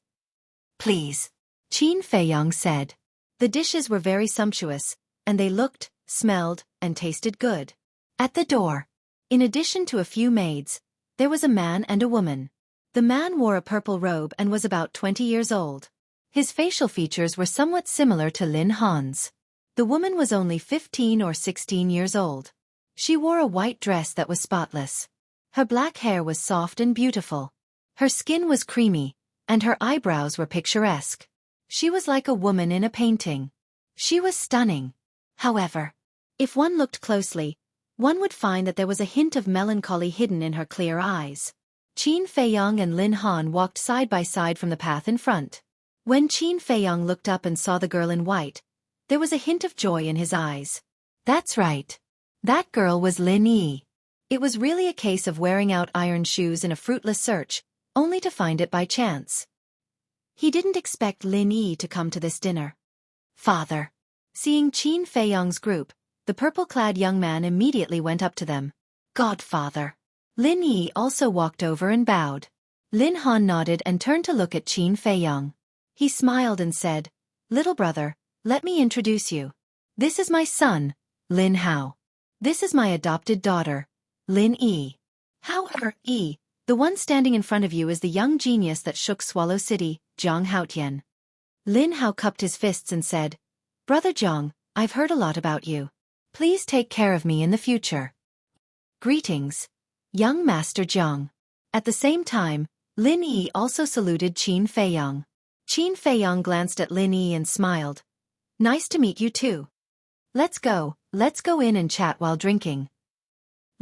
"Please," Qin Feiyong said. The dishes were very sumptuous, and they looked, smelled, and tasted good. At the door, in addition to a few maids, there was a man and a woman. The man wore a purple robe and was about 20 years old. His facial features were somewhat similar to Lin Han's. The woman was only 15 or 16 years old. She wore a white dress that was spotless. Her black hair was soft and beautiful. Her skin was creamy, and her eyebrows were picturesque. She was like a woman in a painting. She was stunning. However, if one looked closely, one would find that there was a hint of melancholy hidden in her clear eyes. Qin Feiyong and Lin Han walked side by side from the path in front. When Qin Feiyong looked up and saw the girl in white, there was a hint of joy in his eyes. That's right. That girl was Lin Yi. It was really a case of wearing out iron shoes in a fruitless search, only to find it by chance. He didn't expect Lin Yi to come to this dinner. "Father." Seeing Qin Feiyong's group, the purple-clad young man immediately went up to them. "Godfather." Lin Yi also walked over and bowed. Lin Han nodded and turned to look at Qin Feiyong. He smiled and said, "Little brother, let me introduce you. This is my son, Lin Hao. This is my adopted daughter, Lin Yi. However, the one standing in front of you is the young genius that shook Swallow City, Zhang Haotian. Lin Hao cupped his fists and said, Brother Zhang, I've heard a lot about you. Please take care of me in the future. Greetings, young Master Zhang. At the same time, Lin Yi also saluted Qin Feiyang. Qin Feiyang glanced at Lin Yi and smiled. Nice to meet you too. Let's go in and chat while drinking.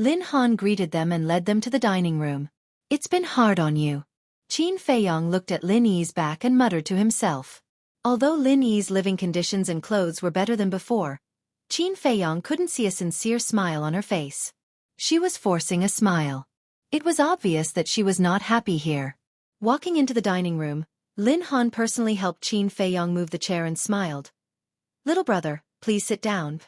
Lin Han greeted them and led them to the dining room. It's been hard on you. Qin Feiyang looked at Lin Yi's back and muttered to himself. Although Lin Yi's living conditions and clothes were better than before, Qin Feiyang couldn't see a sincere smile on her face. She was forcing a smile. It was obvious that she was not happy here. Walking into the dining room, Lin Han personally helped Qin Feiyang move the chair and smiled. Little brother, please sit down.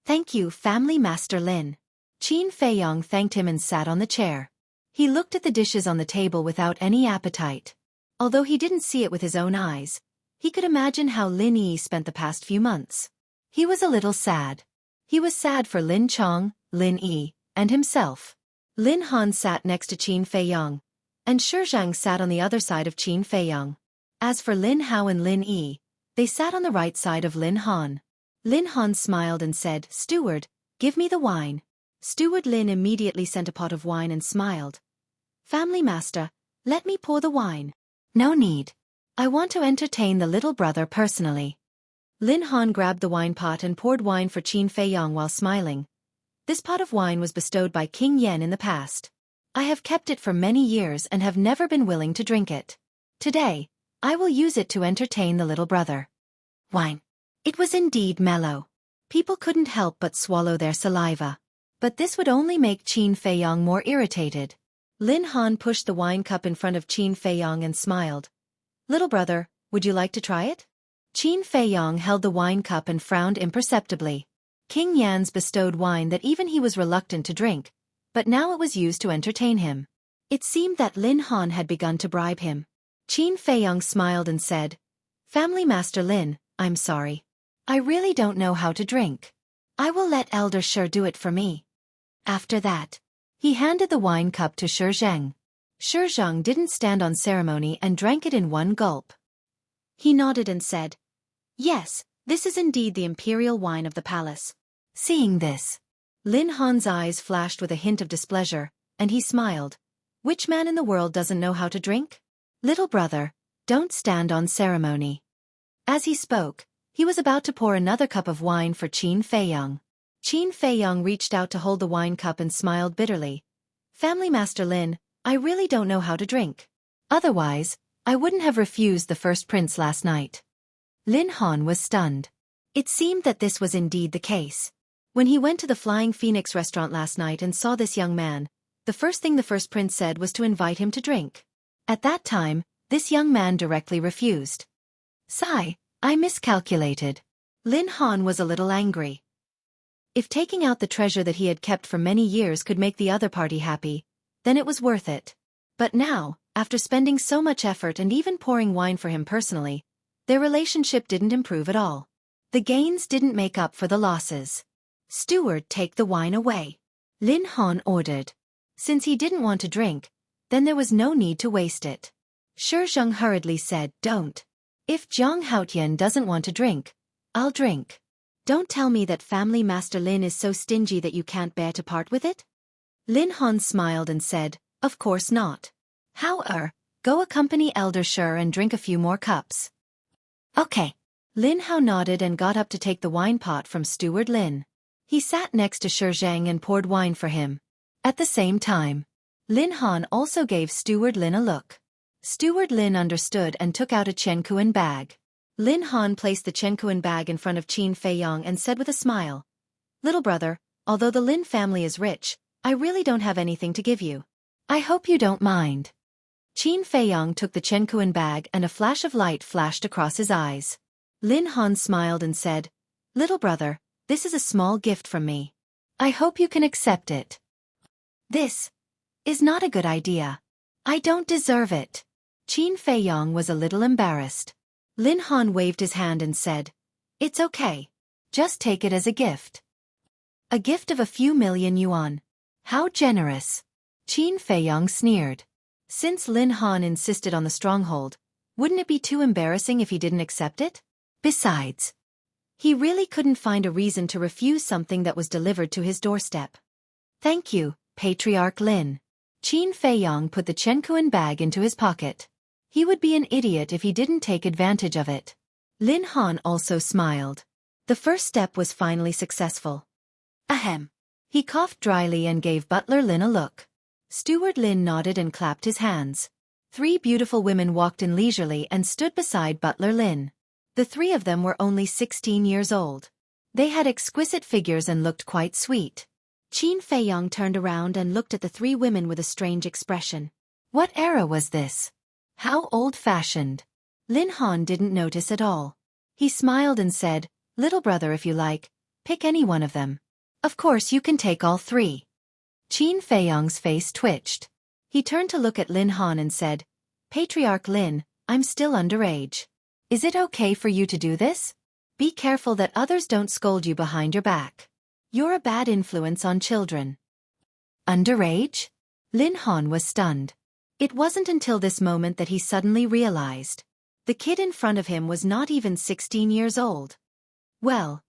Thank you, Family Master Lin. Qin Feiyang thanked him and sat on the chair. He looked at the dishes on the table without any appetite. Although he didn't see it with his own eyes, he could imagine how Lin Yi spent the past few months. He was a little sad. He was sad for Lin Chong, Lin Yi, and himself. Lin Han sat next to Qin Feiyang, and Shizhang sat on the other side of Qin Feiyang. As for Lin Hao and Lin Yi, they sat on the right side of Lin Han. Lin Han smiled and said, Steward, give me the wine. Steward Lin immediately sent a pot of wine and smiled. Family Master, let me pour the wine. No need. I want to entertain the little brother personally. Lin Han grabbed the wine pot and poured wine for Qin Feiyang while smiling. This pot of wine was bestowed by King Yen in the past. I have kept it for many years and have never been willing to drink it. Today, I will use it to entertain the little brother. Wine. It was indeed mellow. People couldn't help but swallow their saliva. But this would only make Qin Feiyang more irritated. Lin Han pushed the wine cup in front of Qin Feiyang and smiled. Little brother, would you like to try it? Qin Feiyang held the wine cup and frowned imperceptibly. King Yan's bestowed wine that even he was reluctant to drink, but now it was used to entertain him. It seemed that Lin Han had begun to bribe him. Qin Feiyang smiled and said, Family Master Lin, I'm sorry. I really don't know how to drink. I will let Elder Shi do it for me. After that, he handed the wine cup to Shizhang. Shizhang didn't stand on ceremony and drank it in one gulp. He nodded and said, Yes, this is indeed the imperial wine of the palace. Seeing this, Lin Han's eyes flashed with a hint of displeasure, and he smiled. Which man in the world doesn't know how to drink? Little brother, don't stand on ceremony. As he spoke, he was about to pour another cup of wine for Qin Feiyang. Qin Feiyang reached out to hold the wine cup and smiled bitterly. Family Master Lin, I really don't know how to drink. Otherwise, I wouldn't have refused the first prince last night. Lin Han was stunned. It seemed that this was indeed the case. When he went to the Flying Phoenix restaurant last night and saw this young man, the first thing the first prince said was to invite him to drink. At that time, this young man directly refused. Sigh, I miscalculated. Lin Han was a little angry. If taking out the treasure that he had kept for many years could make the other party happy, then it was worth it. But now, after spending so much effort and even pouring wine for him personally, their relationship didn't improve at all. The gains didn't make up for the losses. Steward, take the wine away. Lin Han ordered. Since he didn't want to drink, then there was no need to waste it. Shizhang hurriedly said, Don't. If Zhang Haotian doesn't want to drink, I'll drink. Don't tell me that Family Master Lin is so stingy that you can't bear to part with it? Lin Han smiled and said, Of course not. However, go accompany Elder Shi and drink a few more cups. Okay. Lin Hao nodded and got up to take the wine pot from Steward Lin. He sat next to Shizhang and poured wine for him. At the same time, Lin Han also gave Steward Lin a look. Steward Lin understood and took out a Chenkuan bag. Lin Han placed the Chenkuan bag in front of Qin Feiyang and said with a smile, Little brother, although the Lin family is rich, I really don't have anything to give you. I hope you don't mind. Qin Feiyang took the Chenkuan bag and a flash of light flashed across his eyes. Lin Han smiled and said, Little brother, this is a small gift from me. I hope you can accept it. This is not a good idea. I don't deserve it. Qin Feiyang was a little embarrassed. Lin Han waved his hand and said, It's okay. Just take it as a gift. A gift of a few million yuan. How generous. Qin Feiyong sneered. Since Lin Han insisted on the stronghold, wouldn't it be too embarrassing if he didn't accept it? Besides, he really couldn't find a reason to refuse something that was delivered to his doorstep. Thank you, Patriarch Lin. Qin Feiyong put the Chenkuan bag into his pocket. He would be an idiot if he didn't take advantage of it. Lin Han also smiled. The first step was finally successful. Ahem. He coughed dryly and gave Butler Lin a look. Steward Lin nodded and clapped his hands. 3 beautiful women walked in leisurely and stood beside Butler Lin. The 3 of them were only 16 years old. They had exquisite figures and looked quite sweet. Qin Feiyong turned around and looked at the 3 women with a strange expression. What era was this? How old-fashioned. Lin Han didn't notice at all. He smiled and said, "Little brother, if you like, pick any one of them. Of course you can take all 3. Qin Feiyong's face twitched. He turned to look at Lin Han and said, "Patriarch Lin, I'm still underage. Is it okay for you to do this? Be careful that others don't scold you behind your back. You're a bad influence on children." Underage? Lin Han was stunned. It wasn't until this moment that he suddenly realized. The kid in front of him was not even 16 years old. Well,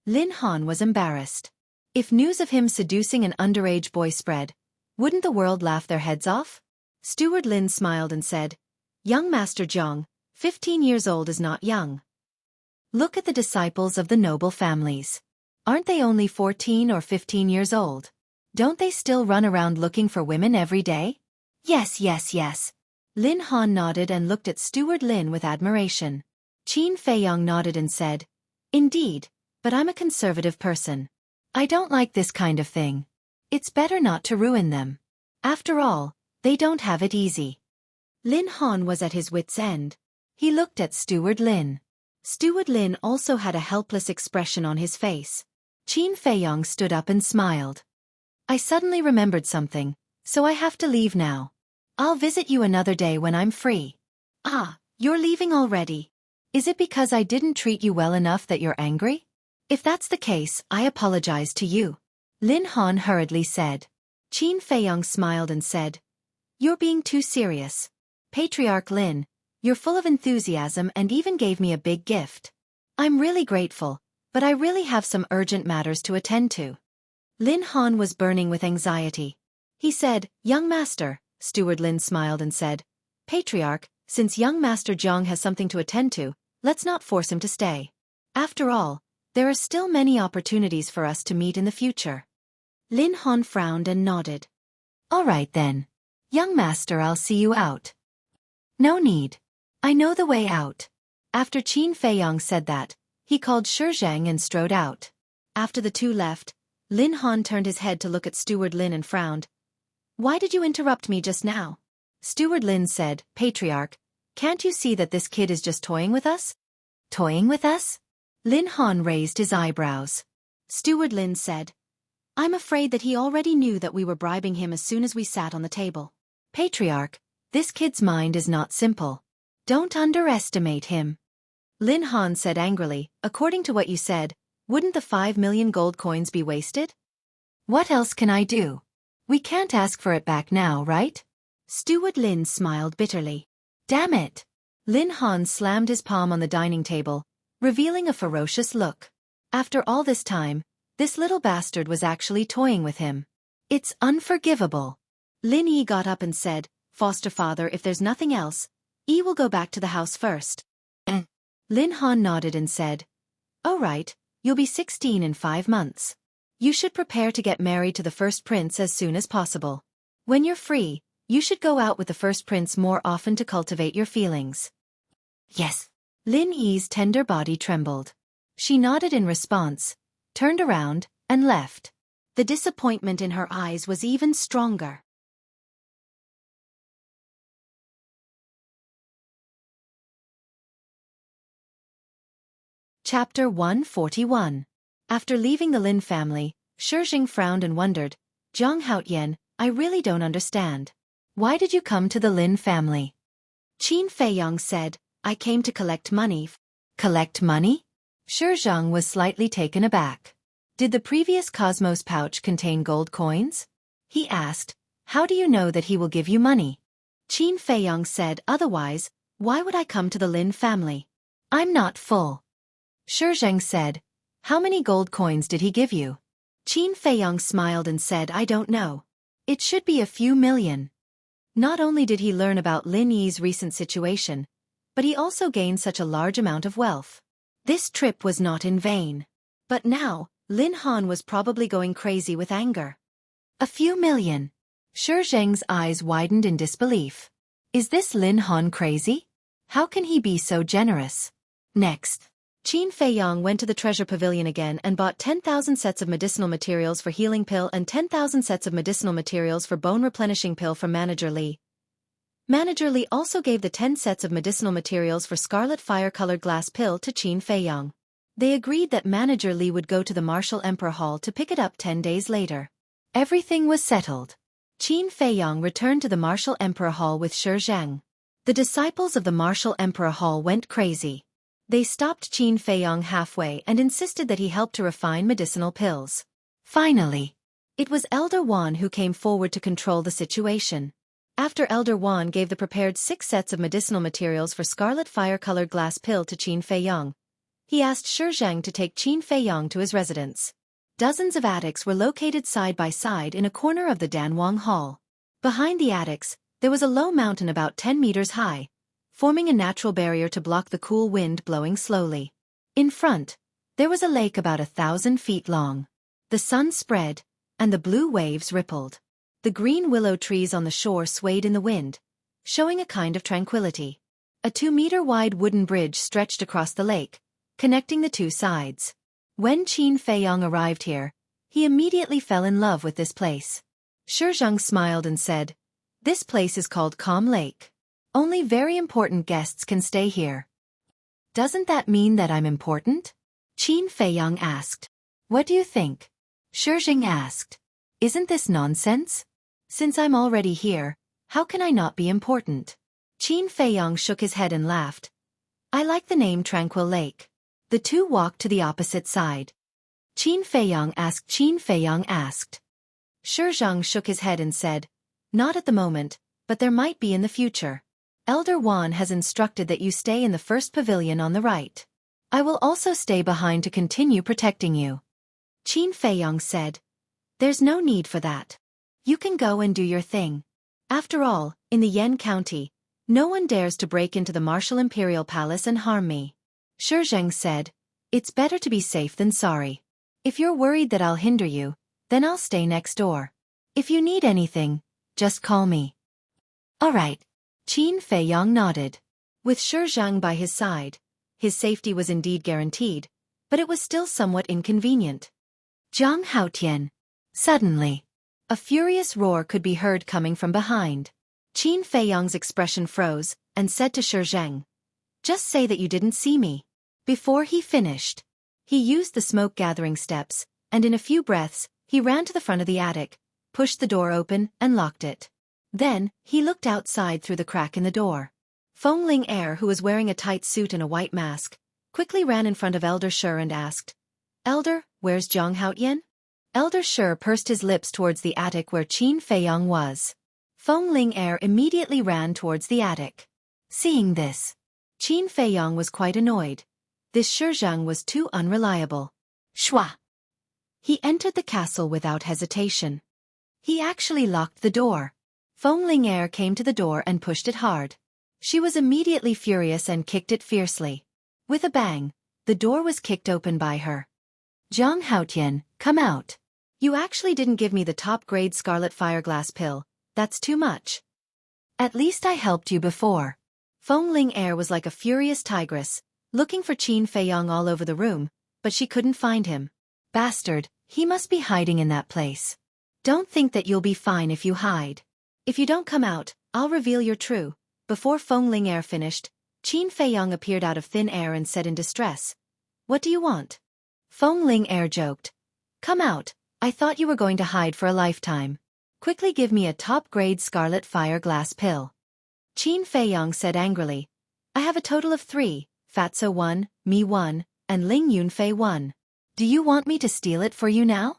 Lin Han was embarrassed. If news of him seducing an underage boy spread, wouldn't the world laugh their heads off? Steward Lin smiled and said, "Young Master Zhang, 15 years old is not young. Look at the disciples of the noble families. Aren't they only 14 or 15 years old? Don't they still run around looking for women every day?" Yes. Lin Han nodded and looked at Steward Lin with admiration. Qin Feiyong nodded and said, "Indeed, but I'm a conservative person. I don't like this kind of thing. It's better not to ruin them. After all, they don't have it easy." Lin Han was at his wit's end. He looked at Steward Lin. Steward Lin also had a helpless expression on his face. Qin Feiyong stood up and smiled. "I suddenly remembered something, so I have to leave now. I'll visit you another day when I'm free." "Ah, you're leaving already. Is it because I didn't treat you well enough that you're angry?" "If that's the case, I apologize to you," Lin Han hurriedly said. Qin Feiyong smiled and said, "You're being too serious. Patriarch Lin, you're full of enthusiasm and even gave me a big gift. I'm really grateful, but I really have some urgent matters to attend to." Lin Han was burning with anxiety. He said, "Young master," Steward Lin smiled and said, "Patriarch, since young Master Zhang has something to attend to, let's not force him to stay. After all, there are still many opportunities for us to meet in the future." Lin Han frowned and nodded. "All right then. Young master, I'll see you out." "No need. I know the way out." After Qin Feiyong said that, he called Zhang and strode out. After the 2 left, Lin Han turned his head to look at Steward Lin and frowned. "Why did you interrupt me just now?" Steward Lin said, "Patriarch, can't you see that this kid is just toying with us?" "Toying with us?" Lin Han raised his eyebrows. Steward Lin said, "I'm afraid that he already knew that we were bribing him as soon as we sat on the table." "Patriarch, this kid's mind is not simple. Don't underestimate him." Lin Han said angrily, "According to what you said, wouldn't the 5 million gold coins be wasted?" "What else can I do? We can't ask for it back now, right?" Steward Lin smiled bitterly. "Damn it!" Lin Han slammed his palm on the dining table, revealing a ferocious look. After all this time, this little bastard was actually toying with him. It's unforgivable. Lin Yi got up and said, "Foster father, if there's nothing else, Yi will go back to the house first." Lin Han nodded and said, "Oh right, you'll be 16 in 5 months. You should prepare to get married to the first prince as soon as possible. When you're free, you should go out with the first prince more often to cultivate your feelings." "Yes." Lin Yi's tender body trembled. She nodded in response, turned around, and left. The disappointment in her eyes was even stronger. Chapter 141. After leaving the Lin family, Xueqi frowned and wondered, "Zhang Haotian, I really don't understand. Why did you come to the Lin family?" Qin Feiyong said, "I came to collect money." "Collect money?" Xueqi was slightly taken aback. Did the previous Cosmos pouch contain gold coins? He asked, "How do you know that he will give you money?" Qin Feiyong said, "Otherwise, why would I come to the Lin family? I'm not full." Shizheng said, "How many gold coins did he give you?" Qin Feiyong smiled and said, "I don't know. It should be a few million." Not only did he learn about Lin Yi's recent situation, but he also gained such a large amount of wealth. This trip was not in vain. But now, Lin Han was probably going crazy with anger. "A few million." Shizheng's eyes widened in disbelief. Is this Lin Han crazy? How can he be so generous? Next, Qin Feiyong went to the treasure pavilion again and bought 10,000 sets of medicinal materials for healing pill and 10,000 sets of medicinal materials for bone replenishing pill from Manager Li. Manager Li also gave the 10 sets of medicinal materials for scarlet fire-colored glass pill to Qin Feiyong. They agreed that Manager Li would go to the Martial Emperor Hall to pick it up 10 days later. Everything was settled. Qin Feiyong returned to the Martial Emperor Hall with Shizheng. The disciples of the Martial Emperor Hall went crazy. They stopped Qin Feiyong halfway and insisted that he help to refine medicinal pills. Finally, it was Elder Wan who came forward to control the situation. After Elder Wan gave the prepared 6 sets of medicinal materials for scarlet fire-colored glass pill to Qin Feiyong, he asked Shizheng to take Qin Feiyong to his residence. Dozens of attics were located side by side in a corner of the Danwang Hall. Behind the attics, there was a low mountain about 10 meters high, forming a natural barrier to block the cool wind blowing slowly. In front, there was a lake about 1,000 feet long. The sun spread, and the blue waves rippled. The green willow trees on the shore swayed in the wind, showing a kind of tranquility. A 2-meter-wide wooden bridge stretched across the lake, connecting the two sides. When Qin Feiyong arrived here, he immediately fell in love with this place. Shizheng smiled and said, "This place is called Calm Lake. Only very important guests can stay here." "Doesn't that mean that I'm important?" Qin Feiyong asked. "What do you think?" Shizheng asked. "Isn't this nonsense? Since I'm already here, how can I not be important?" Qin Feiyong shook his head and laughed. "I like the name Tranquil Lake." The two walked to the opposite side. Qin Feiyong asked. Shizheng shook his head and said, "Not at the moment, but there might be in the future. Elder Wan has instructed that you stay in the first pavilion on the right. I will also stay behind to continue protecting you." Qin Feiyong said, "There's no need for that. You can go and do your thing. After all, in the Yen County, no one dares to break into the Martial Imperial Palace and harm me." Shizheng said, "It's better to be safe than sorry. If you're worried that I'll hinder you, then I'll stay next door. If you need anything, just call me." "All right." Qin Feiyong nodded. With Shizheng by his side, his safety was indeed guaranteed, but it was still somewhat inconvenient. Zhang Haotian. Suddenly, a furious roar could be heard coming from behind. Qin Feiyong's expression froze, and said to Shizheng, "Just say that you didn't see me." Before he finished, he used the smoke-gathering steps, and in a few breaths, he ran to the front of the attic, pushed the door open, and locked it. Then, he looked outside through the crack in the door. Feng Ling Heir, who was wearing a tight suit and a white mask, quickly ran in front of Elder Shi and asked, "Elder, where's Zhang Haotian?" Elder Shi pursed his lips towards the attic where Qin Feiyong was. Feng Ling Heir immediately ran towards the attic. Seeing this, Qin Feiyong was quite annoyed. This Shizheng was too unreliable. Shwa! He entered the castle without hesitation. He actually locked the door. Feng Ling Heir came to the door and pushed it hard. She was immediately furious and kicked it fiercely. With a bang, the door was kicked open by her. "Zhang Haotian, come out. You actually didn't give me the top-grade scarlet fireglass pill. That's too much. At least I helped you before." Feng Ling Heir was like a furious tigress, looking for Qin Feiyong all over the room, but she couldn't find him. "Bastard, he must be hiding in that place. Don't think that you'll be fine if you hide. If you don't come out, I'll reveal your true." Before Feng Ling Heir finished, Qin Feiyong appeared out of thin air and said in distress, "What do you want?" Feng Ling Heir joked, "Come out, I thought you were going to hide for a lifetime. Quickly give me a top-grade scarlet fire-glass pill." Qin Feiyong said angrily, "I have a total of 3, Fatso 1, me 1, and Ling Yunfei 1. Do you want me to steal it for you now?"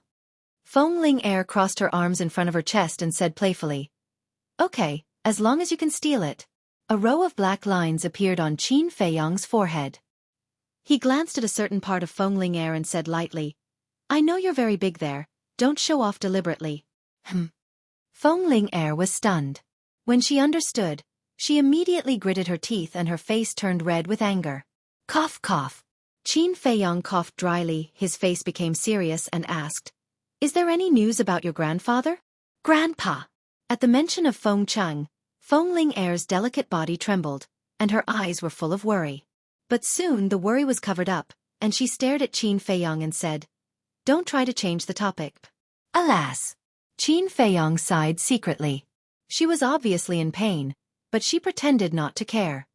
Feng Ling Air crossed her arms in front of her chest and said playfully. Okay, as long as you can steal it. A row of black lines appeared on Qin Feiyang's forehead. He glanced at a certain part of Feng Ling Air and said lightly, I know you're very big there, don't show off deliberately. Feng Ling Air was stunned. When she understood, she immediately gritted her teeth and her face turned red with anger. Cough cough. Qin Feiyang coughed dryly, his face became serious and asked, Is there any news about your grandfather? Grandpa. At the mention of Feng Cheng, Feng Ling Air's delicate body trembled, and her eyes were full of worry. But soon the worry was covered up, and she stared at Qin Feiyang and said, Don't try to change the topic. Alas! Qin Feiyang sighed secretly. She was obviously in pain, but she pretended not to care.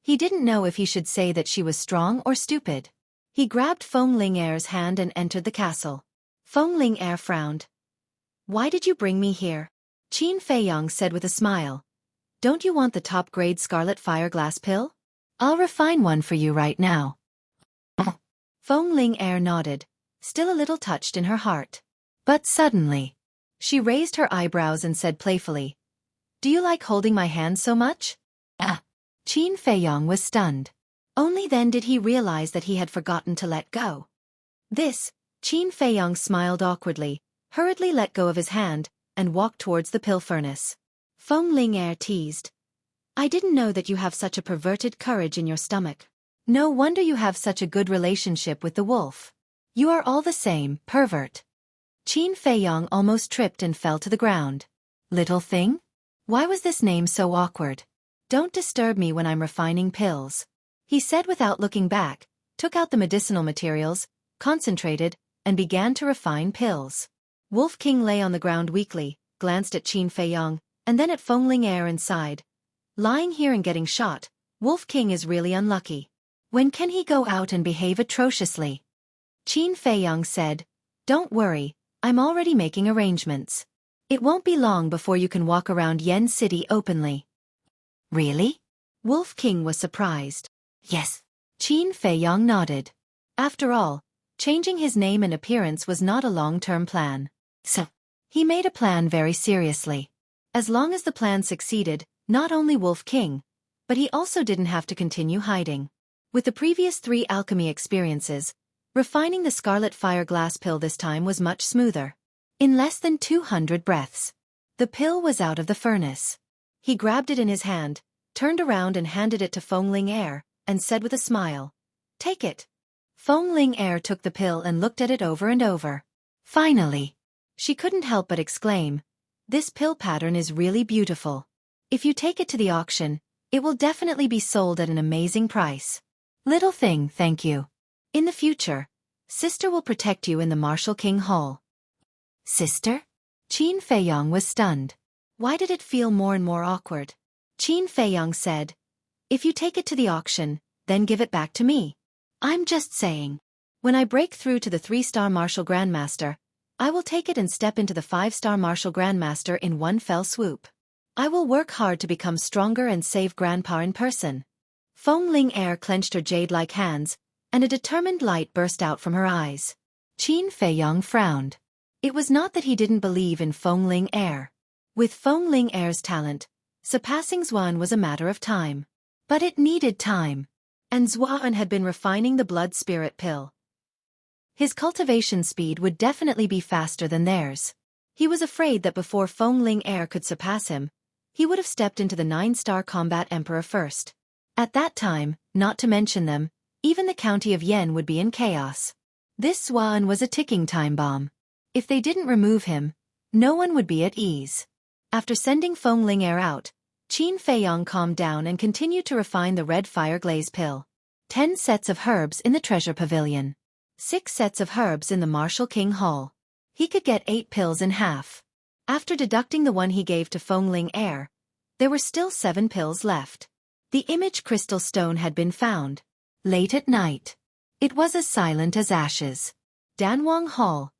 He didn't know if he should say that she was strong or stupid. He grabbed Feng Ling Air's hand and entered the castle. Feng Ling Air frowned. Why did you bring me here? Qin Feiyang said with a smile. Don't you want the top-grade scarlet fire glass pill? I'll refine one for you right now. Feng Ling Air nodded, still a little touched in her heart. But suddenly, she raised her eyebrows and said playfully, Do you like holding my hand so much? Qin Feiyang was stunned. Only then did he realize that he had forgotten to let go. This, Qin Feiyang smiled awkwardly, hurriedly let go of his hand, and walked towards the pill furnace. Feng Ling Air teased. I didn't know that you have such a perverted courage in your stomach. No wonder you have such a good relationship with the wolf. You are all the same, pervert. Qin Feiyang almost tripped and fell to the ground. Little thing? Why was this name so awkward? Don't disturb me when I'm refining pills. He said without looking back, took out the medicinal materials, concentrated, and began to refine pills. Wolf King lay on the ground weakly, glanced at Qin Feiyang, and then at Feng Ling Air and sighed. Lying here and getting shot, Wolf King is really unlucky. When can he go out and behave atrociously? Qin Feiyang said, Don't worry, I'm already making arrangements. It won't be long before you can walk around Yen City openly. Really? Wolf King was surprised. Yes. Qin Feiyang nodded. After all, changing his name and appearance was not a long-term plan. So, he made a plan very seriously. As long as the plan succeeded, not only Wolf King, but he also didn't have to continue hiding. With the previous 3 alchemy experiences, refining the scarlet fire glass pill this time was much smoother. In less than 200 breaths, the pill was out of the furnace. He grabbed it in his hand, turned around and handed it to Feng Ling Air, and said with a smile, Take it. Feng Ling Air took the pill and looked at it over and over. Finally, she couldn't help but exclaim, This pill pattern is really beautiful. If you take it to the auction, it will definitely be sold at an amazing price. Little thing, thank you. In the future, Sister will protect you in the Martial King Hall. Sister? Qin Feiyang was stunned. Why did it feel more and more awkward? Qin Feiyang said, If you take it to the auction, then give it back to me. I'm just saying. When I break through to the 3-star Martial Grandmaster, I will take it and step into the 5-star Martial Grandmaster in one fell swoop. I will work hard to become stronger and save Grandpa in person. Feng Ling Air clenched her jade-like hands, and a determined light burst out from her eyes. Qin Feiyang frowned. It was not that he didn't believe in Feng Ling Air. With Feng Ling Air's talent, surpassing Xuan was a matter of time. But it needed time. And Xuan had been refining the blood spirit pill. His cultivation speed would definitely be faster than theirs. He was afraid that before Feng Ling Air could surpass him, he would have stepped into the 9-star combat emperor first. At that time, not to mention them, even the county of Yen would be in chaos. This Xuan was a ticking time bomb. If they didn't remove him, no one would be at ease. After sending Feng Ling Air out, Qin Feiyang calmed down and continued to refine the red fire glaze pill. 10 sets of herbs in the treasure pavilion. 6 sets of herbs in the Martial King Hall. He could get 8 pills in half. After deducting the one he gave to Feng Ling Air, there were still 7 pills left. The image crystal stone had been found. Late at night. It was as silent as ashes. Danwang Hall.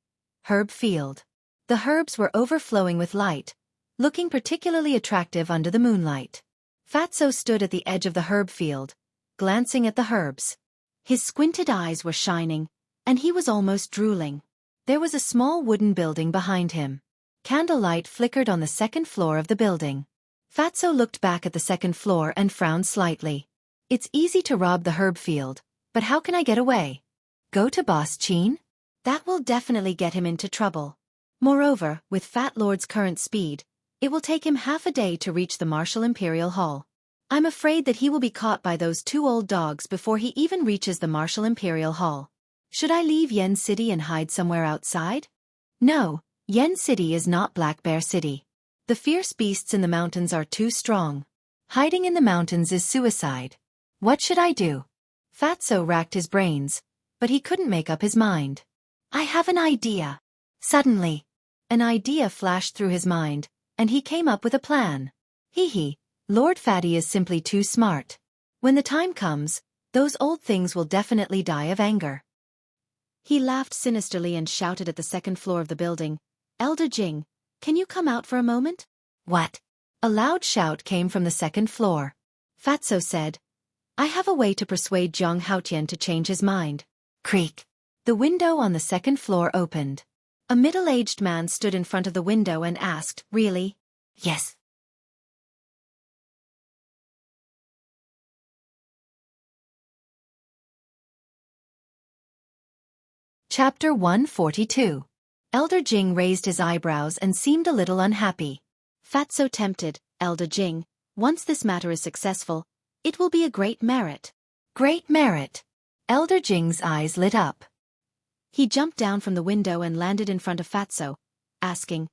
Herb Field. The herbs were overflowing with light, looking particularly attractive under the moonlight. Fatso stood at the edge of the herb field, glancing at the herbs. His squinted eyes were shining, and he was almost drooling. There was a small wooden building behind him. Candlelight flickered on the second floor of the building. Fatso looked back at the second floor and frowned slightly. It's easy to rob the herb field, but how can I get away? Go to Boss Chin? That will definitely get him into trouble. Moreover, with Fat Lord's current speed, it will take him half a day to reach the Martial Imperial Hall. I'm afraid that he will be caught by those two old dogs before he even reaches the Martial Imperial Hall. Should I leave Yen City and hide somewhere outside? No, Yen City is not Black Bear City. The fierce beasts in the mountains are too strong. Hiding in the mountains is suicide. What should I do? Fatso racked his brains, but he couldn't make up his mind. I have an idea. Suddenly, an idea flashed through his mind, and he came up with a plan. Hee, Lord Fatty is simply too smart. When the time comes, those old things will definitely die of anger. He laughed sinisterly and shouted at the second floor of the building, Elder Jing, can you come out for a moment? What? A loud shout came from the second floor. Fatso said, I have a way to persuade Zhang Haotian to change his mind. Creak. The window on the second floor opened. A middle-aged man stood in front of the window and asked, Really? Yes. Chapter 142. Elder Jing raised his eyebrows and seemed a little unhappy. Fatso tempted, Elder Jing, once this matter is successful, it will be a great merit. Great merit. Elder Jing's eyes lit up. He jumped down from the window and landed in front of Fatso, asking,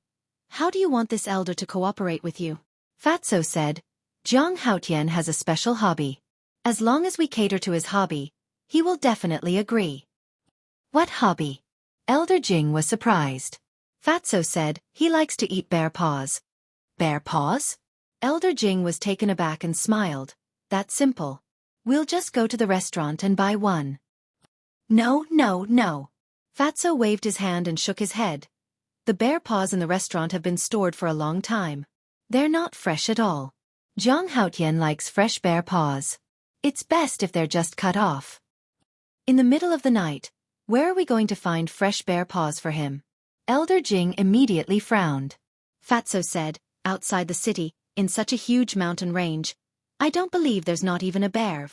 How do you want this elder to cooperate with you? Fatso said, Zhang Haotian has a special hobby. As long as we cater to his hobby, he will definitely agree. What hobby? Elder Jing was surprised. Fatso said, he likes to eat bear paws. Bear paws? Elder Jing was taken aback and smiled. That's simple. We'll just go to the restaurant and buy one. No. Fatso waved his hand and shook his head. The bear paws in the restaurant have been stored for a long time. They're not fresh at all. Zhang Haotian likes fresh bear paws. It's best if they're just cut off. In the middle of the night, where are we going to find fresh bear paws for him? Elder Jing immediately frowned. Fatso said, outside the city, in such a huge mountain range, I don't believe there's not even a bear.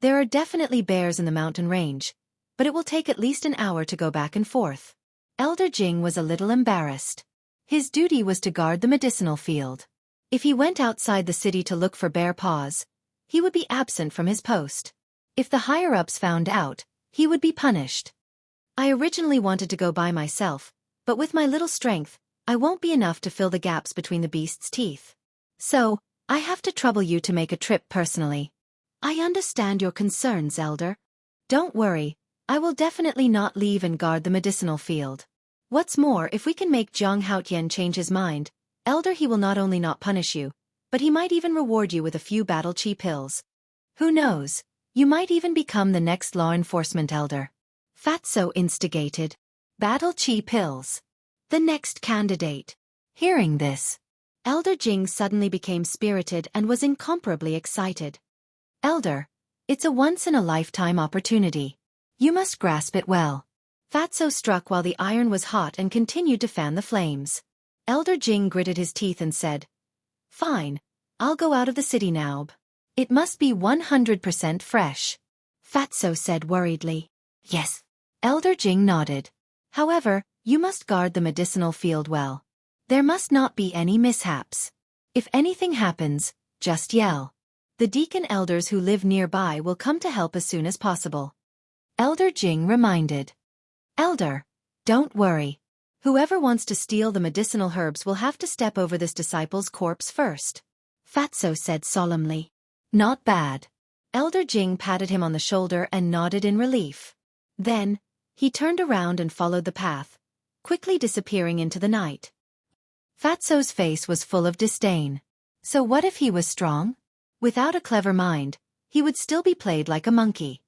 There are definitely bears in the mountain range, but it will take at least an hour to go back and forth. Elder Jing was a little embarrassed. His duty was to guard the medicinal field. If he went outside the city to look for bear paws, he would be absent from his post. If the higher-ups found out, he would be punished. I originally wanted to go by myself, but with my little strength, I won't be enough to fill the gaps between the beast's teeth. So, I have to trouble you to make a trip personally. I understand your concerns, Elder. Don't worry, I will definitely not leave and guard the medicinal field. What's more, if we can make Zhang Haotian change his mind, Elder, he will not only not punish you, but he might even reward you with a few battle chi pills. Who knows, you might even become the next law enforcement elder. Fatso instigated. Battle chi pills. The next candidate. Hearing this, Elder Jing suddenly became spirited and was incomparably excited. Elder, it's a once-in-a-lifetime opportunity. You must grasp it well. Fatso struck while the iron was hot and continued to fan the flames. Elder Jing gritted his teeth and said, Fine, I'll go out of the city now. It must be 100% fresh. Fatso said worriedly. Yes. Elder Jing nodded. However, you must guard the medicinal field well. There must not be any mishaps. If anything happens, just yell. The deacon elders who live nearby will come to help as soon as possible. Elder Jing reminded. Elder, don't worry. Whoever wants to steal the medicinal herbs will have to step over this disciple's corpse first. Fatso said solemnly. Not bad. Elder Jing patted him on the shoulder and nodded in relief. Then, he turned around and followed the path, quickly disappearing into the night. Fatso's face was full of disdain. So what if he was strong? Without a clever mind, he would still be played like a monkey.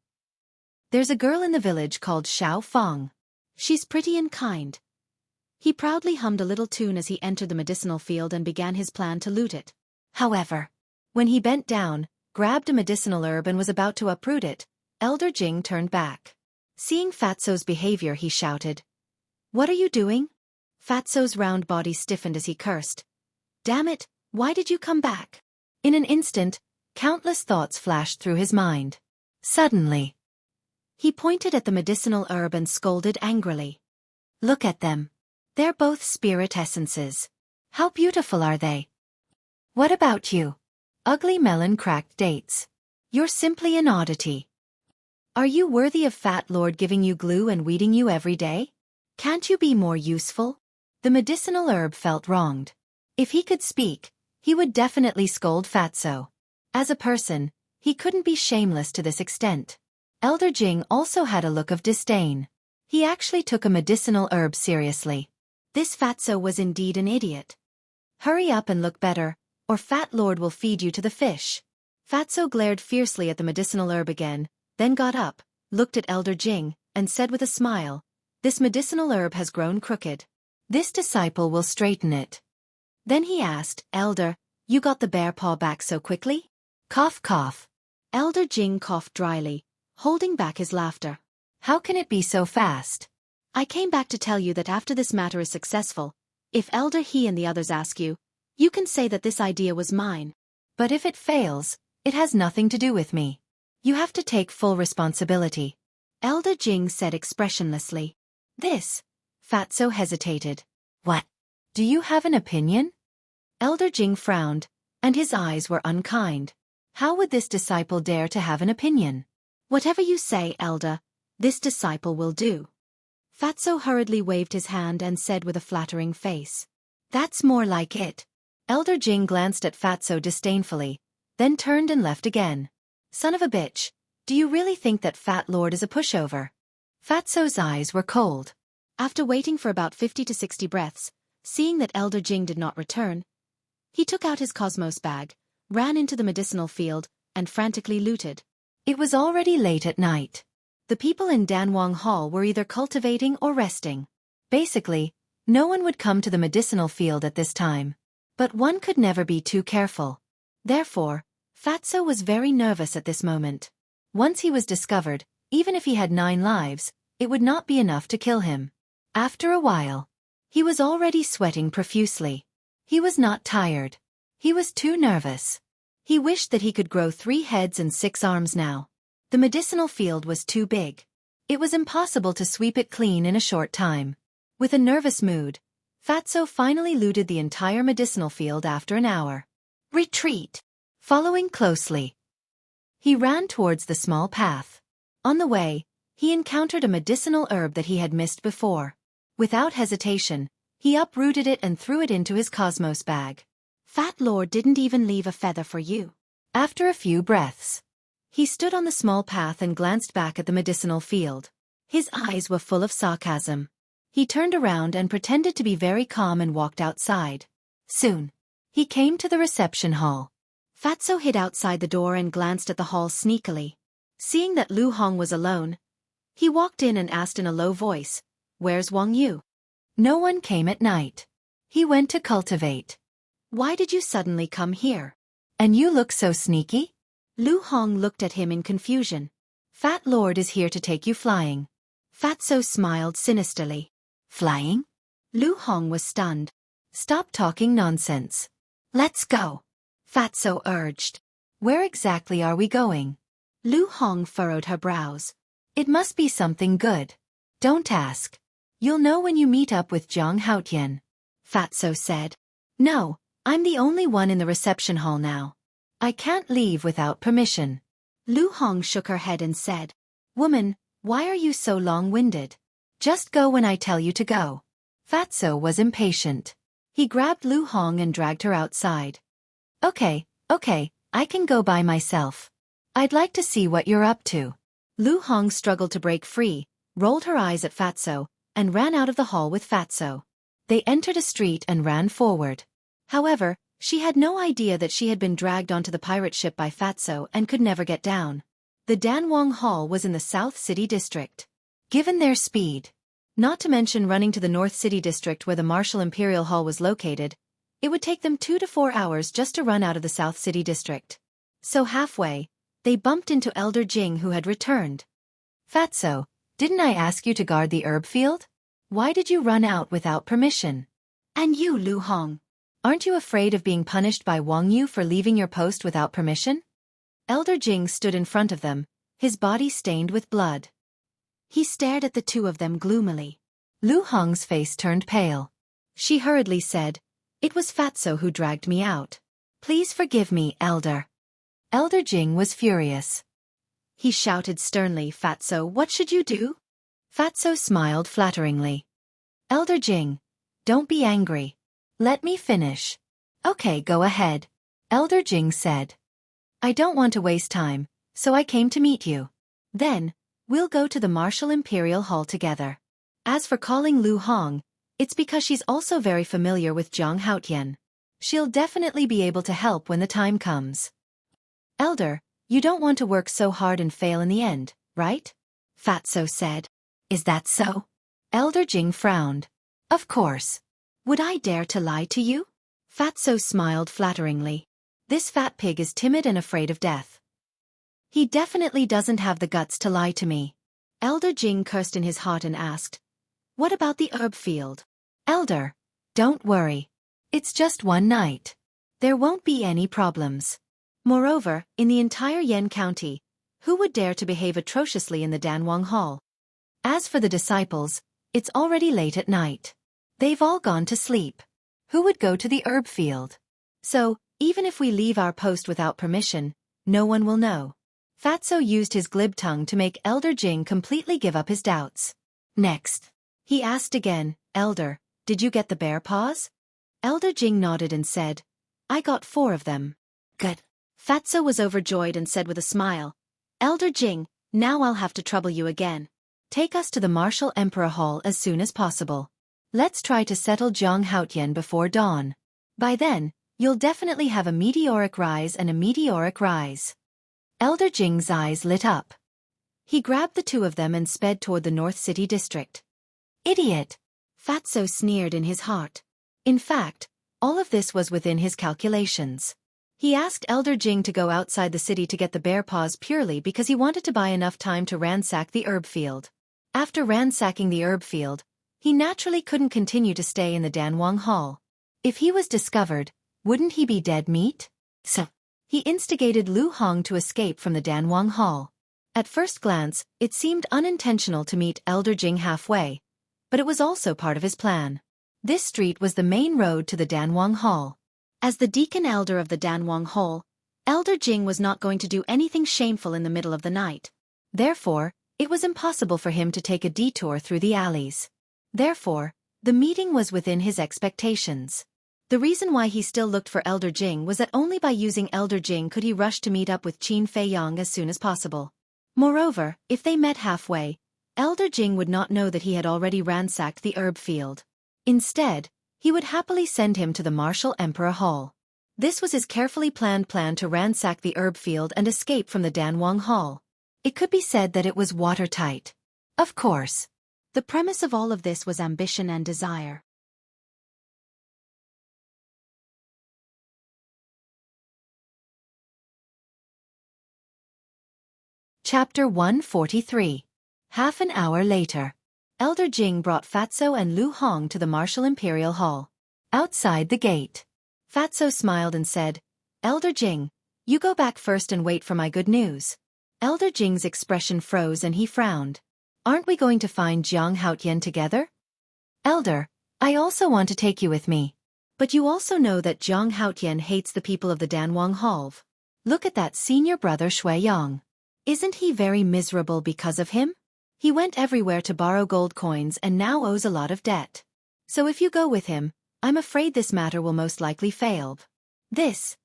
There's a girl in the village called Xiao Fong. She's pretty and kind. He proudly hummed a little tune as he entered the medicinal field and began his plan to loot it. However, when he bent down, grabbed a medicinal herb and was about to uproot it, Elder Jing turned back. Seeing Fatso's behavior, he shouted, What are you doing? Fatso's round body stiffened as he cursed. Damn it, why did you come back? In an instant, countless thoughts flashed through his mind. Suddenly, he pointed at the medicinal herb and scolded angrily. Look at them. They're both spirit essences. How beautiful are they? What about you? Ugly melon cracked dates. You're simply an oddity. Are you worthy of Fat Lord giving you glue and weeding you every day? Can't you be more useful? The medicinal herb felt wronged. If he could speak, he would definitely scold Fatso. As a person, he couldn't be shameless to this extent. Elder Jing also had a look of disdain. He actually took a medicinal herb seriously. This Fatso was indeed an idiot. Hurry up and look better, or Fat Lord will feed you to the fish. Fatso glared fiercely at the medicinal herb again, then got up, looked at Elder Jing, and said with a smile, This medicinal herb has grown crooked. This disciple will straighten it. Then he asked, Elder, you got the bear paw back so quickly? Cough cough. Elder Jing coughed dryly, holding back his laughter. How can it be so fast? I came back to tell you that after this matter is successful, if Elder He and the others ask you, you can say that this idea was mine. But if it fails, it has nothing to do with me. You have to take full responsibility. Elder Jing said expressionlessly. This. Fatso hesitated. What? Do you have an opinion? Elder Jing frowned, and his eyes were unkind. How would this disciple dare to have an opinion? Whatever you say, Elder, this disciple will do. Fatso hurriedly waved his hand and said with a flattering face. That's more like it. Elder Jing glanced at Fatso disdainfully, then turned and left again. Son of a bitch, do you really think that Fat Lord is a pushover? Fatso's eyes were cold. After waiting for about 50 to 60 breaths, seeing that Elder Jing did not return, he took out his cosmos bag, ran into the medicinal field, and frantically looted. It was already late at night. The people in Danwang Hall were either cultivating or resting. Basically, no one would come to the medicinal field at this time. But one could never be too careful. Therefore, Fatso was very nervous at this moment. Once he was discovered, even if he had 9 lives, it would not be enough to kill him. After a while, he was already sweating profusely. He was not tired. He was too nervous. He wished that he could grow 3 heads and 6 arms now. The medicinal field was too big. It was impossible to sweep it clean in a short time. With a nervous mood, Fatso finally looted the entire medicinal field after an hour. Retreat! Following closely, he ran towards the small path. On the way, he encountered a medicinal herb that he had missed before. Without hesitation, he uprooted it and threw it into his cosmos bag. Fat Lord didn't even leave a feather for you. After a few breaths, he stood on the small path and glanced back at the medicinal field. His eyes were full of sarcasm. He turned around and pretended to be very calm and walked outside. Soon, he came to the reception hall. Fatso hid outside the door and glanced at the hall sneakily. Seeing that Lu Hong was alone, he walked in and asked in a low voice, Where's Wang Yu? No one came at night. He went to cultivate. Why did you suddenly come here? And you look so sneaky? Lu Hong looked at him in confusion. Fat Lord is here to take you flying. Fatso smiled sinisterly. Flying? Lu Hong was stunned. Stop talking nonsense. Let's go. Fatso urged. Where exactly are we going? Lu Hong furrowed her brows. It must be something good. Don't ask. You'll know when you meet up with Zhang Haotian. Fatso said. No, I'm the only one in the reception hall now. I can't leave without permission. Lu Hong shook her head and said. Woman, why are you so long-winded? Just go when I tell you to go. Fatso was impatient. He grabbed Lu Hong and dragged her outside. Okay, I can go by myself. I'd like to see what you're up to. Lu Hong struggled to break free, rolled her eyes at Fatso, and ran out of the hall with Fatso. They entered a street and ran forward. However, she had no idea that she had been dragged onto the pirate ship by Fatso and could never get down. The Danwang Hall was in the South City District. Given their speed, not to mention running to the North City District where the Martial Imperial Hall was located, it would take them 2 to 4 hours just to run out of the South City District. So halfway, they bumped into Elder Jing who had returned. Fatso, didn't I ask you to guard the herb field? Why did you run out without permission? And you, Lu Hong. Aren't you afraid of being punished by Wang Yu for leaving your post without permission? Elder Jing stood in front of them, his body stained with blood. He stared at the two of them gloomily. Lu Hong's face turned pale. She hurriedly said, "It was Fatso who dragged me out. Please forgive me, Elder." Elder Jing was furious. He shouted sternly, "Fatso, what should you do?" Fatso smiled flatteringly. "Elder Jing, don't be angry. Let me finish." "Okay, go ahead," Elder Jing said. "I don't want to waste time, so I came to meet you. Then, we'll go to the Martial Imperial Hall together. As for calling Lu Hong, it's because she's also very familiar with Zhang Haotian. She'll definitely be able to help when the time comes." "Elder, you don't want to work so hard and fail in the end, right?" Fatso said. "Is that so?" Elder Jing frowned. "Of course. Would I dare to lie to you?" Fatso smiled flatteringly. "This fat pig is timid and afraid of death. He definitely doesn't have the guts to lie to me." Elder Jing cursed in his heart and asked, "What about the herb field?" "Elder, don't worry. It's just one night. There won't be any problems. Moreover, in the entire Yan County, who would dare to behave atrociously in the Danwang Hall? As for the disciples, it's already late at night. They've all gone to sleep. Who would go to the herb field? So, even if we leave our post without permission, no one will know." Fatso used his glib tongue to make Elder Jing completely give up his doubts. "Next," he asked again, "Elder, did you get the bear paws?" Elder Jing nodded and said, "I got 4 of them." "Good." Fatso was overjoyed and said with a smile, "Elder Jing, now I'll have to trouble you again. Take us to the Martial Emperor Hall as soon as possible. Let's try to settle Zhang Haotian before dawn. By then, you'll definitely have a meteoric rise and a meteoric rise." Elder Jing's eyes lit up. He grabbed the 2 of them and sped toward the North City District. "Idiot!" Fatso sneered in his heart. In fact, all of this was within his calculations. He asked Elder Jing to go outside the city to get the bear paws purely because he wanted to buy enough time to ransack the herb field. After ransacking the herb field, he naturally couldn't continue to stay in the Danwang Hall. If he was discovered, wouldn't he be dead meat? So, he instigated Lu Hong to escape from the Danwang Hall. At first glance, it seemed unintentional to meet Elder Jing halfway, but it was also part of his plan. This street was the main road to the Danwang Hall. As the deacon elder of the Danwang Hall, Elder Jing was not going to do anything shameful in the middle of the night. Therefore, it was impossible for him to take a detour through the alleys. Therefore, the meeting was within his expectations. The reason why he still looked for Elder Jing was that only by using Elder Jing could he rush to meet up with Qin Fei Yang as soon as possible. Moreover, if they met halfway, Elder Jing would not know that he had already ransacked the herb field. Instead, he would happily send him to the Martial Emperor Hall. This was his carefully planned plan to ransack the herb field and escape from the Danwang Hall. It could be said that it was watertight. Of course. The premise of all of this was ambition and desire. Chapter 143. Half an hour later. Elder Jing brought Fatso and Lu Hong to the Martial Imperial Hall. Outside the gate, Fatso smiled and said, "Elder Jing, you go back first and wait for my good news." Elder Jing's expression froze and he frowned. "Aren't we going to find Zhang Haotian together?" "Elder, I also want to take you with me. But you also know that Zhang Haotian hates the people of the Danwang Hall. Look at that senior brother Xueqi. Isn't he very miserable because of him? He went everywhere to borrow gold coins and now owes a lot of debt. So if you go with him, I'm afraid this matter will most likely fail." This.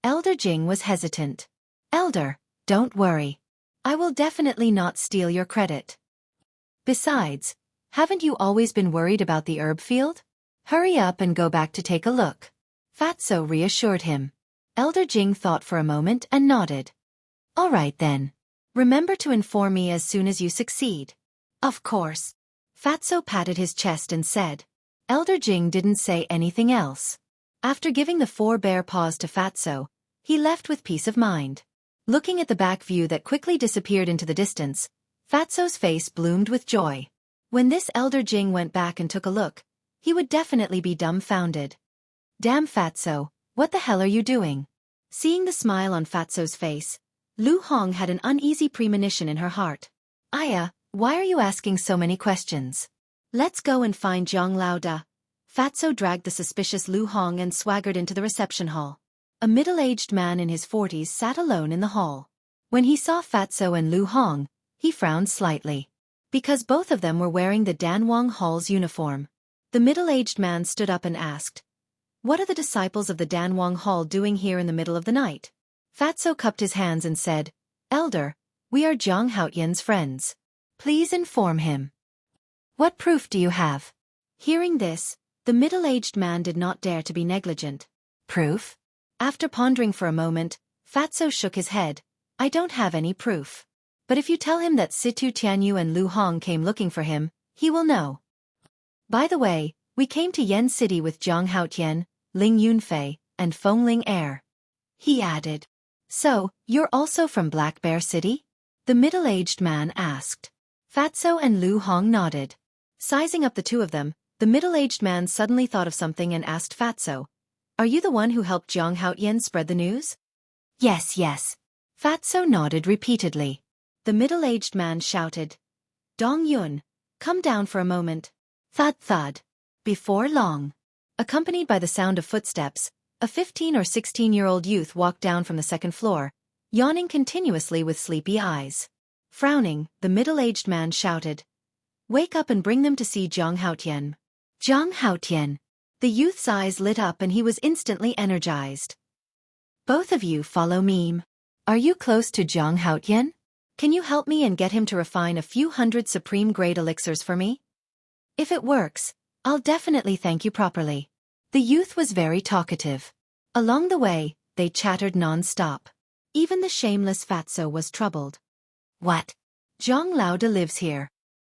Elder Jing was hesitant. "Elder, don't worry. I will definitely not steal your credit. Besides, haven't you always been worried about the herb field? Hurry up and go back to take a look." Fatso reassured him. Elder Jing thought for a moment and nodded. "All right then. Remember to inform me as soon as you succeed." "Of course." Fatso patted his chest and said. Elder Jing didn't say anything else. After giving the 4 bear paws to Fatso, he left with peace of mind. Looking at the back view that quickly disappeared into the distance, Fatso's face bloomed with joy. When this elder Jing went back and took a look, he would definitely be dumbfounded. Damn Fatso, what the hell are you doing? Seeing the smile on Fatso's face, Lu Hong had an uneasy premonition in her heart. Aya, why are you asking so many questions? Let's go and find Zhang Laoda. Fatso dragged the suspicious Lu Hong and swaggered into the reception hall. A middle-aged man in his 40s sat alone in the hall. When he saw Fatso and Lu Hong, he frowned slightly. Because both of them were wearing the Danwang Hall's uniform. The middle-aged man stood up and asked, "What are the disciples of the Danwang Hall doing here in the middle of the night?" Fatso cupped his hands and said, "Elder, we are Zhang Haotian's friends. Please inform him." "What proof do you have?" Hearing this, the middle-aged man did not dare to be negligent. "Proof?" After pondering for a moment, Fatso shook his head. "I don't have any proof. But if you tell him that Situ Tianyu and Lu Hong came looking for him, he will know. By the way, we came to Yen City with Zhang Haotian, Ling Yunfei, and Fengling Air." He added. "So, you're also from Black Bear City?" the middle-aged man asked. Fatso and Lu Hong nodded. Sizing up the two of them, the middle-aged man suddenly thought of something and asked Fatso, "Are you the one who helped Zhang Haotian spread the news?" "Yes, yes." Fatso nodded repeatedly. The middle-aged man shouted, "Dong Yun, come down for a moment." Thud thud. Before long, accompanied by the sound of footsteps, a 15 or 16-year-old youth walked down from the second floor, yawning continuously with sleepy eyes. Frowning, the middle-aged man shouted, "Wake up and bring them to see Zhang Haotian." Zhang Haotian. The youth's eyes lit up and he was instantly energized. "Both of you follow me. Are you close to Zhang Haotian? Can you help me and get him to refine a few hundred supreme-grade elixirs for me? If it works, I'll definitely thank you properly." The youth was very talkative. Along the way, they chattered non-stop. Even the shameless Fatso was troubled. "What? Zhang Laoda lives here.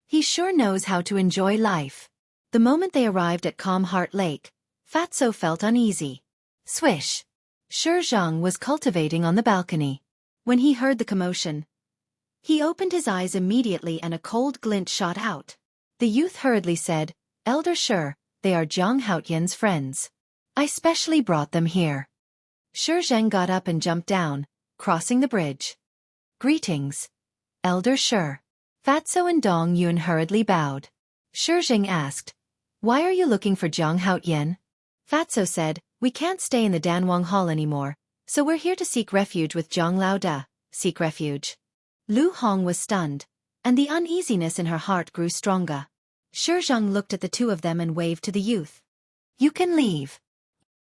He sure knows how to enjoy life." The moment they arrived at Calm Heart Lake, Fatso felt uneasy. Swish! Shi Zhang was cultivating on the balcony. When he heard the commotion, he opened his eyes immediately and a cold glint shot out. The youth hurriedly said, "Elder Shi, they are Zhang Haotian's friends. I specially brought them here." Shi Zhang got up and jumped down, crossing the bridge. "Greetings, Elder Shi." Fatso and Dong Yun hurriedly bowed. Shi Zhang asked, "Why are you looking for Zhang Haotian?" Fatso said, "We can't stay in the Danwang Hall anymore, so we're here to seek refuge with Zhang Laoda." Seek refuge. Lu Hong was stunned, and the uneasiness in her heart grew stronger. Shi Zhang looked at the two of them and waved to the youth. "You can leave."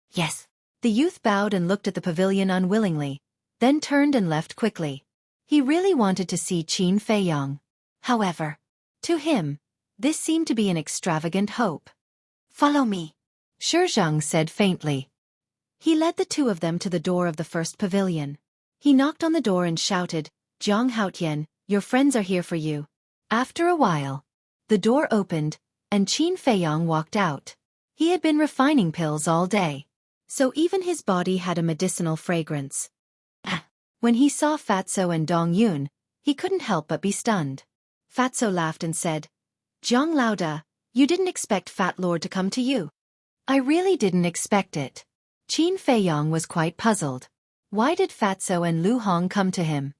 "Yes." The youth bowed and looked at the pavilion unwillingly, then turned and left quickly. He really wanted to see Qin Feiyang. However, to him, this seemed to be an extravagant hope. "Follow me," Shi Zhang said faintly. He led the two of them to the door of the first pavilion. He knocked on the door and shouted, "Zhang Haotian, your friends are here for you." After a while, the door opened, and Qin Feiyang walked out. He had been refining pills all day, so even his body had a medicinal fragrance. When he saw Fatso and Dong Yun, he couldn't help but be stunned. Fatso laughed and said, "Zhang Laoda, you didn't expect Fat Lord to come to you." "I really didn't expect it." Qin Feiyang was quite puzzled. Why did Fatso and Lu Hong come to him?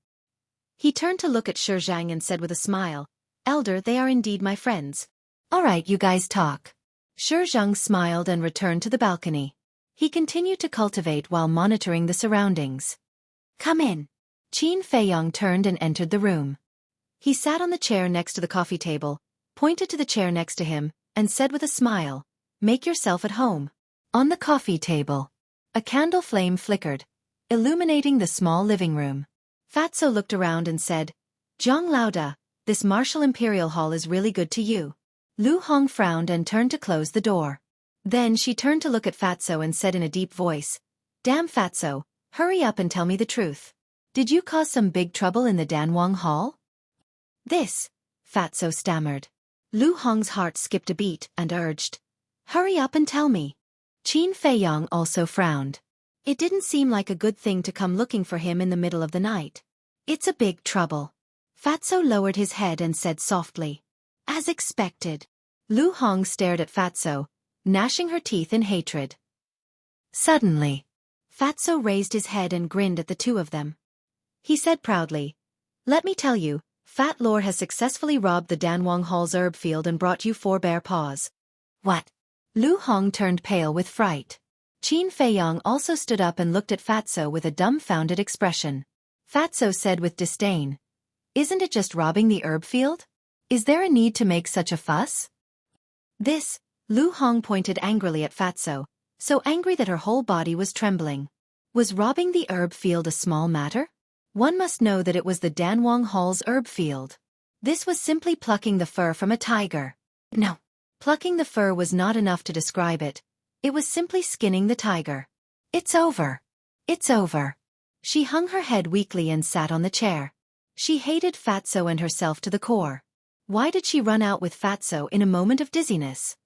He turned to look at Shi Zhang and said with a smile, "Elder, they are indeed my friends." "All right, you guys talk." Shi Zhang smiled and returned to the balcony. He continued to cultivate while monitoring the surroundings. "Come in." Qin Feiyang turned and entered the room. He sat on the chair next to the coffee table, pointed to the chair next to him, and said with a smile, "Make yourself at home." On the coffee table, a candle flame flickered, illuminating the small living room. Fatso looked around and said, "Zhang Laoda, this martial imperial hall is really good to you." Lu Hong frowned and turned to close the door. Then she turned to look at Fatso and said in a deep voice, "Damn Fatso, hurry up and tell me the truth. Did you cause some big trouble in the Danwang Hall?" "This," Fatso stammered. Lu Hong's heart skipped a beat and urged, "Hurry up and tell me." Qin Feiyang also frowned. It didn't seem like a good thing to come looking for him in the middle of the night. "It's a big trouble." Fatso lowered his head and said softly, As expected. Lu Hong stared at Fatso, gnashing her teeth in hatred. Suddenly, Fatso raised his head and grinned at the two of them. He said proudly, "Let me tell you, Fat Lord has successfully robbed the Danwang Hall's herb field and brought you 4 bare paws." What? Lu Hong turned pale with fright. Qin Feiyang also stood up and looked at Fatso with a dumbfounded expression. Fatso said with disdain, "Isn't it just robbing the herb field? Is there a need to make such a fuss?" This, Lu Hong pointed angrily at Fatso, so angry that her whole body was trembling. Was robbing the herb field a small matter? One must know that it was the Danwang Hall's herb field. This was simply plucking the fur from a tiger. No, plucking the fur was not enough to describe it. It was simply skinning the tiger. It's over. It's over. She hung her head weakly and sat on the chair. She hated Fatso and herself to the core. Why did she run out with Fatso in a moment of dizziness?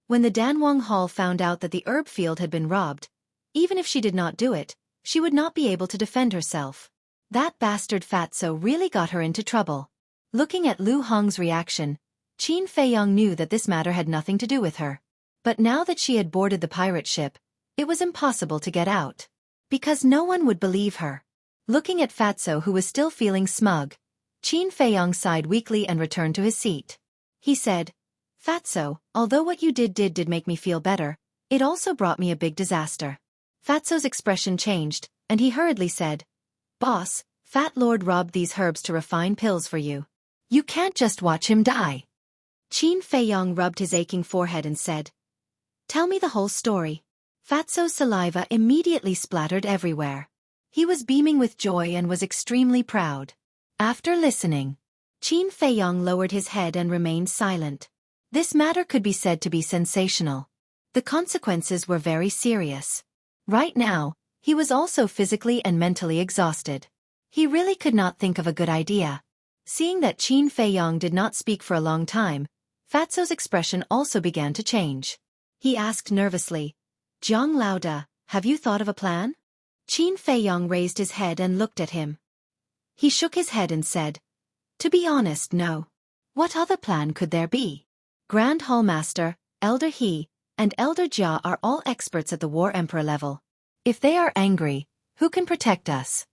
When the Danwang Hall found out that the herb field had been robbed, even if she did not do it, she would not be able to defend herself. That bastard Fatso really got her into trouble. Looking at Lu Hong's reaction, Qin Feiyang knew that this matter had nothing to do with her. But now that she had boarded the pirate ship, it was impossible to get out. Because no one would believe her. Looking at Fatso, who was still feeling smug, Qin Feiyang sighed weakly and returned to his seat. He said, "Fatso, although what you did make me feel better, it also brought me a big disaster." Fatso's expression changed, and he hurriedly said, "Boss, Fat Lord robbed these herbs to refine pills for you. You can't just watch him die." Qin Feiyang rubbed his aching forehead and said, "Tell me the whole story." Fatso's saliva immediately splattered everywhere. He was beaming with joy and was extremely proud. After listening, Qin Feiyang lowered his head and remained silent. This matter could be said to be sensational. The consequences were very serious. Right now, he was also physically and mentally exhausted. He really could not think of a good idea. Seeing that Qin Feiyang did not speak for a long time, Fatso's expression also began to change. He asked nervously, "Jiang Laoda, have you thought of a plan?" Qin Feiyang raised his head and looked at him. He shook his head and said, "To be honest, no. What other plan could there be? Grand Hall Master, Elder He, and Elder Jia are all experts at the War Emperor level. If they are angry, who can protect us?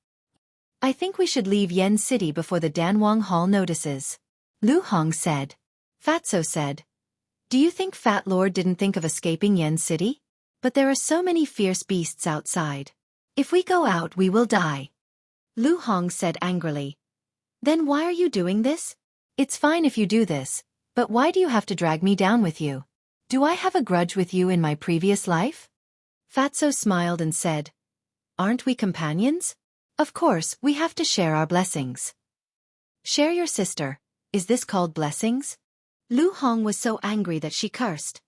I think we should leave Yen City before the Danwang Hall notices." Lu Hong said. Fatso said, "Do you think Fat Lord didn't think of escaping Yen City? But there are so many fierce beasts outside. If we go out, we will die." Lu Hong said angrily, "Then why are you doing this? It's fine if you do this, but why do you have to drag me down with you? Do I have a grudge with you in my previous life?" Fatso smiled and said, "Aren't we companions? Of course, we have to share our blessings." "Share your sister, is this called blessings?" Lu Hong was so angry that she cursed.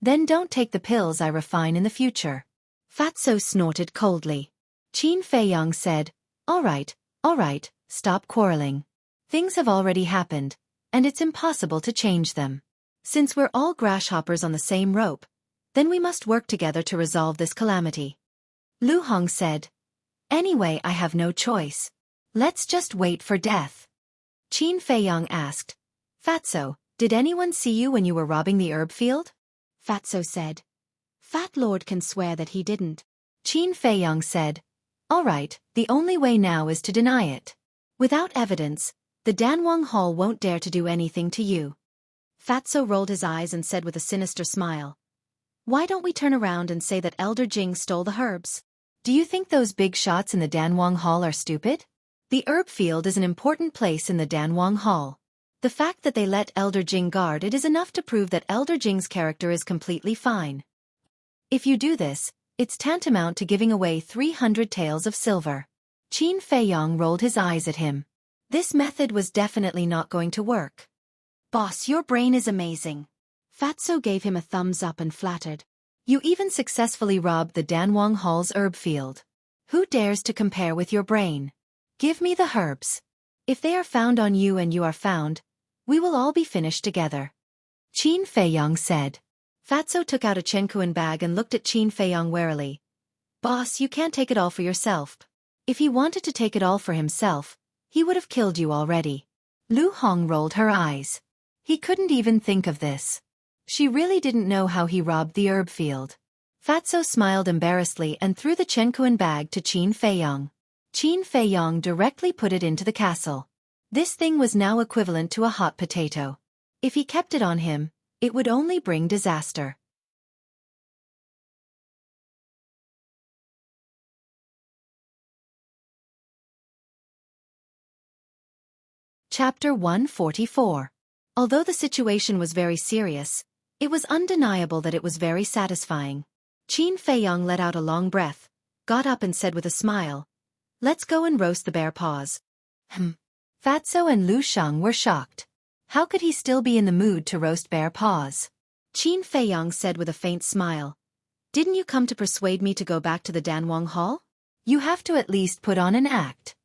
"Then don't take the pills I refine in the future." Fatso snorted coldly. Qin Feiyang said, all right, stop quarreling. Things have already happened, and it's impossible to change them. Since we're all grasshoppers on the same rope, then we must work together to resolve this calamity." Lu Hong said, "Anyway, I have no choice. Let's just wait for death." Qin Feiyang asked, "Fatso, did anyone see you when you were robbing the herb field?" Fatso said, "Fat Lord can swear that he didn't." Qin Feiyang said, "All right, the only way now is to deny it. Without evidence, the Danwang Hall won't dare to do anything to you." Fatso rolled his eyes and said with a sinister smile, "Why don't we turn around and say that Elder Jing stole the herbs? Do you think those big shots in the Danwang Hall are stupid? The herb field is an important place in the Danwang Hall. The fact that they let Elder Jing guard it is enough to prove that Elder Jing's character is completely fine. If you do this, it's tantamount to giving away 300 taels of silver." Qin Feiyang rolled his eyes at him. This method was definitely not going to work. "Boss, your brain is amazing." Fatso gave him a thumbs up and flattered. "You even successfully robbed the Danwang Hall's herb field. Who dares to compare with your brain? Give me the herbs. If they are found on you and you are found, we will all be finished together." Qin Feiyang said. Fatso took out a Chenkuan bag and looked at Qin Feiyang warily. "Boss, you can't take it all for yourself. If he wanted to take it all for himself, he would have killed you already." Lu Hong rolled her eyes. He couldn't even think of this. She really didn't know how he robbed the herb field. Fatso smiled embarrassedly and threw the Chenkuan bag to Qin Feiyong. Qin Feiyong directly put it into the castle. This thing was now equivalent to a hot potato. If he kept it on him, it would only bring disaster. Chapter 144. Although the situation was very serious, it was undeniable that it was very satisfying. Qin Feiyong let out a long breath, got up and said with a smile, "Let's go and roast the bear paws." Fatso and Lu Sheng were shocked. How could he still be in the mood to roast bear paws? Qin Feiyong said with a faint smile, "Didn't you come to persuade me to go back to the Danwang Hall? You have to at least put on an act."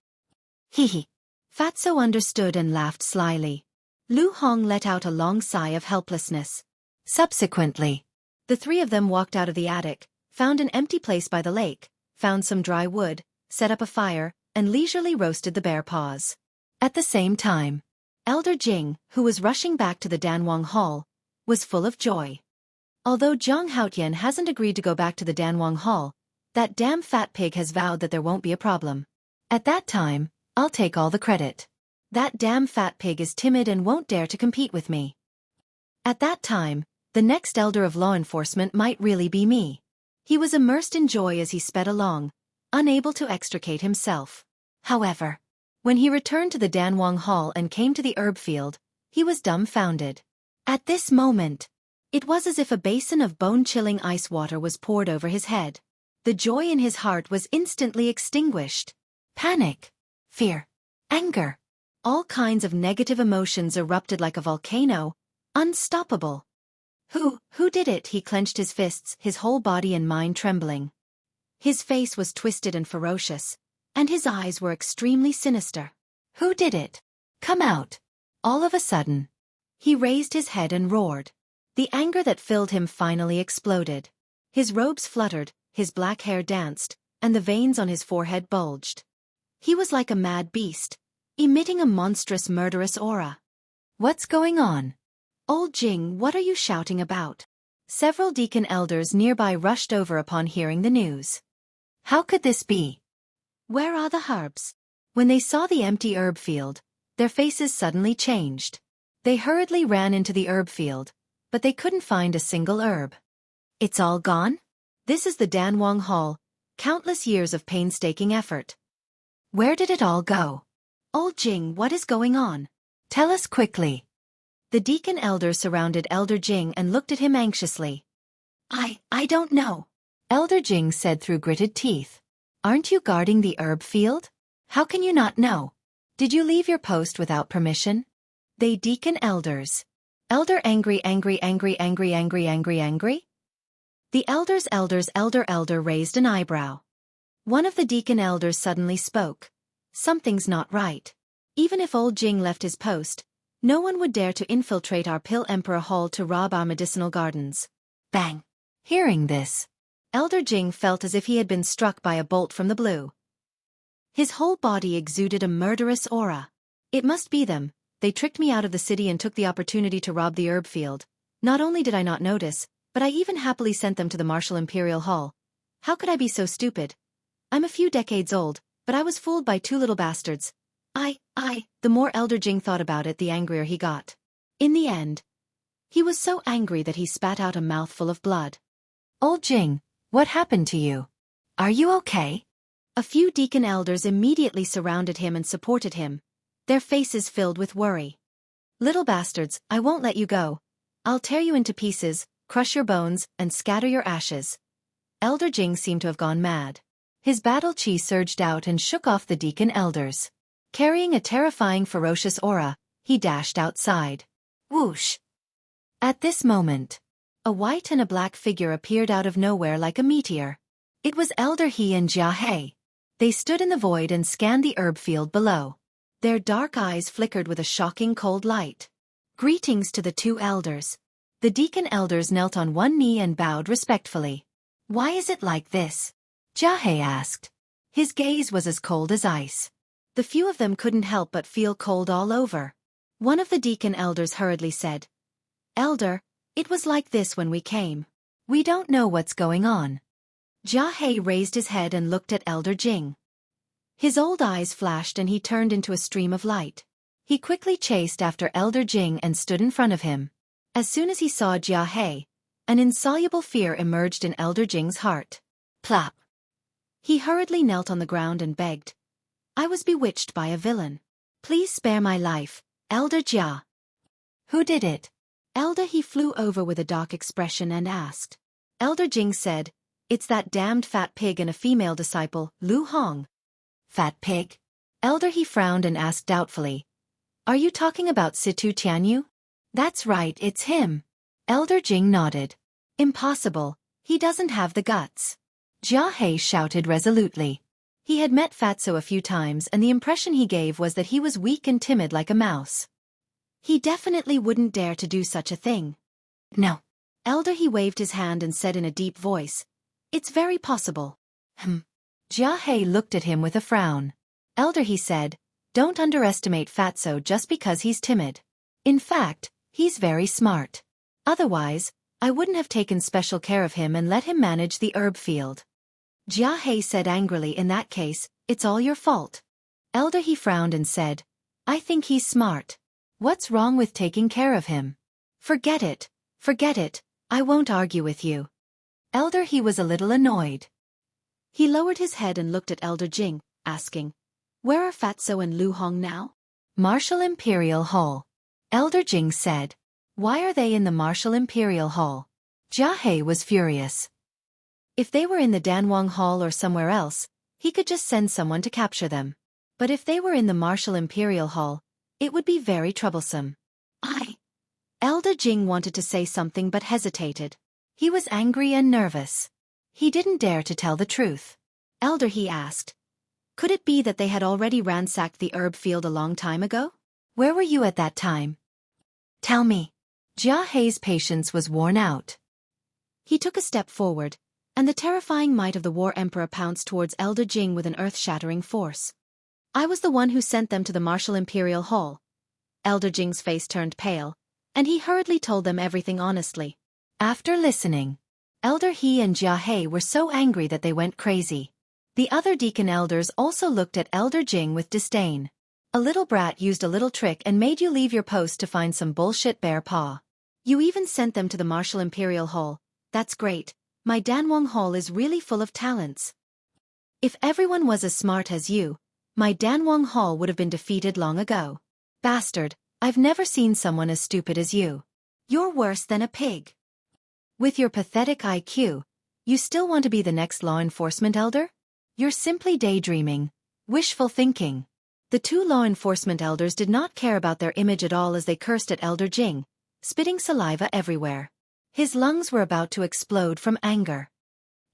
Hee. Fatso understood and laughed slyly. Lu Hong let out a long sigh of helplessness. Subsequently, the three of them walked out of the attic, found an empty place by the lake, found some dry wood, set up a fire, and leisurely roasted the bear paws. At the same time, Elder Jing, who was rushing back to the Danwang Hall, was full of joy. Although Zhang Haotian hasn't agreed to go back to the Danwang Hall, that damn fat pig has vowed that there won't be a problem. At that time, I'll take all the credit. That damn fat pig is timid and won't dare to compete with me. At that time, the next elder of law enforcement might really be me. He was immersed in joy as he sped along, unable to extricate himself. However, when he returned to the Danwang Hall and came to the herb field, he was dumbfounded. At this moment, it was as if a basin of bone-chilling ice water was poured over his head. The joy in his heart was instantly extinguished. Panic, fear, anger. All kinds of negative emotions erupted like a volcano, unstoppable. Who did it? He clenched his fists, his whole body and mind trembling. His face was twisted and ferocious, and his eyes were extremely sinister. Who did it? Come out. All of a sudden, he raised his head and roared. The anger that filled him finally exploded. His robes fluttered, his black hair danced, and the veins on his forehead bulged. He was like a mad beast, emitting a monstrous murderous aura. What's going on? Old Jing, what are you shouting about? Several deacon elders nearby rushed over upon hearing the news. How could this be? Where are the herbs? When they saw the empty herb field, their faces suddenly changed. They hurriedly ran into the herb field, but they couldn't find a single herb. It's all gone? This is the Danwang Hall, countless years of painstaking effort. Where did it all go? Old Jing, what is going on? Tell us quickly. The deacon elder surrounded Elder Jing and looked at him anxiously. I don't know. Elder Jing said through gritted teeth. Aren't you guarding the herb field? How can you not know? Did you leave your post without permission? They deacon elders. Elder angry. The elder raised an eyebrow. One of the deacon elders suddenly spoke. Something's not right. Even if old Jing left his post, no one would dare to infiltrate our Pill Emperor Hall to rob our medicinal gardens. Bang! Hearing this, Elder Jing felt as if he had been struck by a bolt from the blue. His whole body exuded a murderous aura. It must be them. They tricked me out of the city and took the opportunity to rob the herb field. Not only did I not notice, but I even happily sent them to the Martial Imperial Hall. How could I be so stupid? I'm a few decades old, but I was fooled by two little bastards. The more Elder Jing thought about it, the angrier he got. In the end, he was so angry that he spat out a mouthful of blood. Old Jing, what happened to you? Are you okay? A few deacon elders immediately surrounded him and supported him, their faces filled with worry. Little bastards, I won't let you go. I'll tear you into pieces, crush your bones, and scatter your ashes. Elder Jing seemed to have gone mad. His battle chi surged out and shook off the deacon elders. Carrying a terrifying ferocious aura, he dashed outside. Whoosh! At this moment, a white and a black figure appeared out of nowhere like a meteor. It was Elder He and Jia He. They stood in the void and scanned the herb field below. Their dark eyes flickered with a shocking cold light. Greetings to the two elders. The deacon elders knelt on one knee and bowed respectfully. Why is it like this? Jia He asked. His gaze was as cold as ice. The few of them couldn't help but feel cold all over. One of the deacon elders hurriedly said, "Elder, it was like this when we came. We don't know what's going on." Jia raised his head and looked at Elder Jing. His old eyes flashed and he turned into a stream of light. He quickly chased after Elder Jing and stood in front of him. As soon as he saw Jia, an insoluble fear emerged in Elder Jing's heart. Plop! He hurriedly knelt on the ground and begged, "I was bewitched by a villain. Please spare my life, Elder Jia." "Who did it?" Elder He flew over with a dark expression and asked. Elder Jing said, "It's that damned fat pig and a female disciple, Lu Hong." "Fat pig?" Elder He frowned and asked doubtfully, "Are you talking about Situ Tianyu?" "That's right, it's him." Elder Jing nodded. "Impossible, he doesn't have the guts," Jia shouted resolutely. He had met Fatso a few times and the impression he gave was that he was weak and timid like a mouse. He definitely wouldn't dare to do such a thing. "No." Elder He waved his hand and said in a deep voice, "It's very possible." Jia looked at him with a frown. Elder He said, "Don't underestimate Fatso just because he's timid. In fact, he's very smart. Otherwise, I wouldn't have taken special care of him and let him manage the herb field." Jia said angrily, "In that case, it's all your fault." Elder He frowned and said, "I think he's smart. What's wrong with taking care of him?" Forget it, I won't argue with you." Elder He was a little annoyed. He lowered his head and looked at Elder Jing, asking, "Where are Fatso and Lu Hong now?" "Martial Imperial Hall," Elder Jing said. "Why are they in the Martial Imperial Hall?" Jia was furious. If they were in the Danwang Hall or somewhere else, he could just send someone to capture them. But if they were in the Martial Imperial Hall, it would be very troublesome. Elder Jing wanted to say something but hesitated. He was angry and nervous. He didn't dare to tell the truth. Elder He asked, "Could it be that they had already ransacked the herb field a long time ago?" "Where were you at that time? Tell me." Jia's patience was worn out. He took a step forward, and the terrifying might of the War Emperor pounced towards Elder Jing with an earth-shattering force. "I was the one who sent them to the Martial Imperial Hall." Elder Jing's face turned pale, and he hurriedly told them everything honestly. After listening, Elder He and Jia were so angry that they went crazy. The other deacon elders also looked at Elder Jing with disdain. "A little brat used a little trick and made you leave your post to find some bullshit bear paw. You even sent them to the Martial Imperial Hall. That's great. My Danwang Hall is really full of talents. If everyone was as smart as you, my Danwang Hall would have been defeated long ago. Bastard, I've never seen someone as stupid as you. You're worse than a pig. With your pathetic IQ, you still want to be the next law enforcement elder? You're simply daydreaming, wishful thinking." The two law enforcement elders did not care about their image at all as they cursed at Elder Jing, spitting saliva everywhere. His lungs were about to explode from anger.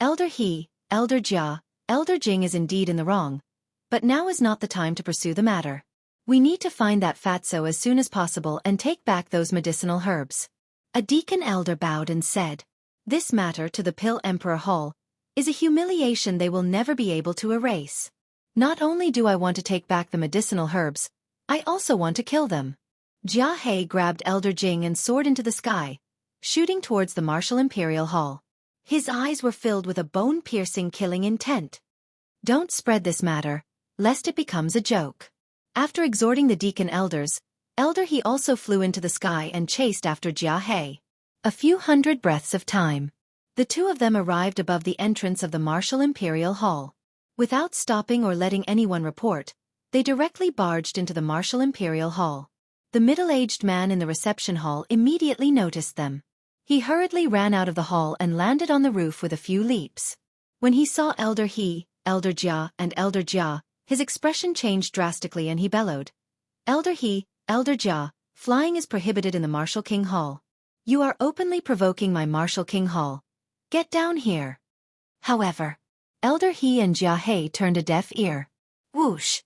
"Elder He, Elder Jia, Elder Jing is indeed in the wrong, but now is not the time to pursue the matter. We need to find that Fatso as soon as possible and take back those medicinal herbs." A deacon elder bowed and said, "This matter to the Pill Emperor Hall is a humiliation they will never be able to erase. Not only do I want to take back the medicinal herbs, I also want to kill them." Jia grabbed Elder Jing and soared into the sky, shooting towards the Martial Imperial Hall. His eyes were filled with a bone-piercing killing intent. "Don't spread this matter, lest it becomes a joke." After exhorting the deacon elders, Elder He also flew into the sky and chased after Jia. A few hundred breaths of time. The two of them arrived above the entrance of the Martial Imperial Hall. Without stopping or letting anyone report, they directly barged into the Martial Imperial Hall. The middle-aged man in the reception hall immediately noticed them. He hurriedly ran out of the hall and landed on the roof with a few leaps. When he saw Elder He, Elder Jia, and Elder Jia, his expression changed drastically and he bellowed, "Elder He, Elder Jia, flying is prohibited in the Martial King Hall. You are openly provoking my Martial King Hall. Get down here." However, Elder He and Jia turned a deaf ear. Whoosh!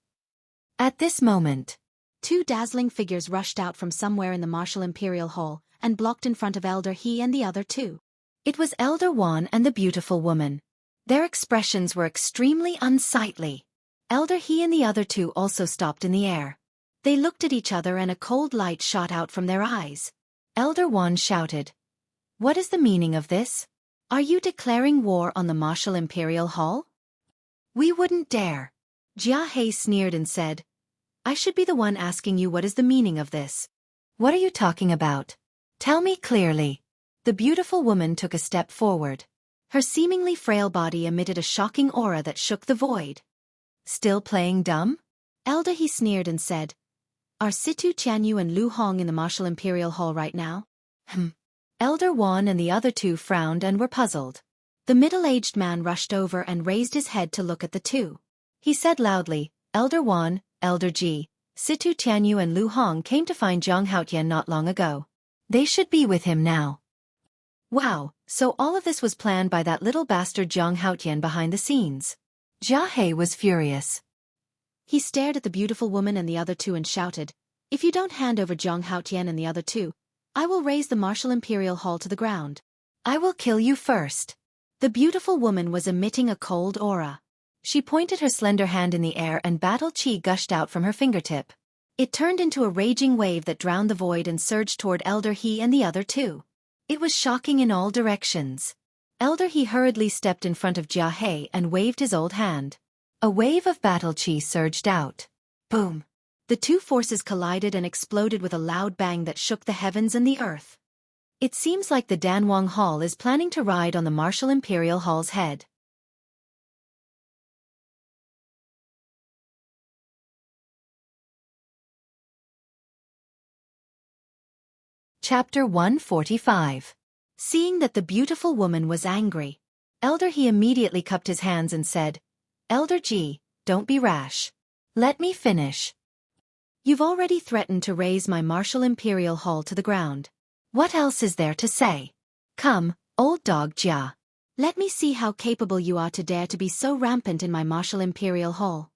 At this moment, two dazzling figures rushed out from somewhere in the Martial Imperial Hall and blocked in front of Elder He and the other two. It was Elder Wan and the beautiful woman. Their expressions were extremely unsightly. Elder He and the other two also stopped in the air. They looked at each other and a cold light shot out from their eyes. Elder Wan shouted, "What is the meaning of this? Are you declaring war on the martial Imperial Hall?" "We wouldn't dare." Jia He sneered and said, "I should be the one asking you what is the meaning of this. What are you talking about? Tell me clearly." The beautiful woman took a step forward. Her seemingly frail body emitted a shocking aura that shook the void. "Still playing dumb?" Elder He sneered and said, "Are Situ Tianyu and Lu Hong in the martial Imperial Hall right now?" Elder Wan and the other two frowned and were puzzled. The middle-aged man rushed over and raised his head to look at the two. He said loudly, "Elder Wan, Elder Ji, Situ Tianyu and Lu Hong came to find Zhang Haotian not long ago. They should be with him now." Wow, so all of this was planned by that little bastard Zhang Haotian behind the scenes. Jia He was furious. He stared at the beautiful woman and the other two and shouted, "If you don't hand over Zhang Haotian and the other two, I will raise the martial Imperial Hall to the ground. I will kill you first." The beautiful woman was emitting a cold aura. She pointed her slender hand in the air and battle chi gushed out from her fingertip. It turned into a raging wave that drowned the void and surged toward Elder He and the other two. It was shocking in all directions. Elder He hurriedly stepped in front of Jia He and waved his old hand. A wave of battle chi surged out. Boom! The two forces collided and exploded with a loud bang that shook the heavens and the earth. It seems like the Danwang Hall is planning to ride on the martial Imperial Hall's head. Chapter 145. Seeing that the beautiful woman was angry, Elder He immediately cupped his hands and said, "Elder Ji, don't be rash. Let me finish. You've already threatened to raise my martial Imperial Hall to the ground. What else is there to say? Come, old dog Jia. Let me see how capable you are to dare to be so rampant in my martial Imperial Hall."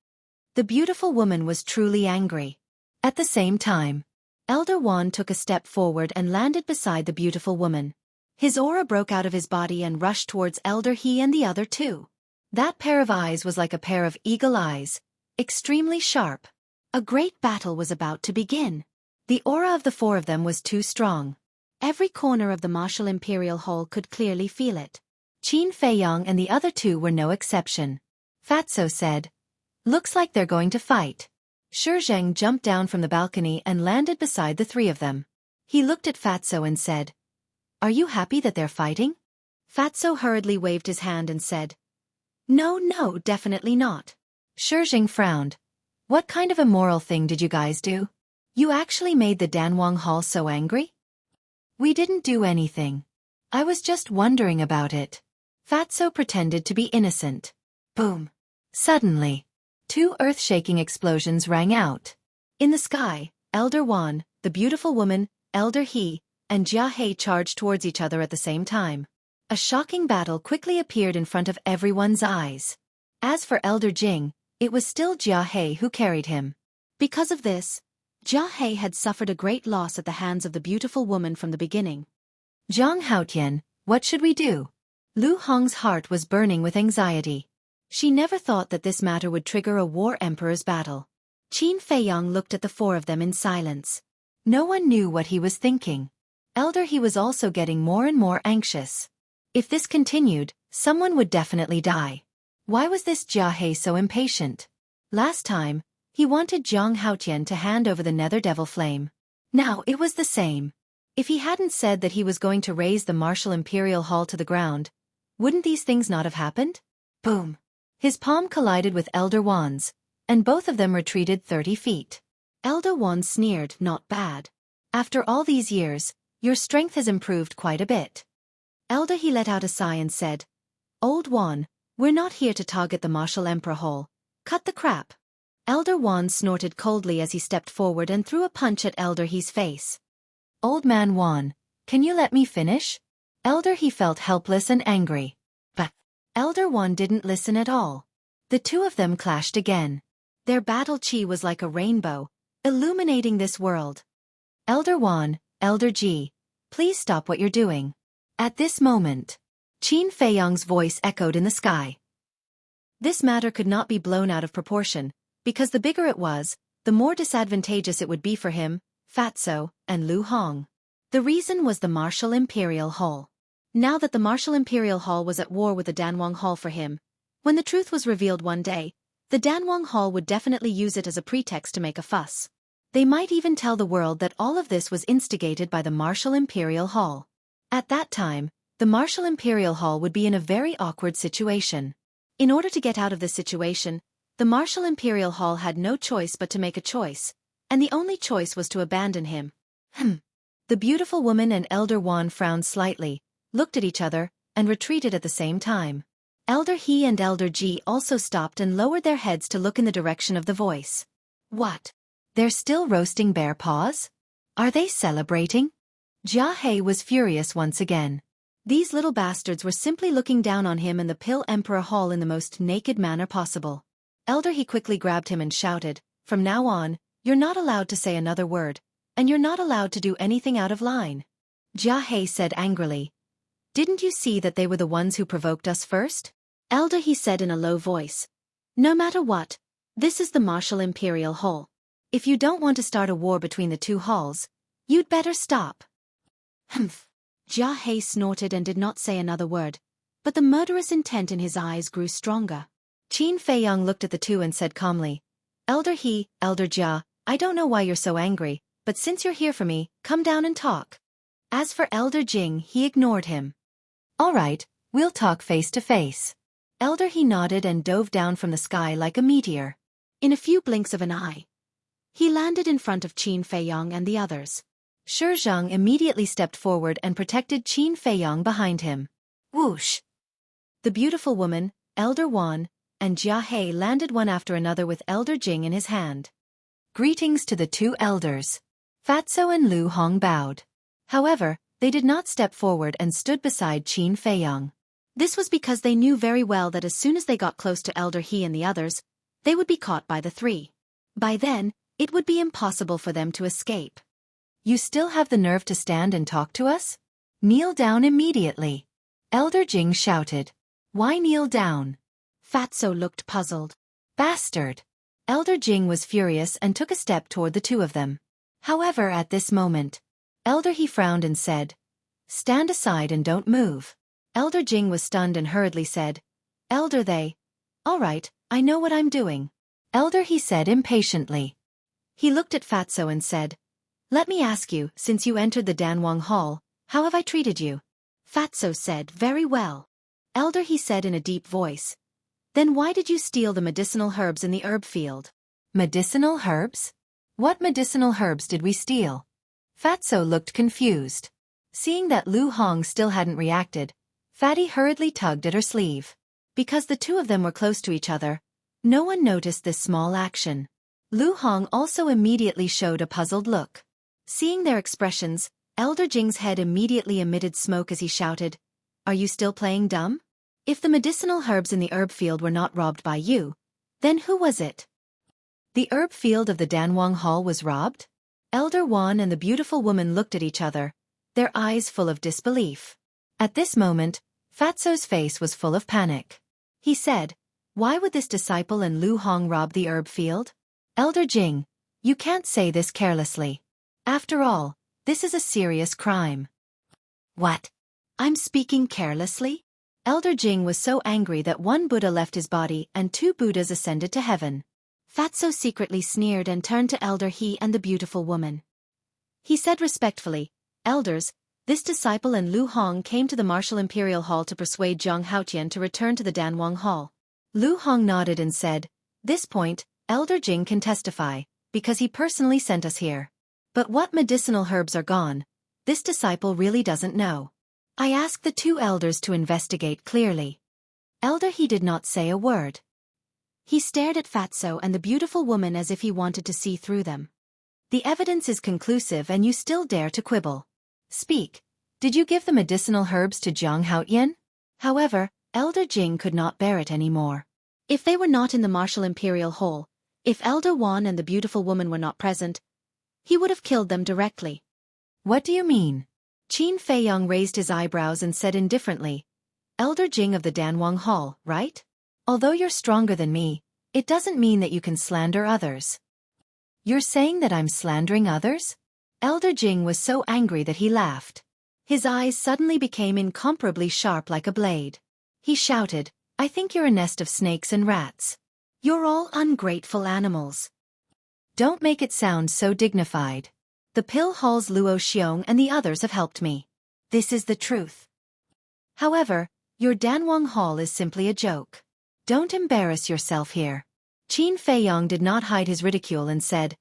The beautiful woman was truly angry. At the same time, Elder Wan took a step forward and landed beside the beautiful woman. His aura broke out of his body and rushed towards Elder He and the other two. That pair of eyes was like a pair of eagle eyes, extremely sharp. A great battle was about to begin. The aura of the four of them was too strong. Every corner of the martial Imperial Hall could clearly feel it. Qin Feiyang and the other two were no exception. Fatso said, "Looks like they're going to fight." Shizheng jumped down from the balcony and landed beside the three of them. He looked at Fatso and said, "Are you happy that they're fighting?" Fatso hurriedly waved his hand and said, "No, definitely not." Shizheng frowned. "What kind of immoral thing did you guys do? You actually made the Danwang Hall so angry?" "We didn't do anything. I was just wondering about it." Fatso pretended to be innocent. Boom! Suddenly, two earth-shaking explosions rang out. In the sky, Elder Wan, the beautiful woman, Elder He, and Jia He charged towards each other at the same time. A shocking battle quickly appeared in front of everyone's eyes. As for Elder Jing, it was still Jia He who carried him. Because of this, Jia He had suffered a great loss at the hands of the beautiful woman from the beginning. "Zhang Haotian, what should we do?" Lu Hong's heart was burning with anxiety. She never thought that this matter would trigger a war emperor's battle. Qin Feiyang looked at the four of them in silence. No one knew what he was thinking. Elder He was also getting more and more anxious. If this continued, someone would definitely die. Why was this Jia He so impatient? Last time, he wanted Zhang Haotian to hand over the Nether Devil Flame. Now it was the same. If he hadn't said that he was going to raise the martial Imperial Hall to the ground, wouldn't these things not have happened? Boom! His palm collided with Elder Wan's, and both of them retreated 30 feet. Elder Wan sneered, "Not bad. After all these years, your strength has improved quite a bit." Elder He let out a sigh and said, "Old Wan, we're not here to target the martial Emperor Hall. Cut the crap." Elder Wan snorted coldly as he stepped forward and threw a punch at Elder He's face. "Old man Wan, can you let me finish?" Elder He felt helpless and angry. But Elder Wan didn't listen at all. The two of them clashed again. Their battle chi was like a rainbow, illuminating this world. "Elder Wan, Elder Ji, please stop what you're doing." At this moment, Qin Feiyang's voice echoed in the sky. This matter could not be blown out of proportion, because the bigger it was, the more disadvantageous it would be for him, Fatso, and Lu Hong. The reason was the Martial Imperial Hall. Now that the Martial Imperial Hall was at war with the Danwang Hall for him, when the truth was revealed one day, the Danwang Hall would definitely use it as a pretext to make a fuss. They might even tell the world that all of this was instigated by the Martial Imperial Hall. At that time, the Martial Imperial Hall would be in a very awkward situation. In order to get out of this situation, the Martial Imperial Hall had no choice but to make a choice, and the only choice was to abandon him. The beautiful woman and Elder Wan frowned slightly, looked at each other, and retreated at the same time. Elder He and Elder Ji also stopped and lowered their heads to look in the direction of the voice. What? They're still roasting bear paws? Are they celebrating? Jia He was furious once again. These little bastards were simply looking down on him and the Pill Emperor Hall in the most naked manner possible. Elder He quickly grabbed him and shouted, "From now on, you're not allowed to say another word, and you're not allowed to do anything out of line." Jia He said angrily, "Didn't you see that they were the ones who provoked us first?" Elder He said in a low voice, "No matter what, this is the Martial Imperial Hall. If you don't want to start a war between the two halls, you'd better stop." Humph. Jia He snorted and did not say another word, but the murderous intent in his eyes grew stronger. Qin Feiyang looked at the two and said calmly, "Elder He, Elder Jia, I don't know why you're so angry, but since you're here for me, come down and talk." As for Elder Jing, he ignored him. "All right, we'll talk face to face." Elder He nodded and dove down from the sky like a meteor. In a few blinks of an eye, he landed in front of Qin Feiyang and the others. Shi Zhang immediately stepped forward and protected Qin Feiyang behind him. Whoosh! The beautiful woman, Elder Wan, and Jia He landed one after another with Elder Jing in his hand. Greetings to the two elders. Fatso and Lu Hong bowed. However, they did not step forward and stood beside Qin Feiyang. This was because they knew very well that as soon as they got close to Elder He and the others, they would be caught by the three. By then, it would be impossible for them to escape. "You still have the nerve to stand and talk to us? Kneel down immediately." Elder Jing shouted. "Why kneel down?" Fatso looked puzzled. "Bastard!" Elder Jing was furious and took a step toward the two of them. However, at this moment, Elder He frowned and said, "Stand aside and don't move." Elder Jing was stunned and hurriedly said, "Elder they. All right, I know what I'm doing." Elder He said impatiently. He looked at Fatso and said, "Let me ask you, since you entered the Danwang Hall, how have I treated you?" Fatso said, "Very well." Elder He said in a deep voice, "Then why did you steal the medicinal herbs in the herb field?" "Medicinal herbs? What medicinal herbs did we steal?" Fatso looked confused. Seeing that Lu Hong still hadn't reacted, Fatty hurriedly tugged at her sleeve. Because the two of them were close to each other, no one noticed this small action. Lu Hong also immediately showed a puzzled look. Seeing their expressions, Elder Jing's head immediately emitted smoke as he shouted, "Are you still playing dumb? If the medicinal herbs in the herb field were not robbed by you, then who was it?" The herb field of the Danwang Hall was robbed? Elder Wan and the beautiful woman looked at each other, their eyes full of disbelief. At this moment, Fatso's face was full of panic. He said, "Why would this disciple and Lu Hong rob the herb field?" "Elder Jing, you can't say this carelessly. After all, this is a serious crime." "What? I'm speaking carelessly?" Elder Jing was so angry that one Buddha left his body and two Buddhas ascended to heaven. Fatso secretly sneered and turned to Elder He and the beautiful woman. He said respectfully, "Elders, this disciple and Lu Hong came to the Martial Imperial Hall to persuade Zhang Haotian to return to the Danwang Hall." Lu Hong nodded and said, "This point, Elder Jing can testify, because he personally sent us here. But what medicinal herbs are gone, this disciple really doesn't know. I asked the two elders to investigate clearly." Elder He did not say a word. He stared at Fatso and the beautiful woman as if he wanted to see through them. "The evidence is conclusive and you still dare to quibble. Speak, did you give the medicinal herbs to Zhang Haotian?" However, Elder Jing could not bear it anymore. If they were not in the Martial Imperial Hall, if Elder Wan and the beautiful woman were not present, he would have killed them directly. "What do you mean?" Qin Feiyang raised his eyebrows and said indifferently, "Elder Jing of the Danwang Hall, right? Although you're stronger than me, it doesn't mean that you can slander others." You're saying that I'm slandering others? Elder Jing was so angry that he laughed. His eyes suddenly became incomparably sharp like a blade. He shouted, I think you're a nest of snakes and rats. You're all ungrateful animals. Don't make it sound so dignified. The Pill Hall's Luo Xiong and the others have helped me. This is the truth. However, your Danwang Hall is simply a joke. Don't embarrass yourself here. Qin Feiyong did not hide his ridicule and said,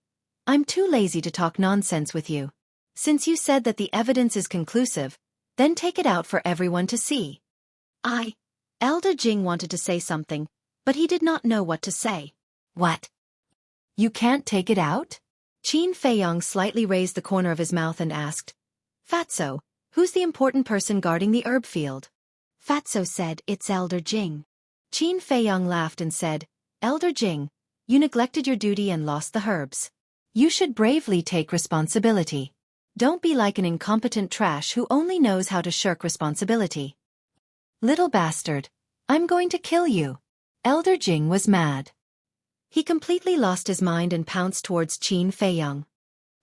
I'm too lazy to talk nonsense with you. Since you said that the evidence is conclusive, then take it out for everyone to see. Elder Jing wanted to say something, but he did not know what to say. What? You can't take it out? Qin Feiyong slightly raised the corner of his mouth and asked, Fatso, who's the important person guarding the herb field? Fatso said, it's Elder Jing. Qin Feiyong laughed and said, Elder Jing, you neglected your duty and lost the herbs. You should bravely take responsibility. Don't be like an incompetent trash who only knows how to shirk responsibility. Little bastard, I'm going to kill you. Elder Jing was mad. He completely lost his mind and pounced towards Qin Feiyong.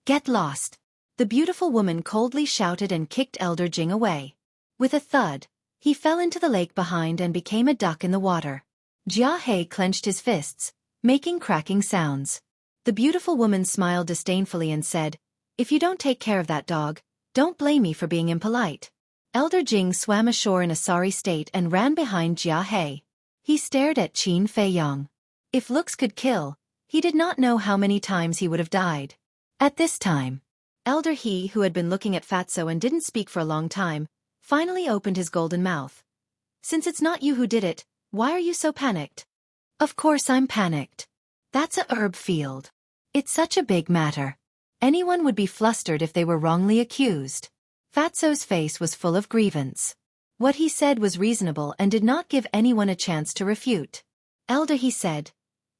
Get lost. The beautiful woman coldly shouted and kicked Elder Jing away. With a thud, he fell into the lake behind and became a duck in the water. Jia He clenched his fists, making cracking sounds. The beautiful woman smiled disdainfully and said, If you don't take care of that dog, don't blame me for being impolite. Elder Jing swam ashore in a sorry state and ran behind Jia He. He stared at Qin Feiyong. If looks could kill, he did not know how many times he would have died. At this time, Elder He, who had been looking at Fatso and didn't speak for a long time, finally opened his golden mouth. Since it's not you who did it, why are you so panicked? Of course I'm panicked. That's a herb field. It's such a big matter. Anyone would be flustered if they were wrongly accused. Fatso's face was full of grievance. What he said was reasonable and did not give anyone a chance to refute. Elder He said,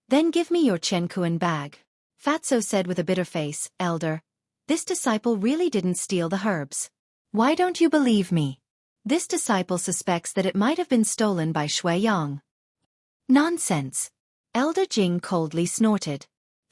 Then give me your Chen bag. Fatso said with a bitter face, Elder, this disciple really didn't steal the herbs. Why don't you believe me? This disciple suspects that it might have been stolen by Xueqi. Nonsense. Elder Jing coldly snorted.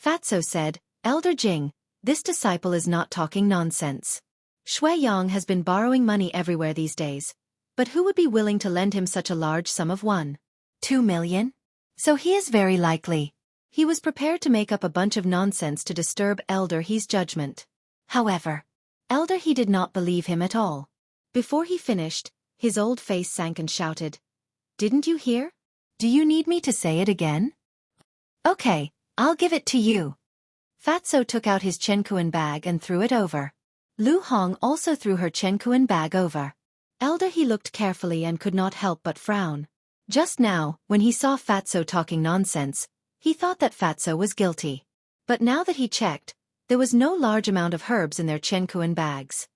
Fatso said, Elder Jing, this disciple is not talking nonsense. Xueqi has been borrowing money everywhere these days. But who would be willing to lend him such a large sum of 1.2 million? So he is very likely. He was prepared to make up a bunch of nonsense to disturb Elder He's judgment. However, Elder He did not believe him at all. Before he finished, his old face sank and shouted, Didn't you hear? Do you need me to say it again? Okay, I'll give it to you. Fatso took out his Chen bag and threw it over. Lu Hong also threw her Chen bag over. Elder He looked carefully and could not help but frown. Just now, when he saw Fatso talking nonsense, he thought that Fatso was guilty. But now that he checked, there was no large amount of herbs in their Chen bags.